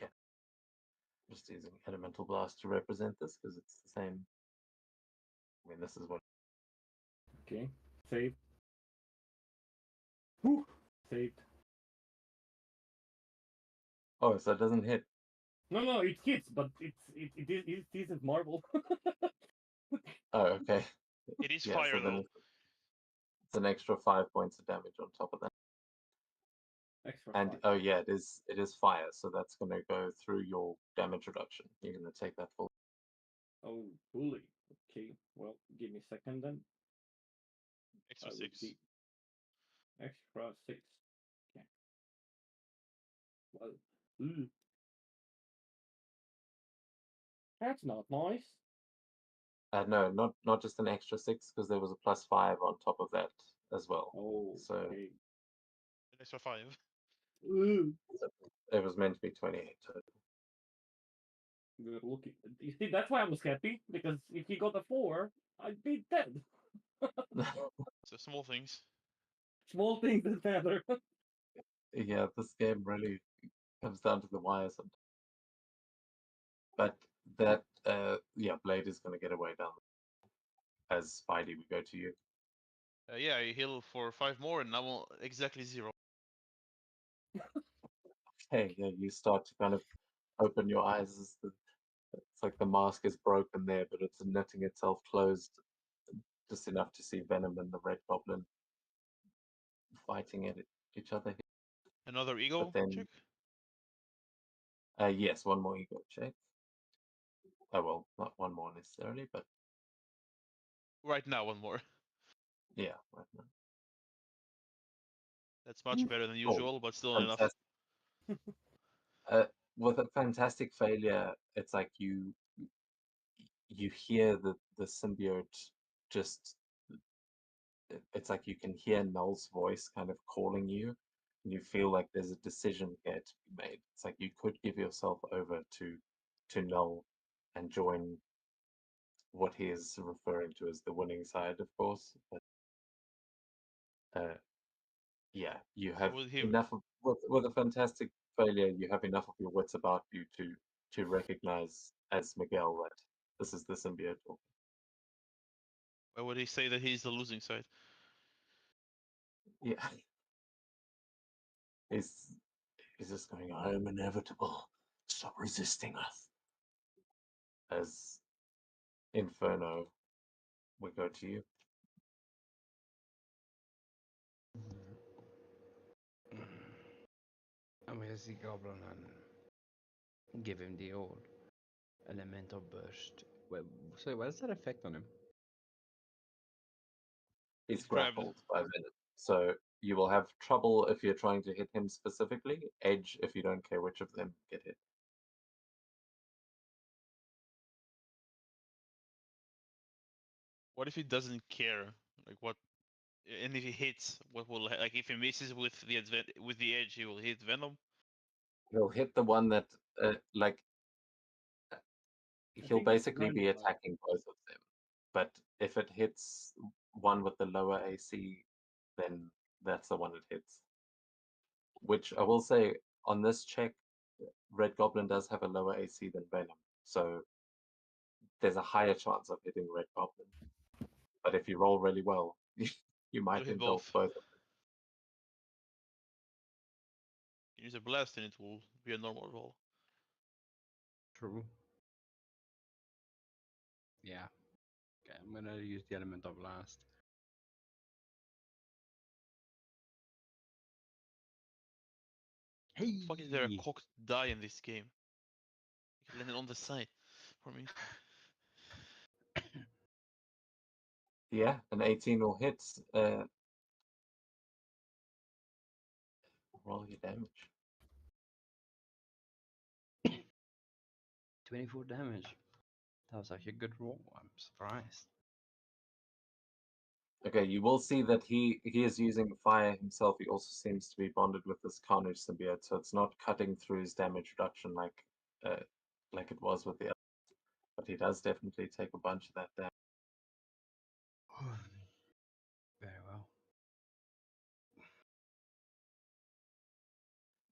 Yeah. Just using elemental blast to represent this because it's the same. I mean, this is what. Okay. Save. Whew. Saved. Oh, so it doesn't hit. No, it hits, but it isn't marble. Oh, okay. It is Yeah, fire so then though. it's an extra 5 points of damage on top of that. Extra And 5. oh yeah, it is fire, so that's going to go through your damage reduction. You're going to take that full. Oh, bully. Okay, well, give me a second then. Extra I would 6. be extra 6. Okay. Well, that's not nice. No, not just an extra 6 because there was a +5 on top of that as well. Oh, So okay. An extra 5. it was meant to be 28 total. Good looking. You see, that's why I was happy, because if he got a 4, I'd be dead. So small things. Small things that matter. Yeah, this game really comes down to the wire sometimes. But that blade is going to get away down. As Spidey, we go to you. Yeah, I heal for 5 more, and now exactly 0. Okay, yeah, you start to kind of open your eyes as it's like the mask is broken there, but it's knitting itself closed just enough to see Venom and the Red Goblin fighting at each other. Another ego But then, check? yes, one more ego check. Oh well, not one more necessarily, but Right now, one more. yeah, right now. That's much better than Oh, usual, but still not enough. fantastic. With a fantastic failure, it's like you hear the symbiote just. It's like you can hear Null's voice kind of calling you, and you feel like there's a decision here to be made. It's like you could give yourself over to Null and join what he is referring to as the winning side, of course. But yeah, you So have will he? enough of with a fantastic failure. You have enough of your wits about you to recognize as Miguel that this is the symbiote. Why would he say that he's the losing side? Yeah, he's just going, I am inevitable. Stop resisting us. As Inferno, we go to you. I'm gonna see Goblin and give him the old elemental burst. Wait, so what does that affect on him? He's Grabbed. grappled by Venom. So you will have trouble if you're trying to hit him specifically, edge if you don't care which of them get hit. What if he doesn't care? Like what? And if he hits, what will like if he misses with the edge, he will hit Venom. He'll hit the one that like I he'll think it's basically be random. attacking both of them. But if it hits one with the lower AC, then that's the one it hits. Which I will say on this check, Red Goblin does have a lower AC than Venom, so there's a higher chance of hitting Red Goblin. But if you roll really well, you might hit indulge both. both of them. Use a blast and it will be a normal roll. True. Yeah. Okay, I'm gonna use the elemental blast. Hey! Fuck, is there a cocked die in this game? You can land it on the side for me. Yeah, an 18 will hit. Roll your damage. 24 damage. That was actually a good roll. I'm surprised. Okay, you will see that he is using fire himself. He also seems to be bonded with this Carnage symbiote, so it's not cutting through his damage reduction like it was with the other. But he does definitely take a bunch of that damage. Very well.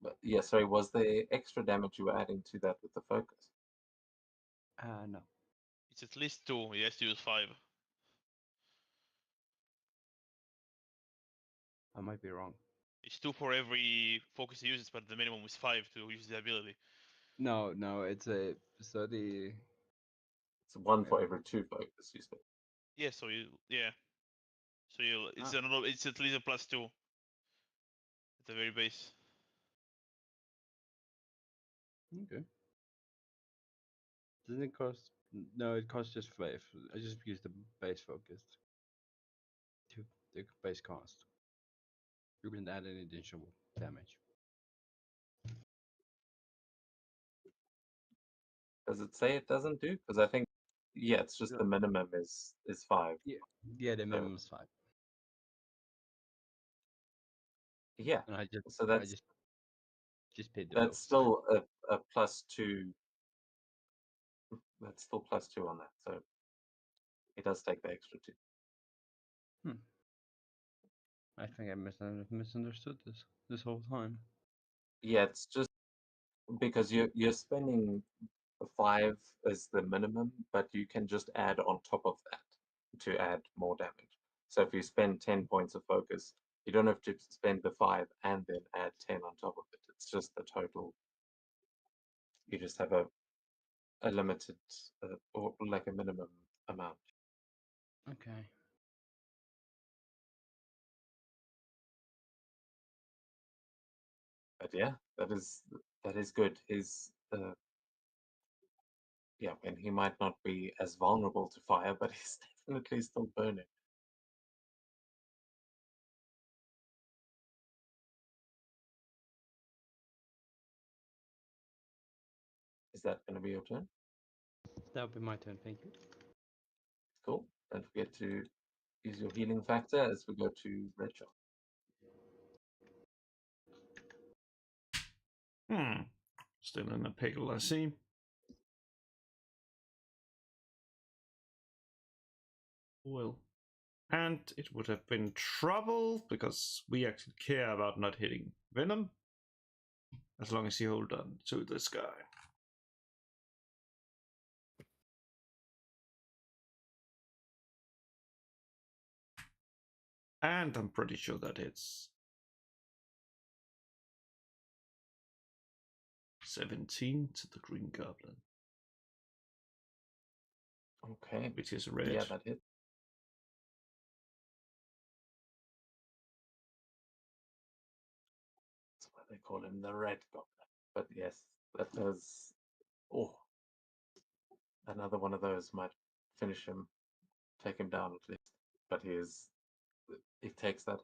But yeah, sorry, was there extra damage you were adding to that with the focus? No. It's at least 2. He has to use 5. I might be wrong. It's 2 for every focus he uses, but the minimum is 5 to use the ability. No, it's a so the It's one for every 2 focus you spend. Yeah, so it's another. It's at least a +2 at the very base. Okay. Doesn't it cost? No, it costs just 5. I just use the base focus to the base cost. You can add any additional damage. Does it say it doesn't do? Because I think it's just the minimum is 5. Yeah, the minimum is 5. Yeah. And I So that's just paid the bill. still a +2. That's still +2 on that. So it does take the extra 2. I think I misunderstood this whole time. Yeah, it's just because you're spending 5 as the minimum, but you can just add on top of that to add more damage. So if you spend 10 points of focus, you don't have to spend the 5 and then add 10 on top of it. It's just the total. You just have a limited or like a minimum amount. Okay. But yeah, that is good. His yeah, and he might not be as vulnerable to fire, but he's definitely still burning. Is that going to be your turn? That would be my turn, thank you. Cool. Don't forget to use your healing factor as we go to Red Shot. Still in a pickle, I see. Well, and it would have been trouble because we actually care about not hitting Venom as long as you hold on to this guy. And I'm pretty sure that hits. 17 to the Green Goblin, Okay. which is red. Yeah, that hits. That's why they call him the Red Goblin. But yes, that does. Oh, another one of those might finish him, take him down at least. But he takes that.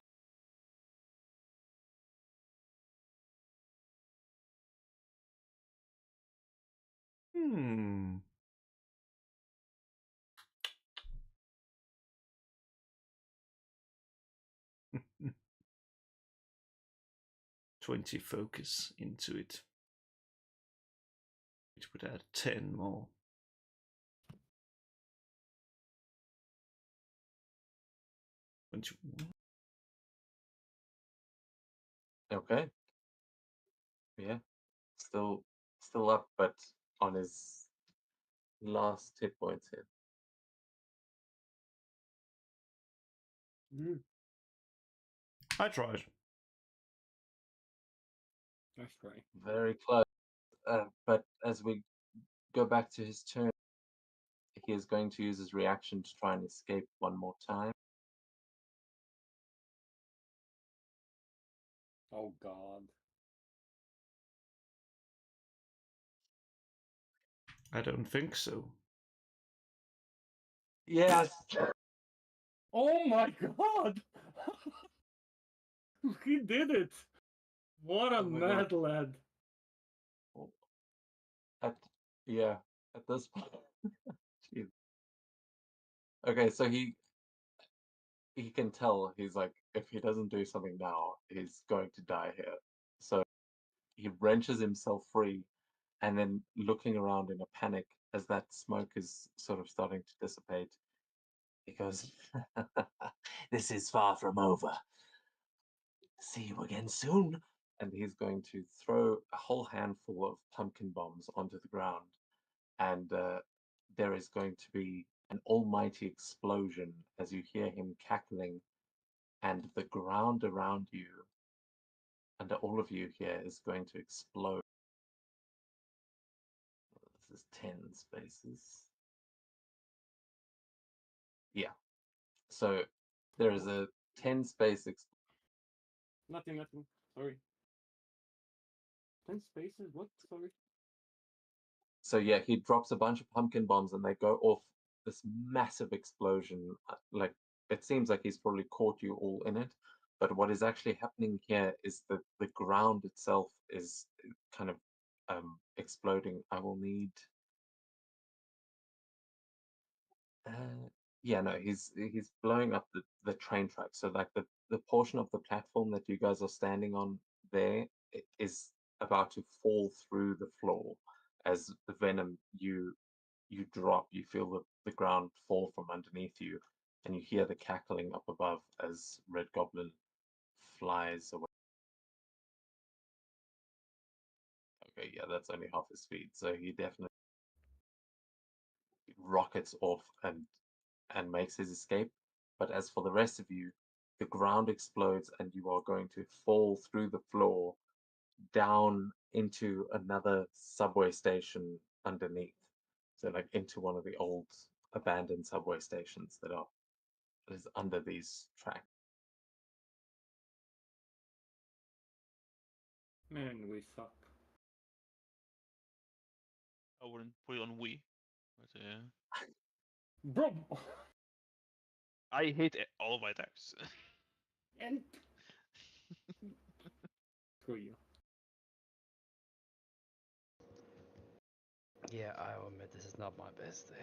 Hmm. "20 focus into it. Which would add 10 more. Okay. Yeah. Still up, but on his last hit points here. I tried. Nice try. Very close. But as we go back to his turn, he is going to use his reaction to try and escape one more time. Oh God. I don't think so. Yes. Oh my God! He did it! What a Oh my God. mad lad! At yeah, at this point. Jeez. Okay, so he can tell he's like, if he doesn't do something now, he's going to die here. So he wrenches himself free and then looking around in a panic as that smoke is sort of starting to dissipate, he goes, "This is far from over. See you again soon." And he's going to throw a whole handful of pumpkin bombs onto the ground. And there is going to be an almighty explosion as you hear him cackling, and the ground around you, under all of you here, is going to explode. This is 10 spaces. Yeah. So there is a 10 space Nothing. Sorry. 10 spaces? What? Sorry. So yeah, he drops a bunch of pumpkin bombs and they go off this massive explosion. Like it seems like he's probably caught you all in it, but what is actually happening here is that the ground itself is kind of exploding. I will need. Yeah, no, he's blowing up the train track. So like the portion of the platform that you guys are standing on there is about to fall through the floor as the venom you drop, you feel the ground fall from underneath you, and you hear the cackling up above as Red Goblin flies away. Okay, yeah, that's only half his speed, so he definitely rockets off and makes his escape. But as for the rest of you, the ground explodes and you are going to fall through the floor down into another subway station underneath. So like into one of the old abandoned subway stations that is under these tracks. Man, we suck. I wouldn't put it on we, but Bro! I hate all of my attacks. And... Screw you. Yeah, I will admit this is not my best day.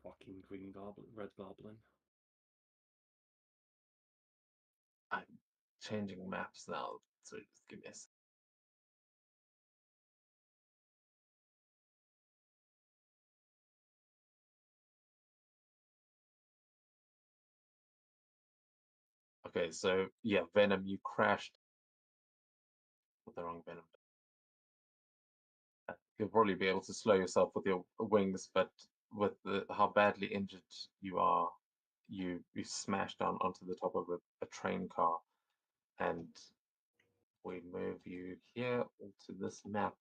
Fucking green goblin, red goblin. I'm changing maps now, so just give me a second. Okay, so yeah, Venom, you crashed with the wrong Venom. You'll probably be able to slow yourself with your wings, but with how badly injured you are, you smashed down onto the top of a train car, and we move you here onto this map.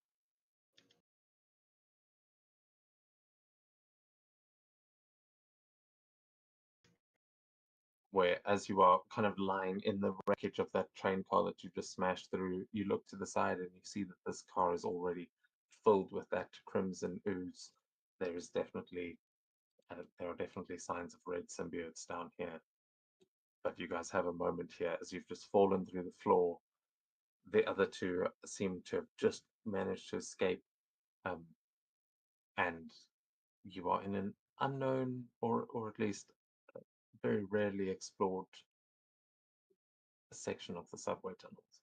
Where as you are kind of lying in the wreckage of that train car that you just smashed through, you look to the side and you see that this car is already filled with that crimson ooze. There is definitely there are definitely signs of red symbiotes down here. But you guys have a moment here as you've just fallen through the floor. The other two seem to have just managed to escape, and you are in an unknown or at least very rarely explored section of the subway tunnels.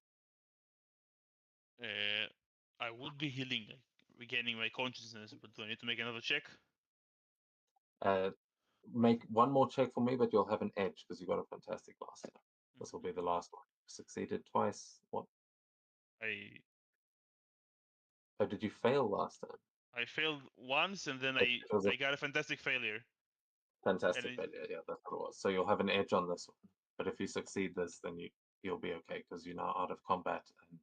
I would be healing, like, regaining my consciousness, but do I need to make another check? Make one more check for me, but you'll have an edge because you got a fantastic last time. This will be the last one. Succeeded twice. What? I Oh, did you fail last time? I failed once, and then It was a I got a fantastic failure. fantastic it- failure. Yeah, that's what it was. So you'll have an edge on this one. But if you succeed this, then you'll be okay because you're now out of combat and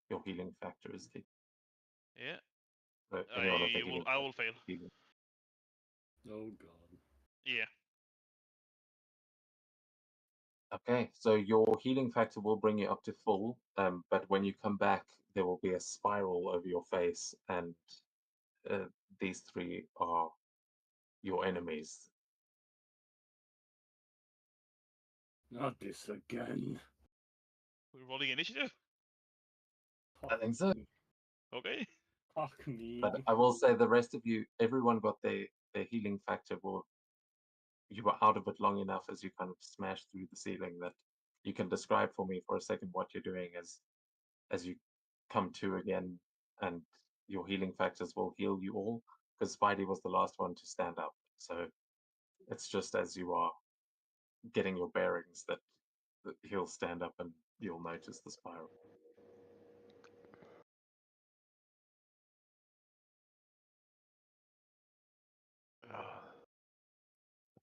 your healing factor is the Yeah, any one of the healing I will fail. healing. Oh god. Yeah. Okay, so your healing factor will bring you up to full, but when you come back, there will be a spiral over your face, and these three are your enemies. Not this again. We're rolling initiative. I think so. Okay. Fuck me. But I will say the rest of you, everyone got their healing factor. You were out of it long enough as you kind of smashed through the ceiling that you can describe for me for a second what you're doing as you come to again, and your healing factors will heal you all because Spidey was the last one to stand up. So it's just as you are getting your bearings that he'll stand up and you'll notice the spiral.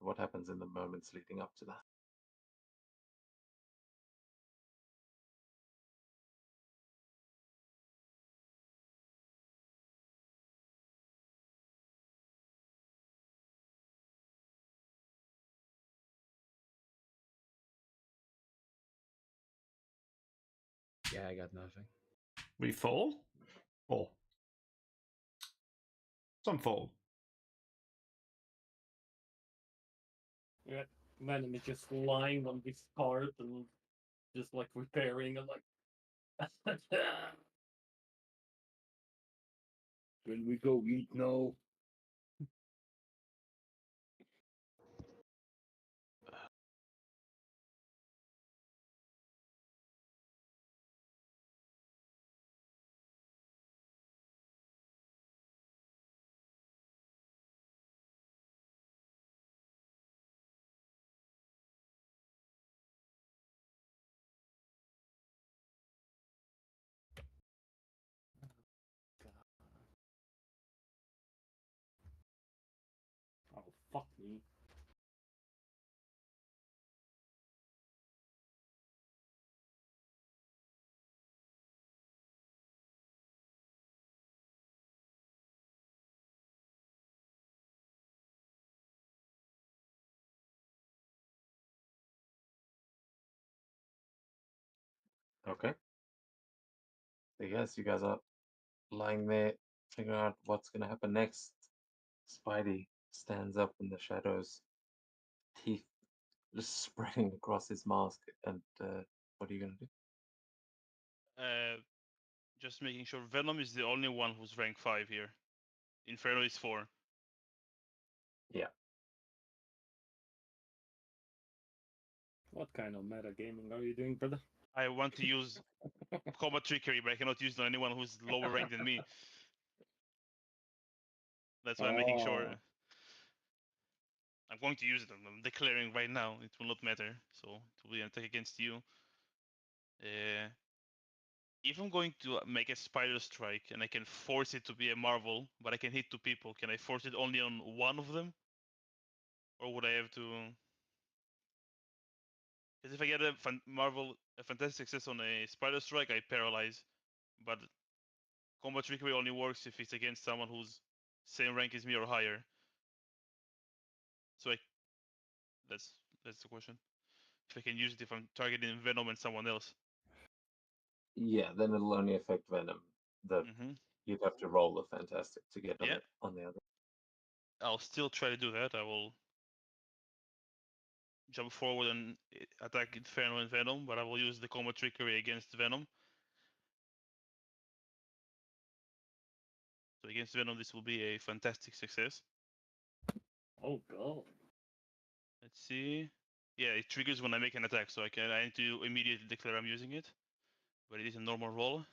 What happens in the moments leading up to that? Yeah, I got nothing. We fall? Fall. Some fall. Yeah, Venom is just lying on this cart and just like repairing and like. Can we go eat now? fuck me. Okay. I guess you guys are lying there, figuring out what's gonna happen next. Spidey stands up in the shadows, teeth just spreading across his mask. And what are you gonna do? Just making sure Venom is the only one who's rank 5 here. Inferno is 4. What kind of metagaming are you doing, brother? I want to use combat trickery, but I cannot use it on anyone who's lower ranked than me. That's why I'm making sure. Oh. I'm going to use it. I'm declaring right now. It will not matter. So it will be an attack against you. If I'm going to make a spider strike and I can force it to be a marvel, but I can hit 2 people, can I force it only on one of them? Or would I have to? Because if I get a fantastic success on a spider strike, I paralyze. But combat trickery only works if it's against someone who's same rank as me or higher. So that's the question. If I can use it if I'm targeting Venom and someone else. Yeah, then it'll only affect Venom. You'd have to roll the fantastic to get Yeah. it on the other. I'll still try to do that. I will jump forward and attack Inferno and Venom, but I will use the combat trickery against Venom. So against Venom, this will be a fantastic success. Oh god. Let's see. Yeah, it triggers when I make an attack, so I need to immediately declare I'm using it. But it is a normal roll.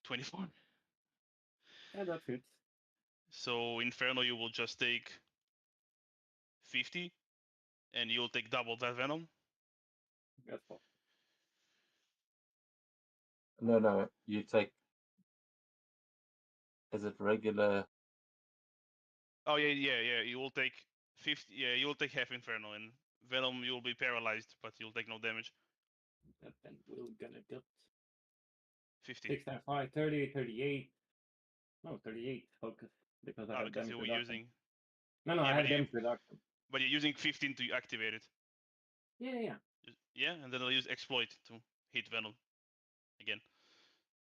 24. Yeah, that fits. So Inferno, you will just take 50, and you'll take double that Venom. That's fine. No, you take. Is it regular? Oh yeah. You will take 50. Yeah, you will take half Inferno, and Venom you'll be paralyzed, but you'll take no damage. And then we're gonna get 50. 6 times 5, 30, 38. No, 38. Focus. Because I have Because damage you were reduction. using. No, Yeah, I but have damage reduction. But you're using 15 to activate it. Yeah. Yeah, and then I'll use exploit to hit Venom again.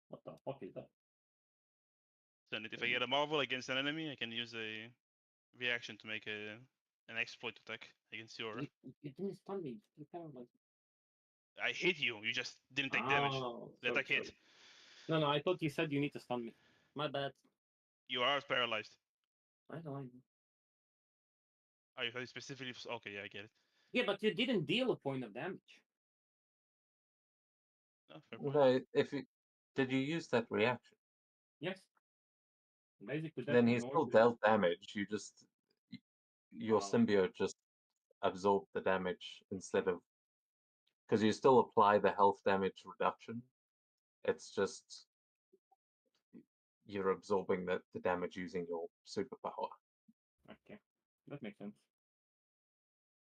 What the fuck is that? Then if I get a marvel against an enemy, I can use a reaction to make an exploit attack against your. You didn't stun me. You paralyzed. I hit you. You just didn't take damage. The attack hit. No, I thought you said you need to stun me. My bad. You are paralyzed. I know. Oh, you specifically. Okay, yeah, I get it. Yeah, but you didn't deal a point of damage. No, fair point. No, if you did you use that reaction? Yes. Basically, Then he still dealt damage. You just your symbiote just absorbed the damage instead of because you still apply the health damage reduction. It's just you're absorbing the damage using your superpower. Okay, that makes sense.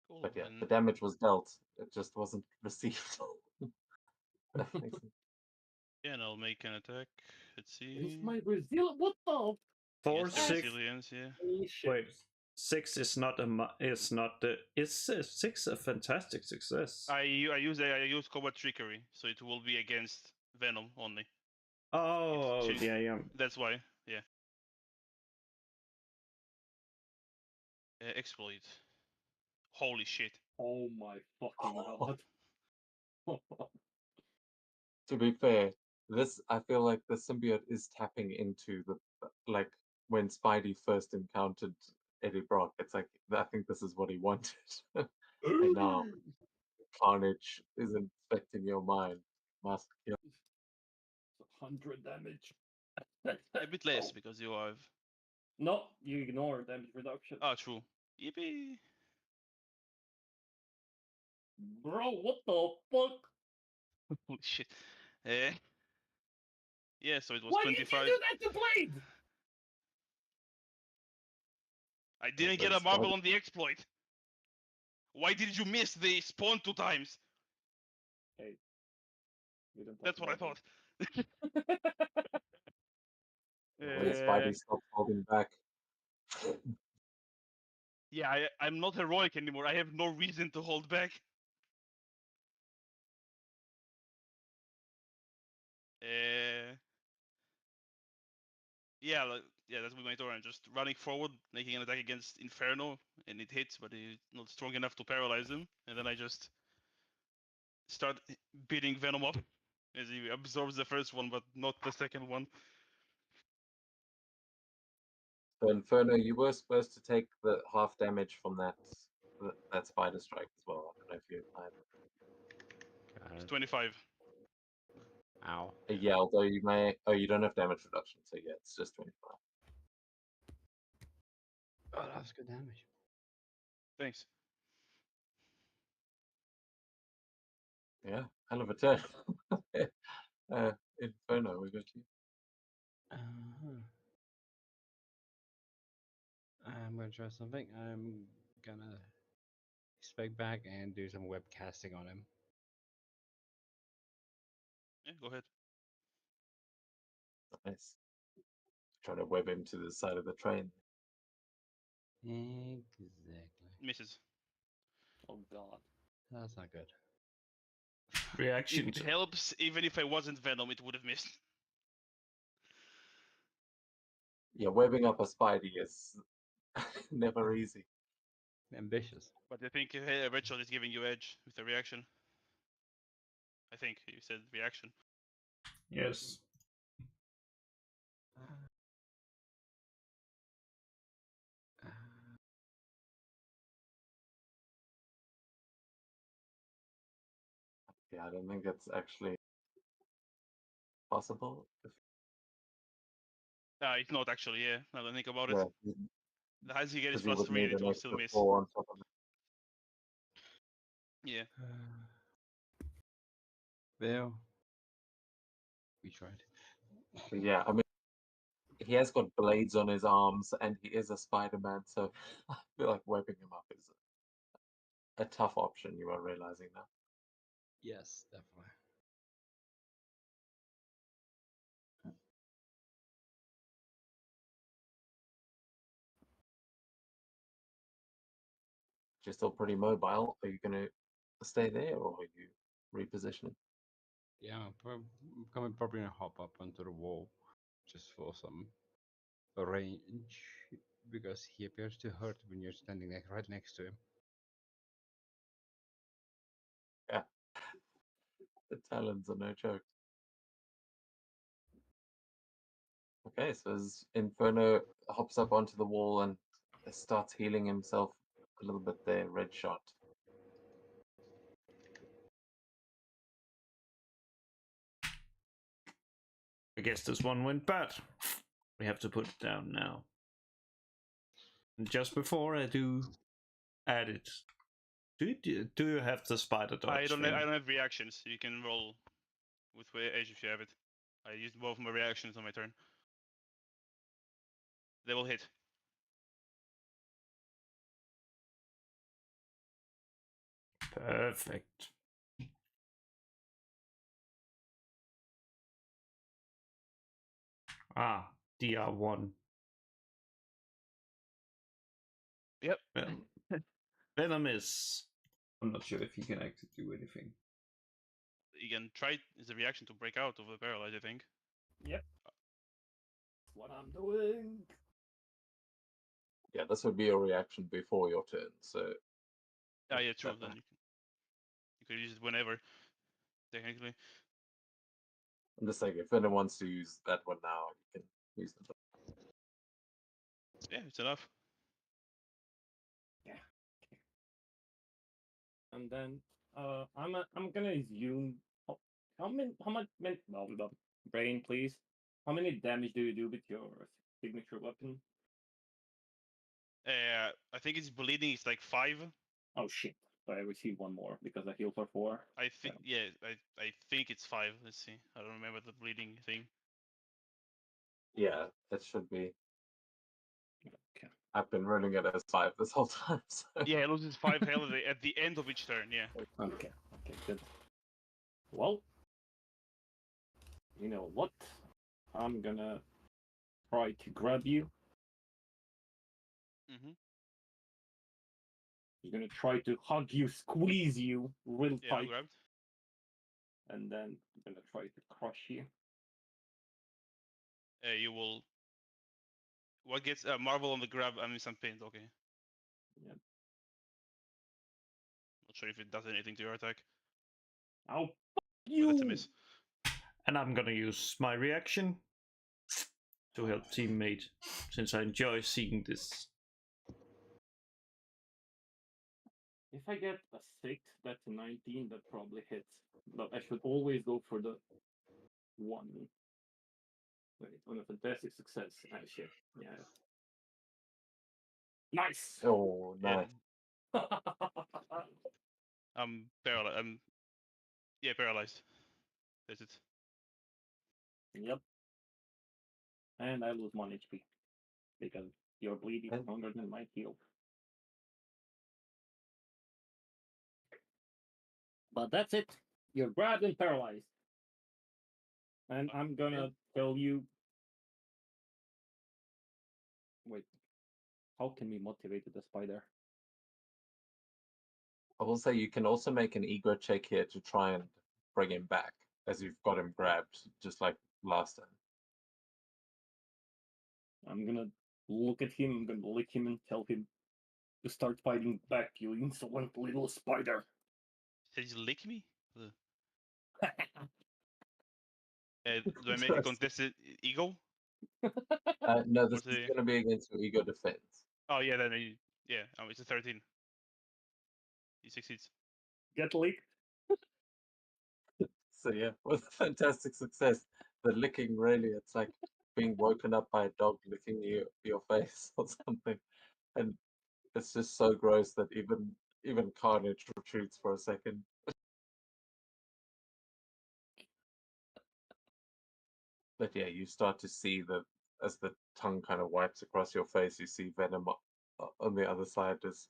Cool. But yeah, the damage was dealt. It just wasn't received. That makes sense. Yeah, and I'll make an attack. Let's see. It's my Brazil. What the? 4, Yes, 6. Brazilians, yeah. Wait, 6 is not is 6 a fantastic success? I use combat trickery, so it will be against Venom only. Oh, yeah. That's why, yeah. Exploit. Holy shit. Oh my fucking god. To be fair, I feel like the symbiote is tapping into the like when Spidey first encountered Eddie Brock. It's like I think this is what he wanted, and now Carnage is infecting your mind. Must kill. 100 damage. A bit less because you have. No, you ignore damage reduction. Oh, true. Yippee. Bro, what the fuck? Holy shit. Yeah, so it was Why 25. did you do that to Blade? I didn't get a marble on the exploit. Why did you miss the spawn 2 times? Hey, we don't talk That's what I about thought. Please, Spidey, stop holding back. Yeah, I'm not heroic anymore. I have no reason to hold back. Yeah, yeah, that's my turn. I'm just running forward, making an attack against Inferno, and it hits, but it's not strong enough to paralyze him. And then I just start beating Venom up as he absorbs the first one, but not the second one. So Inferno, you were supposed to take the half damage from that spider strike as well. I don't know if you had. It's 25. Ow. Yeah, although you may. Oh, you don't have damage reduction, so yeah, it's just 25. Oh, that's good damage. Thanks. Yeah, hell of a turn. Inferno, we got you. Uh-huh. I'm gonna try something. I'm gonna spec back and do some web casting on him. Yeah, go ahead. Nice. Trying to web him to the side of the train. Exactly. Misses. Oh god. That's not good. Reaction. It helps. Even if I wasn't Venom, it would have missed. Yeah, webbing up a Spidey is never easy. Ambitious. But I think Rachel is giving you edge with the reaction. I think you said reaction. Yes. Yeah, I don't think it's actually possible. It's not actually, yeah. Now that I think about it. Yeah, The highest you get is because you would +3 need and it an will still extra miss. 4 on top of it. Yeah. Well, we tried. But yeah, I mean, he has got blades on his arms, and he is a Spider-Man, so I feel like webbing him up is a tough option. You are realizing now. Yes, definitely. You're still pretty mobile. Are you going to stay there, or are you repositioning? Yeah, I'm probably gonna hop up onto the wall just for some range because he appears to hurt when you're standing right next to him. Yeah, the talons are no joke. Okay, so as Inferno hops up onto the wall and starts healing himself a little bit there, red shot. I guess this one went bad. We have to put it down now. And just before I do add it, do you have the spider dodge? I don't thing? have reactions. You can roll with edge if you have it. I used both my reactions on my turn. They will hit. Perfect. Ah, DR1. Yep. Venom is. I'm not sure if he can actually do anything. You can try as a reaction to break out of the paralyze, I think. Yep. What I'm doing. Yeah, this would be a reaction before your turn, so Ah, yeah, true. that Then you could use it whenever, technically. I'm just saying, if anyone wants to use that one now, you can use it. Yeah, it's enough. Yeah. And then I'm gonna assume how much blah, blah, blah. Brain, please. How many damage do you do with your signature weapon? I think it's bleeding. It's like 5. Oh shit! So I received one more because I healed for 4. I think yeah. I think it's 5. Let's see. I don't remember the bleeding thing. Yeah, that should be. Okay. I've been running it as 5 this whole time. So. Yeah, it loses 5 health at the end of each turn. Yeah. Okay, good. Well, you know what? I'm gonna try to grab you. Mhm. I'm gonna try to hug you, squeeze you real Yeah, I'm tight, grabbed. and then I'm gonna try to crush you. You will. What gets Marvel on the grab? I mean, some paint. Okay. Yep. Not sure if it does anything to your attack, I'll fuck but that's a you! miss. And I'm gonna use my reaction to help teammate, since I enjoy seeing this. If I get a 6, that's a 19, that probably hits. But I should always go for the 1. Wait, on a fantastic success. Ah, shit. Yeah. Nice! Oh, Yeah. nice. I'm paralyzed. Yeah, paralyzed. That's it. Yep. And I lose 1 HP. Because your bleed is And- stronger than my heal. But that's it. You're grabbed and paralyzed. And I'm gonna tell you. Wait. How can we motivate the spider? I will say you can also make an ego check here to try and bring him back, as you've got him grabbed, just like last time. I'm gonna look at him, I'm gonna lick him and tell him to start fighting back, you insolent little spider. Did you lick me? Do I make a contested ego? No, this What's is the? going to be against your ego defense. Oh yeah, then yeah. It's a 13. He succeeds. Get licked. So yeah, with fantastic success. The licking really, it's like being woken up by a dog licking your face or something, and it's just so gross that even Carnage retreats for a second. But yeah, you start to see that as the tongue kind of wipes across your face, you see Venom on the other side as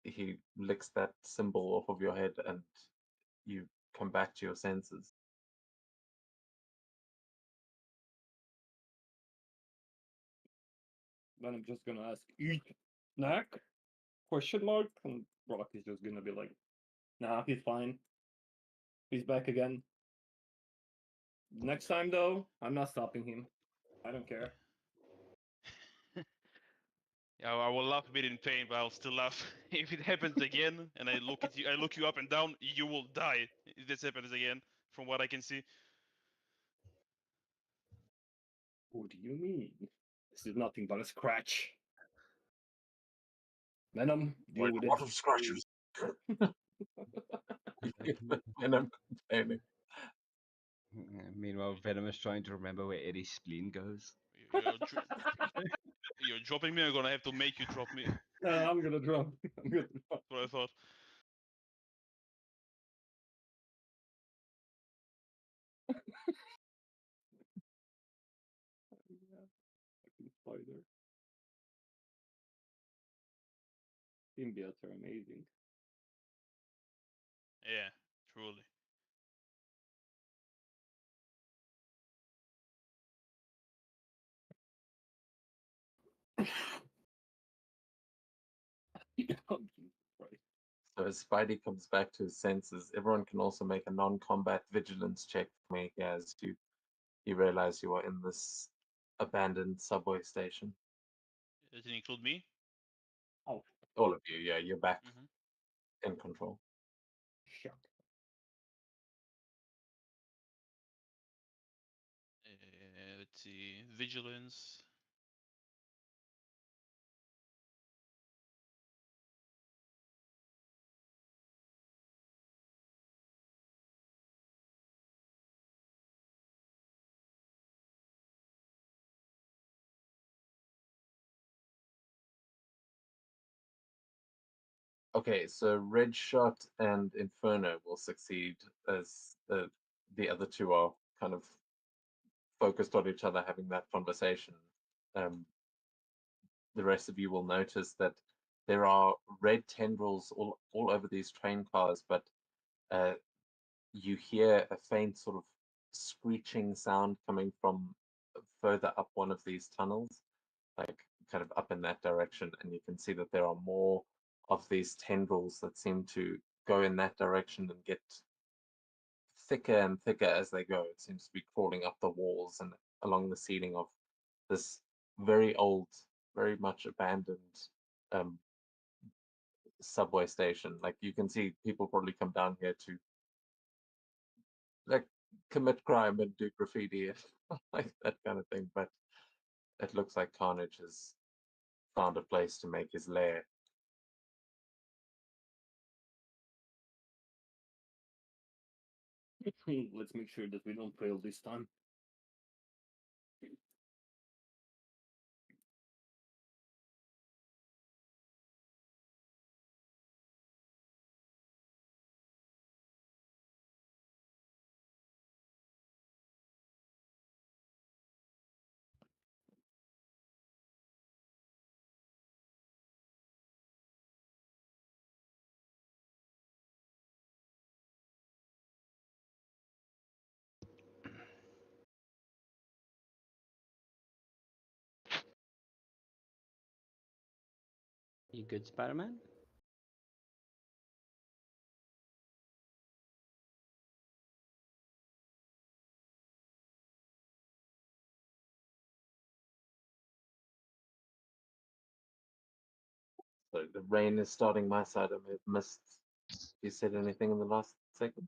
he licks that symbol off of your head, and you come back to your senses. Then I'm just gonna ask, eat snack? Question mark? And Brock is just gonna be like, nah, he's fine. He's back again. Next time though, I'm not stopping him. I don't care. Yeah, I will laugh a bit in pain, but I'll still laugh. If it happens again, and I look at you, I look you up and down, you will die. If this happens again, from what I can see. What do you mean? This is nothing but a scratch. Venom, deal Like with a it. lot of scratches. Venom complaining. Meanwhile, Venom is trying to remember where Eddie's spleen goes. You're dropping me. I'm gonna have to make you drop me. I'm gonna drop. I'm gonna drop. That's what I thought. Yeah, fucking spider. Symbiotes are amazing. Yeah, truly. Oh, Jesus Christ. So as Spidey comes back to his senses, everyone can also make a non-combat vigilance check for me as you realize you are in this abandoned subway station. Does it include me? Oh, All of you, yeah, you're back Mm-hmm. in control. shit. Let's see. Vigilance. Okay, so Red Shot and Inferno will succeed as the other two are kind of focused on each other having that conversation. the rest of you will notice that there are red tendrils all over these train cars, but you hear a faint sort of screeching sound coming from further up one of these tunnels, like kind of up in that direction, and you can see that there are more of these tendrils that seem to go in that direction and get thicker and thicker as they go. It seems to be crawling up the walls and along the ceiling of this very old, very much abandoned um, subway station. Like you can see people probably come down here to like commit crime and do graffiti and like that kind of thing. But it looks like Carnage has found a place to make his lair. Let's make sure that we don't fail this time. You good, Spider-Man? So the rain is starting my side. I may have missed. You said anything in the last second?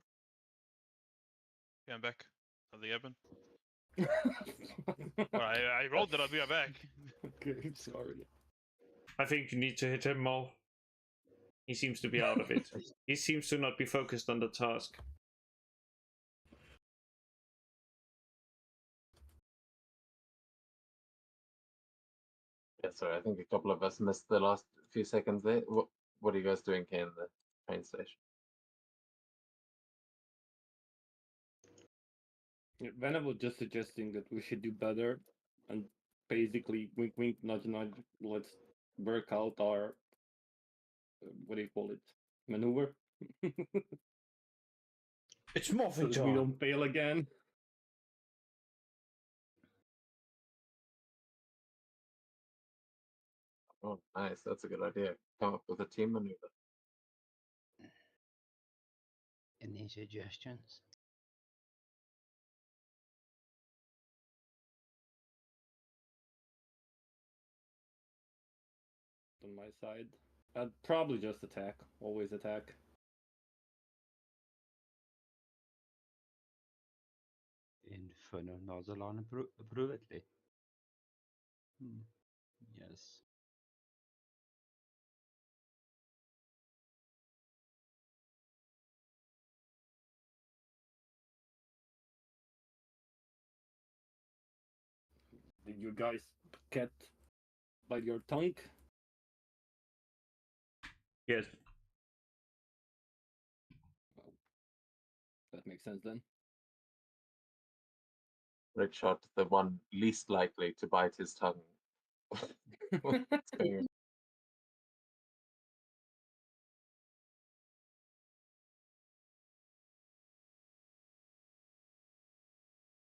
Yeah, I'm back. Something happened. Well, I rolled that I'll be right back. Okay, sorry. I think you need to hit him more. He seems to be out of it. He seems to not be focused on the task. Yeah, sorry, I think a couple of us missed the last few seconds there. What are you guys doing here in the train station? Yeah, Venom was just suggesting that we should do better, and basically, wink, wink, nudge, nudge. Let's work out our what do you call it? Maneuver, It's so morphing that we time. don't fail again. Oh, nice. That's a good idea. Come up with a team maneuver. Any suggestions? On my side, I'd probably just attack. Always attack. Inferno Nozzle appropriately. Yes. Did you guys get by your tongue? Yes. That makes sense then. Rickshot, the one least likely to bite his tongue. What's going on?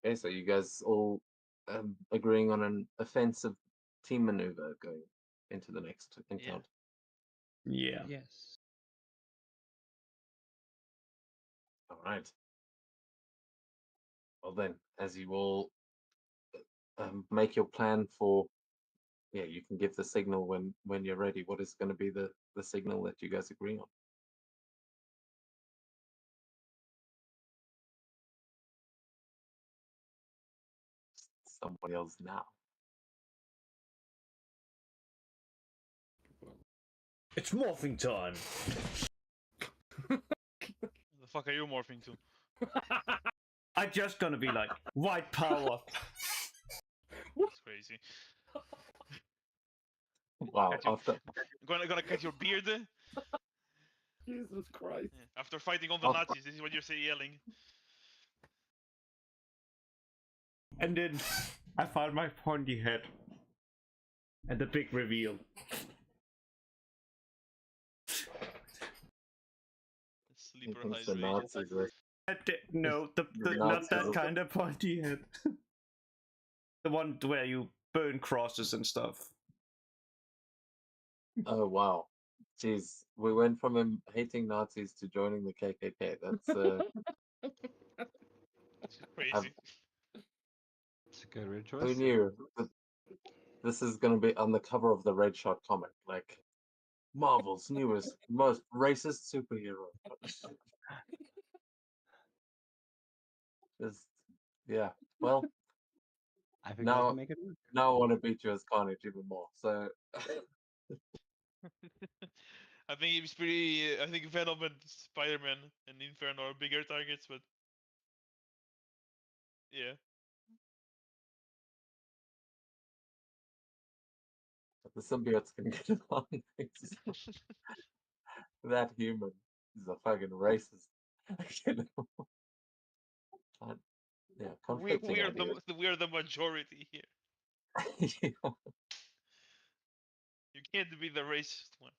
Okay, so you guys all agreeing on an offensive team maneuver going into the next encounter. Yeah. Yes. All right. Well then, as you all make your plan for, yeah, you can give the signal when you're ready. What is going to be the signal that you guys agree on? Somebody else now. It's morphing time. The fuck are you morphing to? I'm just gonna be like white power. It's crazy. Wow. Cut your- After Gonna cut your beard? Jesus Christ. Yeah. After fighting all the After- Nazis, this is what you're yelling. And then I find my pointy head. And the big reveal. He Sleeper thinks the hydration. Nazis are No, The not that Nazis. kind of pointy head. The one where you burn crosses and stuff. Oh wow, jeez, we went from him hating Nazis to joining the KKK. That's It's crazy. I've- It's a good who choice. knew that this is going to be on the cover of the Red Shot comic, like Marvel's newest, most racist superhero. Just yeah. Well, I think I now can make it work. now I want to beat you as Carnage even more. So I think it's pretty. I think Venom and Spider-Man and Inferno are bigger targets, but yeah. the symbiotes can get along. That human is a fucking racist. Yeah, conflicting We are ideas. we are the majority here. You can't be the racist one.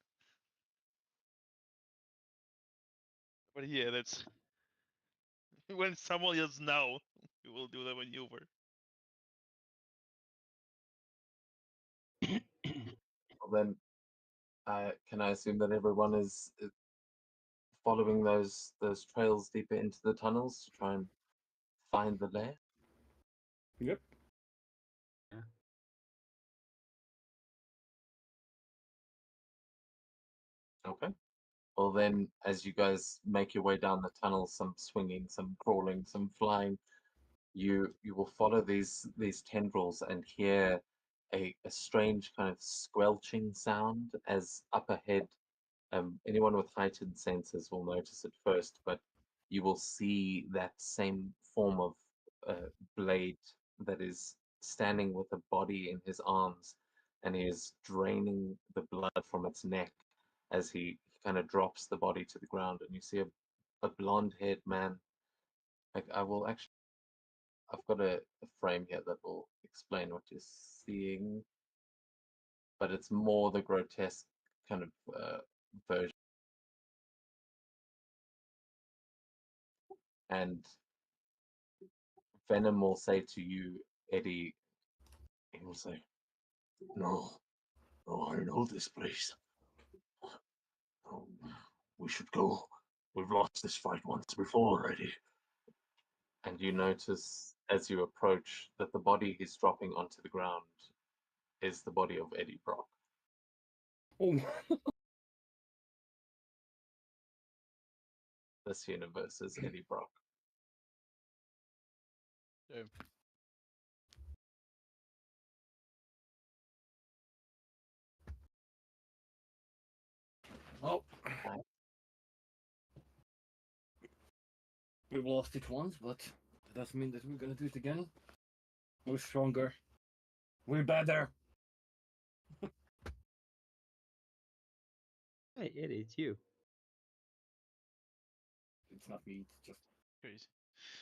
But yeah, that's when someone yells now, you will do the maneuver. Well, then, can I assume that everyone is following those trails deeper into the tunnels to try and find the lair? Yep. Okay. Well, then, as you guys make your way down the tunnel, some swinging, some crawling, some flying, you will follow these tendrils and hear a strange kind of squelching sound as up ahead. Anyone with heightened senses will notice it first, but you will see that same form of blade that is standing with a body in his arms, and he is draining the blood from its neck as he kind of drops the body to the ground. And you see a blonde-haired man. I will actually, I've got a frame here that will explain what you're seeing, but it's more the grotesque kind of version. And Venom will say to you, Eddie, he will say, no, no, I know this place. No, we should go. We've lost this fight once before already. And you notice as you approach that the body he's dropping onto the ground is the body of Eddie Brock. Oh, This universe is Eddie Brock. oh. Right. We've lost it once, but that doesn't mean that we're gonna do it again. We're stronger. We're better. Hey, it's you. It's not me. It's just Crazy.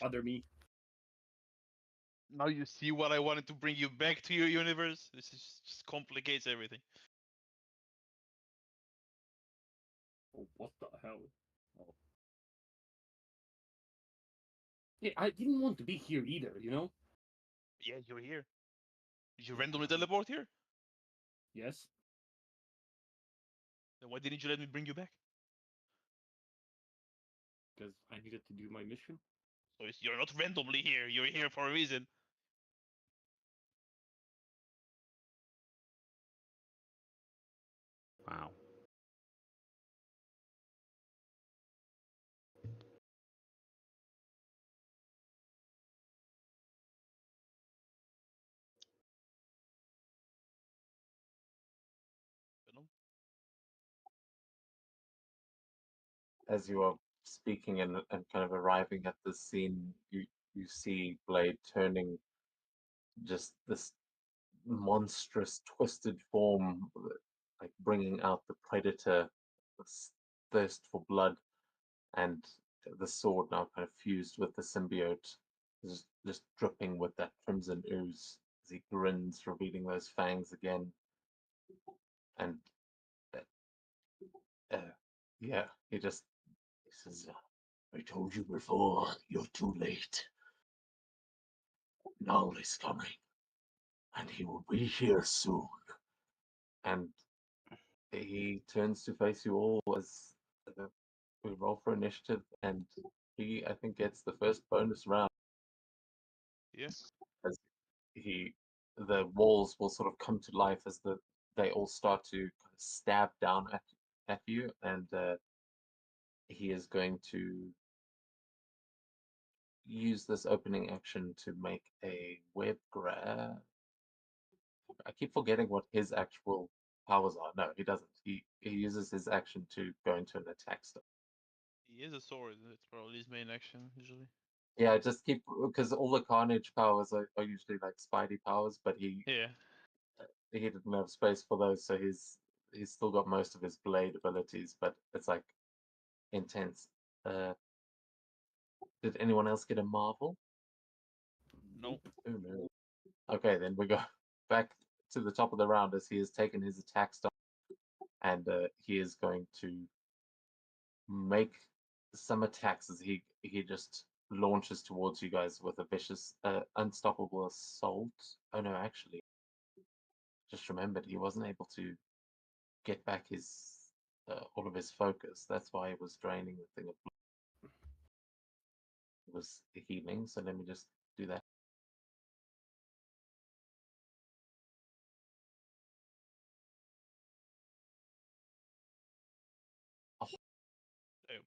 other me. Now you see what I wanted to bring you back to your universe. This is just complicates everything. Oh, what the hell? Oh. Yeah, I didn't want to be here either. You know. Yeah, you're here. Did you randomly teleport here? Yes. Then why didn't you let me bring you back? Because I needed to do my mission. So you're not randomly here. You're here for a reason. Wow. Venom? As you are speaking and kind of arriving at this scene, you see Blade turning just this monstrous twisted form, like bringing out the predator, this thirst for blood, and the sword now kind of fused with the symbiote, just dripping with that crimson ooze as he grins, revealing those fangs again. and yeah, he says, "I told you before, you're too late. Now he's coming, and he will be here soon." And he turns to face you all as we roll for initiative, and he, I think, gets the first bonus round Yeah. as the walls will sort of come to life as they all start to kind of stab down at you, and he is going to use this opening action to make a web grab. I keep forgetting what his actual powers are. No, he doesn't. He uses his action to go into an attack step. He is a sword. It's probably his main action usually. Yeah, I just keep because all the Carnage powers are usually like Spidey powers, but Yeah. he didn't have space for those, so he's still got most of his blade abilities, but it's like intense. Did anyone else get a Marvel? No. Oh no. Okay, then we go back to the top of the round as he has taken his attack stop, and he is going to make some attacks as he just launches towards you guys with a vicious, unstoppable assault. Oh no, actually, just remembered he wasn't able to get back his all of his focus. That's why he was draining the thing. It was healing. So let me just do that. Oh, Damn.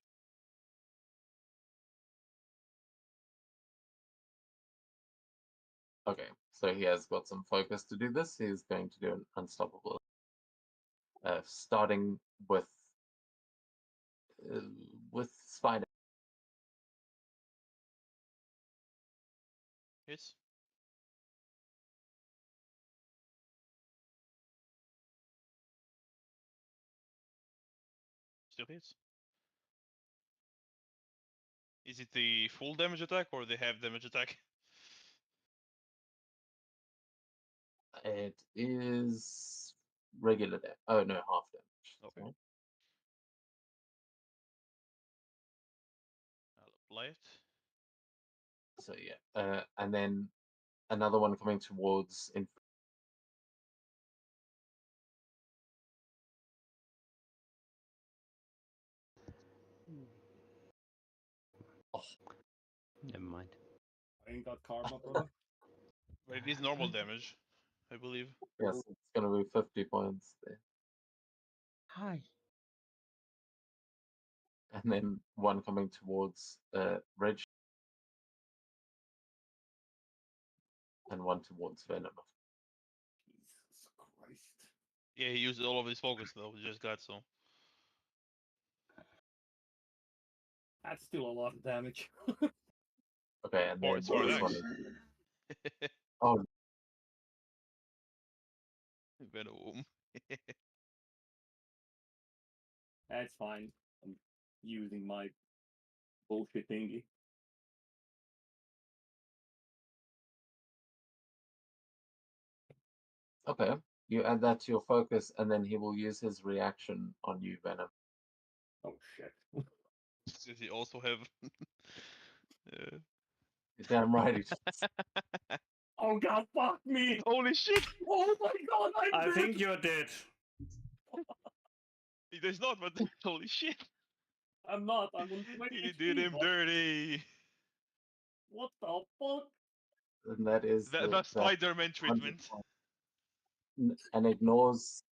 okay, so he has got some focus to do this. He's going to do an unstoppable. Starting uh, with Spider. Hits. Still hits. Is it the full damage attack or the half damage attack? It is regular damage. Oh no, half damage. Okay. Sorry. I'll apply it. So yeah, and then another one coming towards in. Oh, Never mind. I ain't got karma, brother. But it is normal damage, I believe. yes, it's gonna be 50 points there, Hi. and then one coming towards Reg, and one towards Venom. Jesus Christ. Yeah, he used all of his focus though. He just got some. That's still a lot of damage. Okay, and Or then it's for this an one axe. is. Oh, Venom. That's fine. I'm using my bullshit thingy. okay. You add that to your focus, and then he will use his reaction on you, Venom. Oh shit. Does he also have? You're damn right. He does. Oh god, fuck me! Holy shit! Oh my god, I'm I dead! think you're dead. He does not, but holy shit! I'm not, I'm on 20 He HP. did him dirty. What the fuck? And that is The Spider-Man 100 treatment. points. And ignores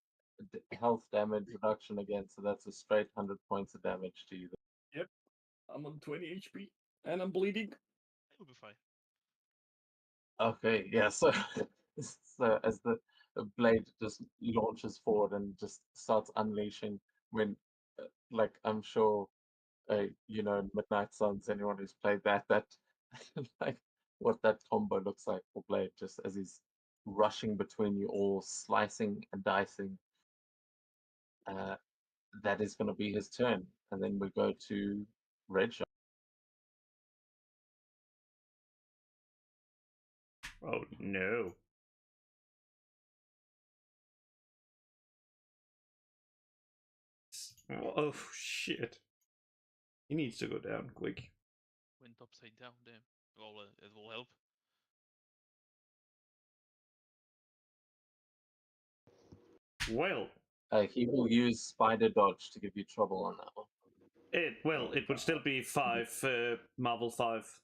health damage reduction again, so that's a straight 100 points of damage to you. Yep. I'm on 20 HP. And I'm bleeding. He'll be fine. Okay, yeah, so so as the blade just launches forward and just starts unleashing when like I'm sure you know in Midnight Suns, anyone who's played that like what that combo looks like for Blade, just as he's rushing between you all, slicing and dicing. Uh, that is going to be his turn, and then we go to Red Shot. Oh no. Oh shit! He needs to go down quick. Went upside down, damn. Well, it will help. Well, He will use spider dodge to give you trouble on that one. it would still be 5 Marvel 5.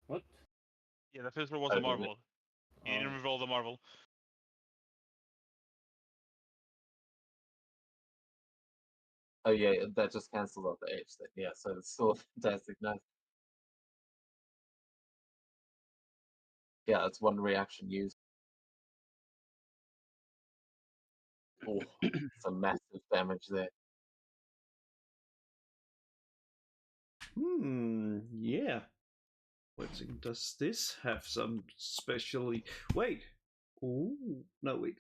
What? Yeah, the first one was Oh, a didn't it? marvel. You didn't reroll the marvel. Oh yeah, that just cancels out the H then. Yeah, so it's still fantastic. Nice. Yeah, it's one reaction used. Oh, some massive damage there. Yeah. Does this have some specially? Wait. Ooh, no, wait.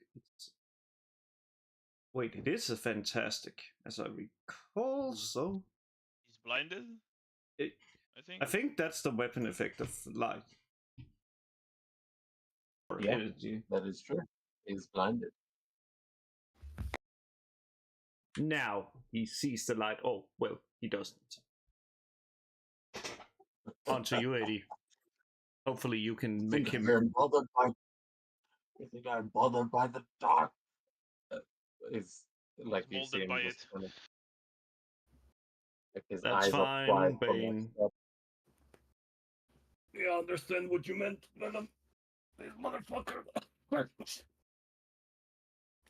Wait, it is a fantastic, as I recall. So, He's blinded, it, I think. I think that's the weapon effect of light or Yeah. energy. That is true. He's blinded. Now he sees the light. Oh, well, he doesn't. On to you, Eddie. Hopefully, you can make him. I'm bothered by. I think I'm bothered by the dark. It's like He's you see molded him by just it. kind of like his That's eyes are wide fine, from Bane. like, Yeah, I understand what you meant, Venom. This motherfucker.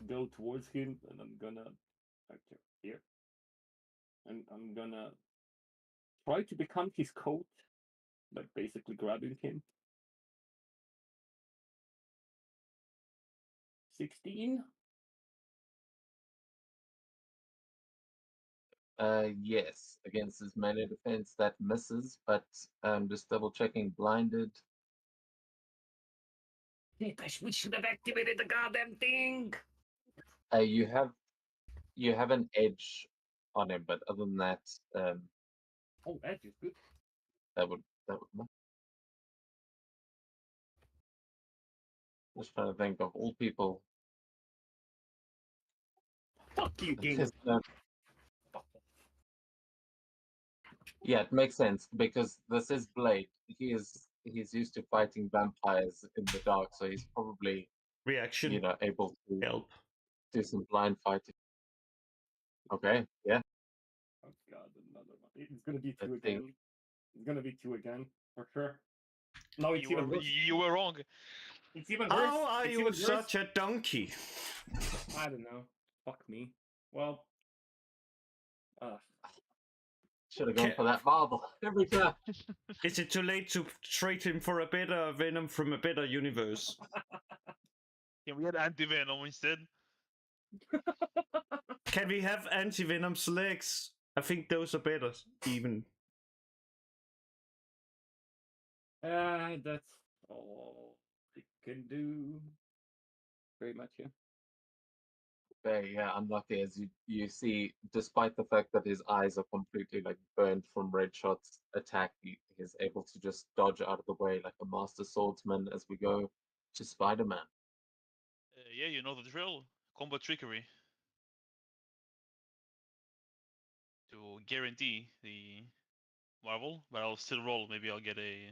Go towards him, and I'm gonna actually here, and I'm gonna try to become his coat, like basically grabbing him. 16. yes, against his melee defense that misses, but just double checking blinded. We should have activated the goddamn thing. You have an edge on him, but other than that, Oh, that is good. that would just trying to think of all people. Fuck you, game. There's no- Yeah, it makes sense because this is Blade. He's used to fighting vampires in the dark, so he's probably Reaction. able to Help. do some blind fighting. Okay, yeah. Oh god, another one. It's gonna be I two think- again. It's gonna be two again for sure. No, it's You even were worse. you were wrong. It's even worse. How are It's you even worse. such a donkey? I don't know. Fuck me. Well, Should have gone Ca- for that marble every time. Is it too late to trade him for a better Venom from a better universe? Can we had anti-venom instead? Can we have anti-Venom's legs? I think those are better, even. that's all I can do. Very much, yeah. Very unlucky as you see, despite the fact that his eyes are completely like burned from Red Shot's attack, he's able to just dodge out of the way like a master swordsman as we go to Spider-Man. Yeah, you know the drill. Combat trickery. To guarantee the marvel, but I'll still roll. Maybe I'll get a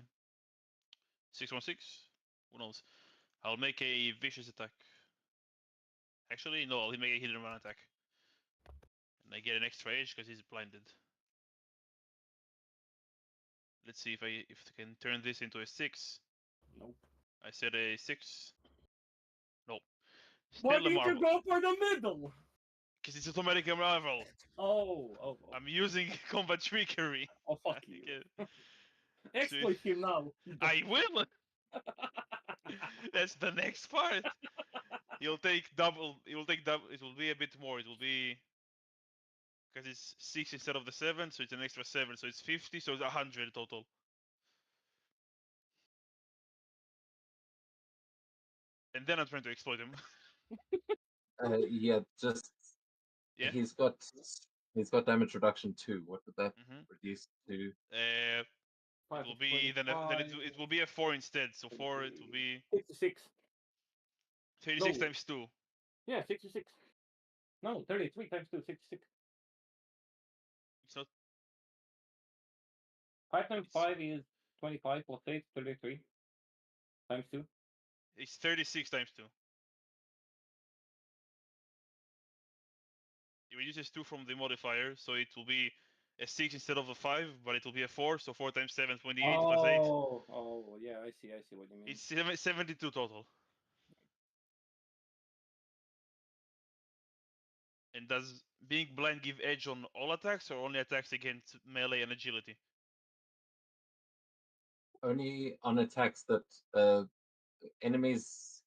616. Who knows? I'll make a vicious attack. Actually, no, I'll make a hit and run attack. And I get an extra edge because he's blinded. Let's see if I can turn this into a 6. Nope. I said a 6. Nope. Why Still a did you marvel. go for the middle? Because it's automatic marvel. Oh. I'm using combat trickery. Oh, fuck you. Exploit him now. I will. That's the next part. You'll take double. It will take double. It will be a bit more. It will be because it's 6 instead of the 7, so it's an extra 7, so it's 50, so it's 100 total. And then I'm trying to exploit him. Yeah, just Yeah. he's got damage reduction 2. What would that Mhm. reduce to? It will be then it will be a 4 instead. So 4 it will be 66. 36 No. times 2. Yeah, 66. No, 33 times 2, 66. It's not. 5 times It's, 5 is 25 plus 8, 33. Times 2. it's 36 times 2. It reduces 2 from the modifier, so it will be a 6 instead of a 5, but it will be a 4, so 4 times 7, 28 plus 8. Oh, yeah, I see what you mean. It's 72 total. And does being blind give edge on all attacks or only attacks against melee and agility? Only on attacks that enemies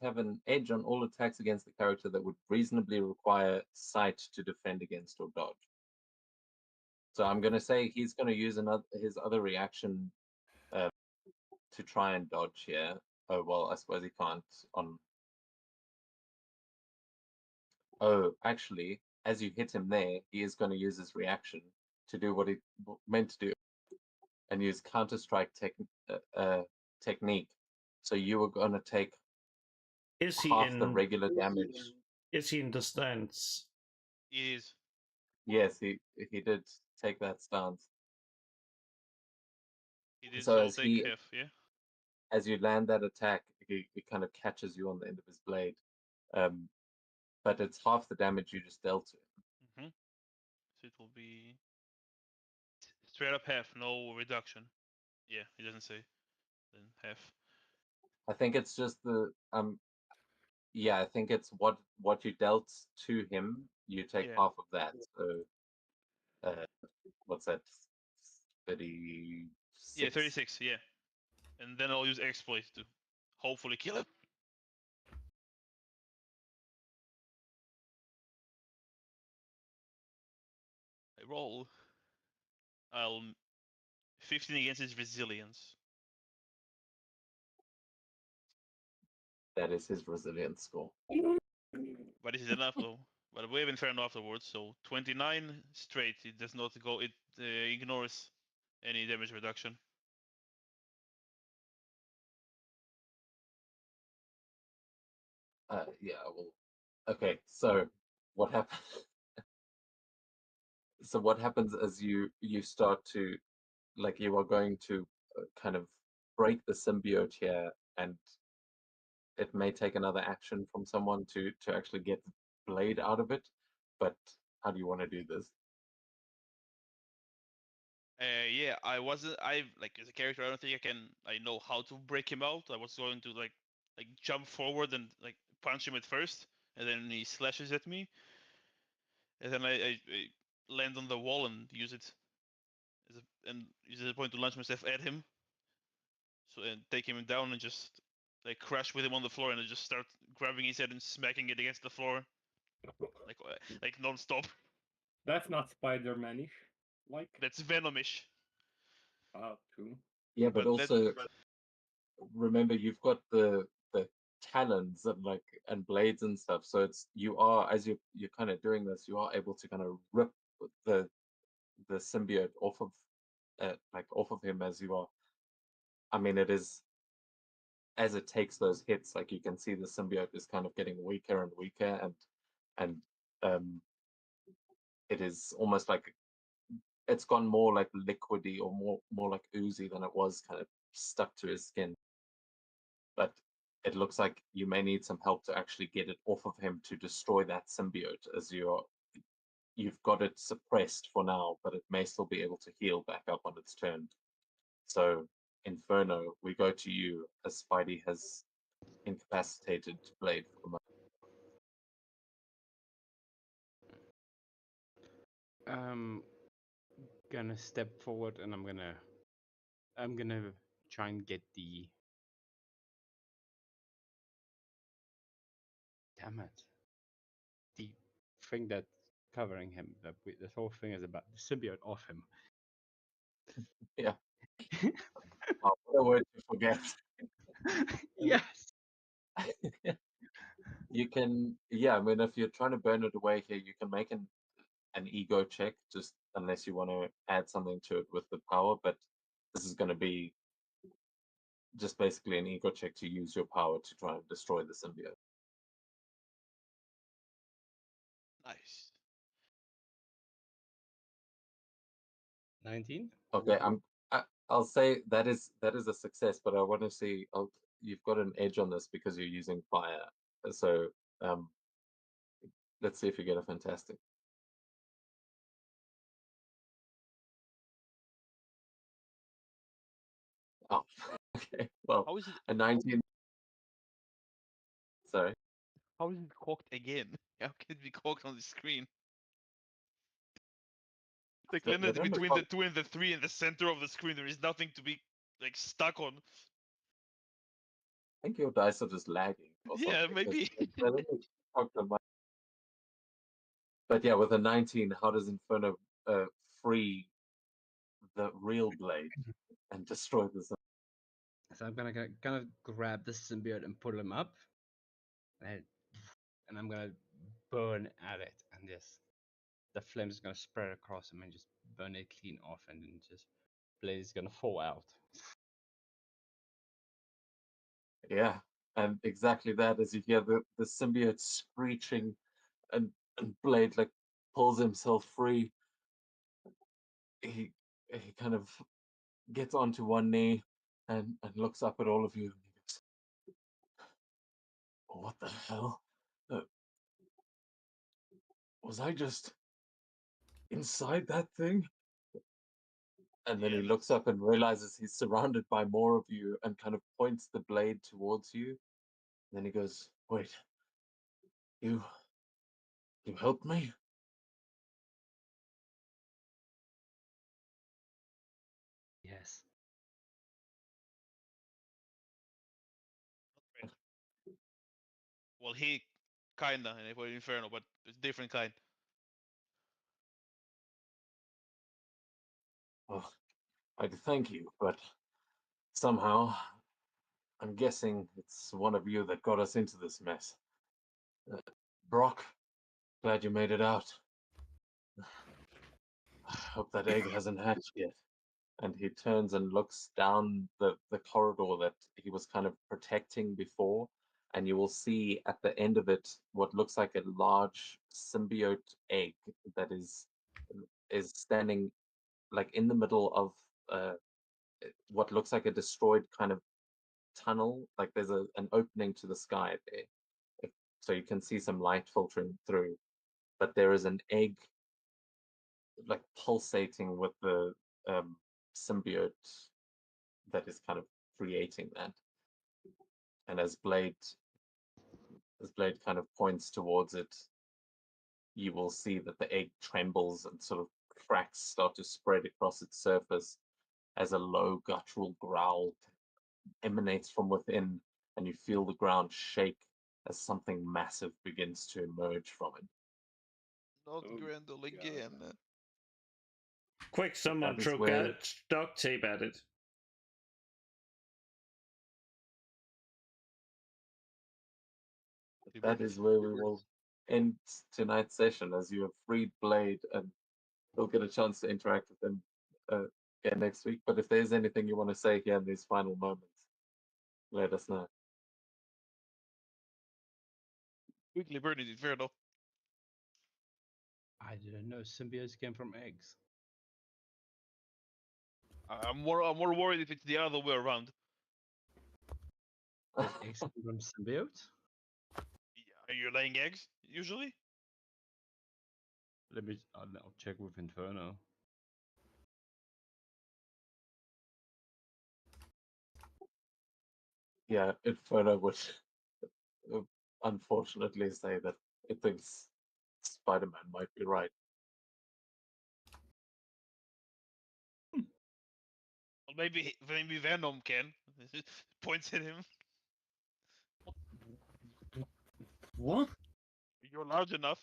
have an edge on all attacks against the character that would reasonably require sight to defend against or dodge. So I'm going to say he's going to use his other reaction to try and dodge here. Oh well, I suppose he can't on. Oh, actually, as you hit him there, he is going to use his reaction to do what he meant to do, and use Counter-Strike technique. So you were going to take Is he half the in? regular damage. Is he in the stance? It is. Yes, he did take that stance. He did, So so I'll take half, yeah? as you land that attack, he kind of catches you on the end of his blade. But it's half the damage you just dealt to him. Mm-hmm. So it will be straight up half, no reduction. Yeah, it doesn't say. Then half. I think it's just I think it's what you dealt to him, you take Yeah. half of that. So what's that? 36? Yeah, 36, yeah. And then I'll use exploit to hopefully kill him. I roll. I'll 15 against his resilience. That is his resilience score. But this is enough though. But we have Inferno afterwards, so 29 straight. It does not go. It ignores any damage reduction. Yeah, well, okay. So what happens? So what happens as you start to, like, you are going to kind of break the symbiote here, and it may take another action from someone to actually get the blade out of it. But how do you want to do this? Yeah, I wasn't. I like as a character. I don't think I know how to break him out. I was going to like jump forward and like punch him at first, and then he slashes at me, and then I land on the wall and use it and use it as a point to launch myself at him. So and take him down and just like crash with him on the floor and I just start grabbing his head and smacking it against the floor, like non-stop. That's not Spider-Man-ish. Like. That's Venomish. True. Yeah, but also but remember you've got the talons and blades and stuff. So it's you are as you're kind of doing this, you are able to kind of rip the symbiote off of off of him as you are. I mean, it is as it takes those hits, like you can see the symbiote is kind of getting weaker and weaker, and it is almost like it's gone more like liquidy or more like oozy than it was kind of stuck to his skin. But it looks like you may need some help to actually get it off of him to destroy that symbiote, as you've got it suppressed for now, but it may still be able to heal back up on its turn. So Inferno, we go to you as Spidey has incapacitated Blade for the moment. Gonna step forward and I'm gonna try and get the damn it, the thing that's covering him. This whole thing is about the symbiote off him. Yeah. Oh, what a word to forget. Yes. You can, yeah, I mean, if you're trying to burn it away here, you can make an ego check, just unless you want to add something to it with the power, but this is going to be just basically an ego check to use your power to try and destroy the symbiote. Nice. 19. Okay, I'll say that is a success, but I want to see. You've got an edge on this because you're using fire. So um, let's see if you get a fantastic. Oh, okay. Well, How is it? a 19. Sorry. How is it cocked again? How can it be cocked on the screen? Like So limited remember, between the 2 and the 3 in the center of the screen. There is nothing to be like stuck on. I think your dice are just lagging or Yeah, something. maybe. They're really cocked on But yeah, with a 19, how does Inferno free the real blade and destroy the? So I'm gonna grab the symbiote and pull him up, and I'm gonna burn at it, and the flames gonna spread across him and just burn it clean off, and then just blade is gonna fall out. Yeah, and exactly that as you hear the symbiote screeching, and Blade like pulls himself free. He kind of gets onto one knee and looks up at all of you. And he goes, "What the hell? Uh, was I just inside that thing?" And then Yeah, he looks up and realizes he's surrounded by more of you and kind of points the blade towards you. And then he goes, "Wait, you helped me?" Yes. well, he kinda in for Inferno, but it's different kind. Well, I'd thank you, but somehow I'm guessing it's one of you that got us into this mess. Brock, glad you made it out. I hope that egg hasn't hatched yet. And he turns and looks down the corridor that he was kind of protecting before. And you will see at the end of it what looks like a large symbiote egg that is standing like in the middle of what looks like a destroyed kind of tunnel. Like there's an opening to the sky there. So you can see some light filtering through. But there is an egg like pulsating with the symbiote that is kind of creating that. And as Blade kind of points towards it, you will see that the egg trembles and sort of cracks start to spread across its surface as a low guttural growl emanates from within, and you feel the ground shake as something massive begins to emerge from it. Not Oh, Grendel God. again. Quick, someone That is throw where duct tape at it. that is where we will end tonight's session, as you have freed Blade, and we'll get a chance to interact with him again next week. But if there's anything you want to say here in these final moments, let us know. Quickly burn it, Inferno. I didn't know symbiotes came from eggs. I'm more worried if it's the other way around. Eggs come from symbiotes? Yeah, are you laying eggs usually? I'll check with Inferno. Yeah, Inferno would unfortunately say that it thinks Spider-Man might be right. Well, maybe Venom can. Points at him. What? You're large enough.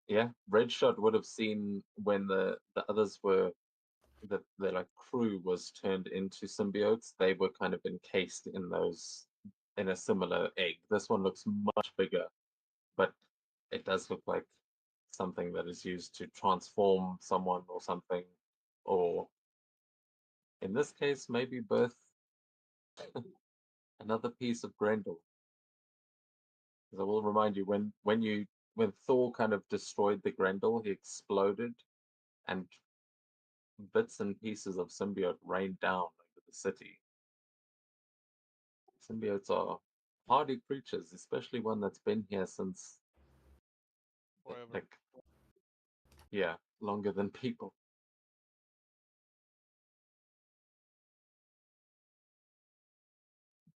Yeah, Red Shot would have seen when the others were the like crew was turned into symbiotes. They were kind of encased in those in a similar egg. This one looks much bigger, but it does look like something that is used to transform someone or something, or In this case, maybe birth another piece of Grendel. Because I will remind you, when Thor kind of destroyed the Grendel, he exploded, and bits and pieces of symbiote rained down over the city. Symbiotes are hardy creatures, especially one that's been here since, Forever. like, yeah, longer than people.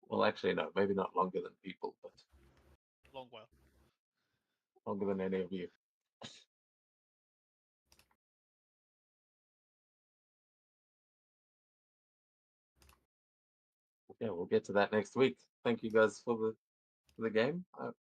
Well, actually, no, maybe not longer than people, but Long while. longer than any of you. Yeah, we'll get to that next week. Thank you guys for the game.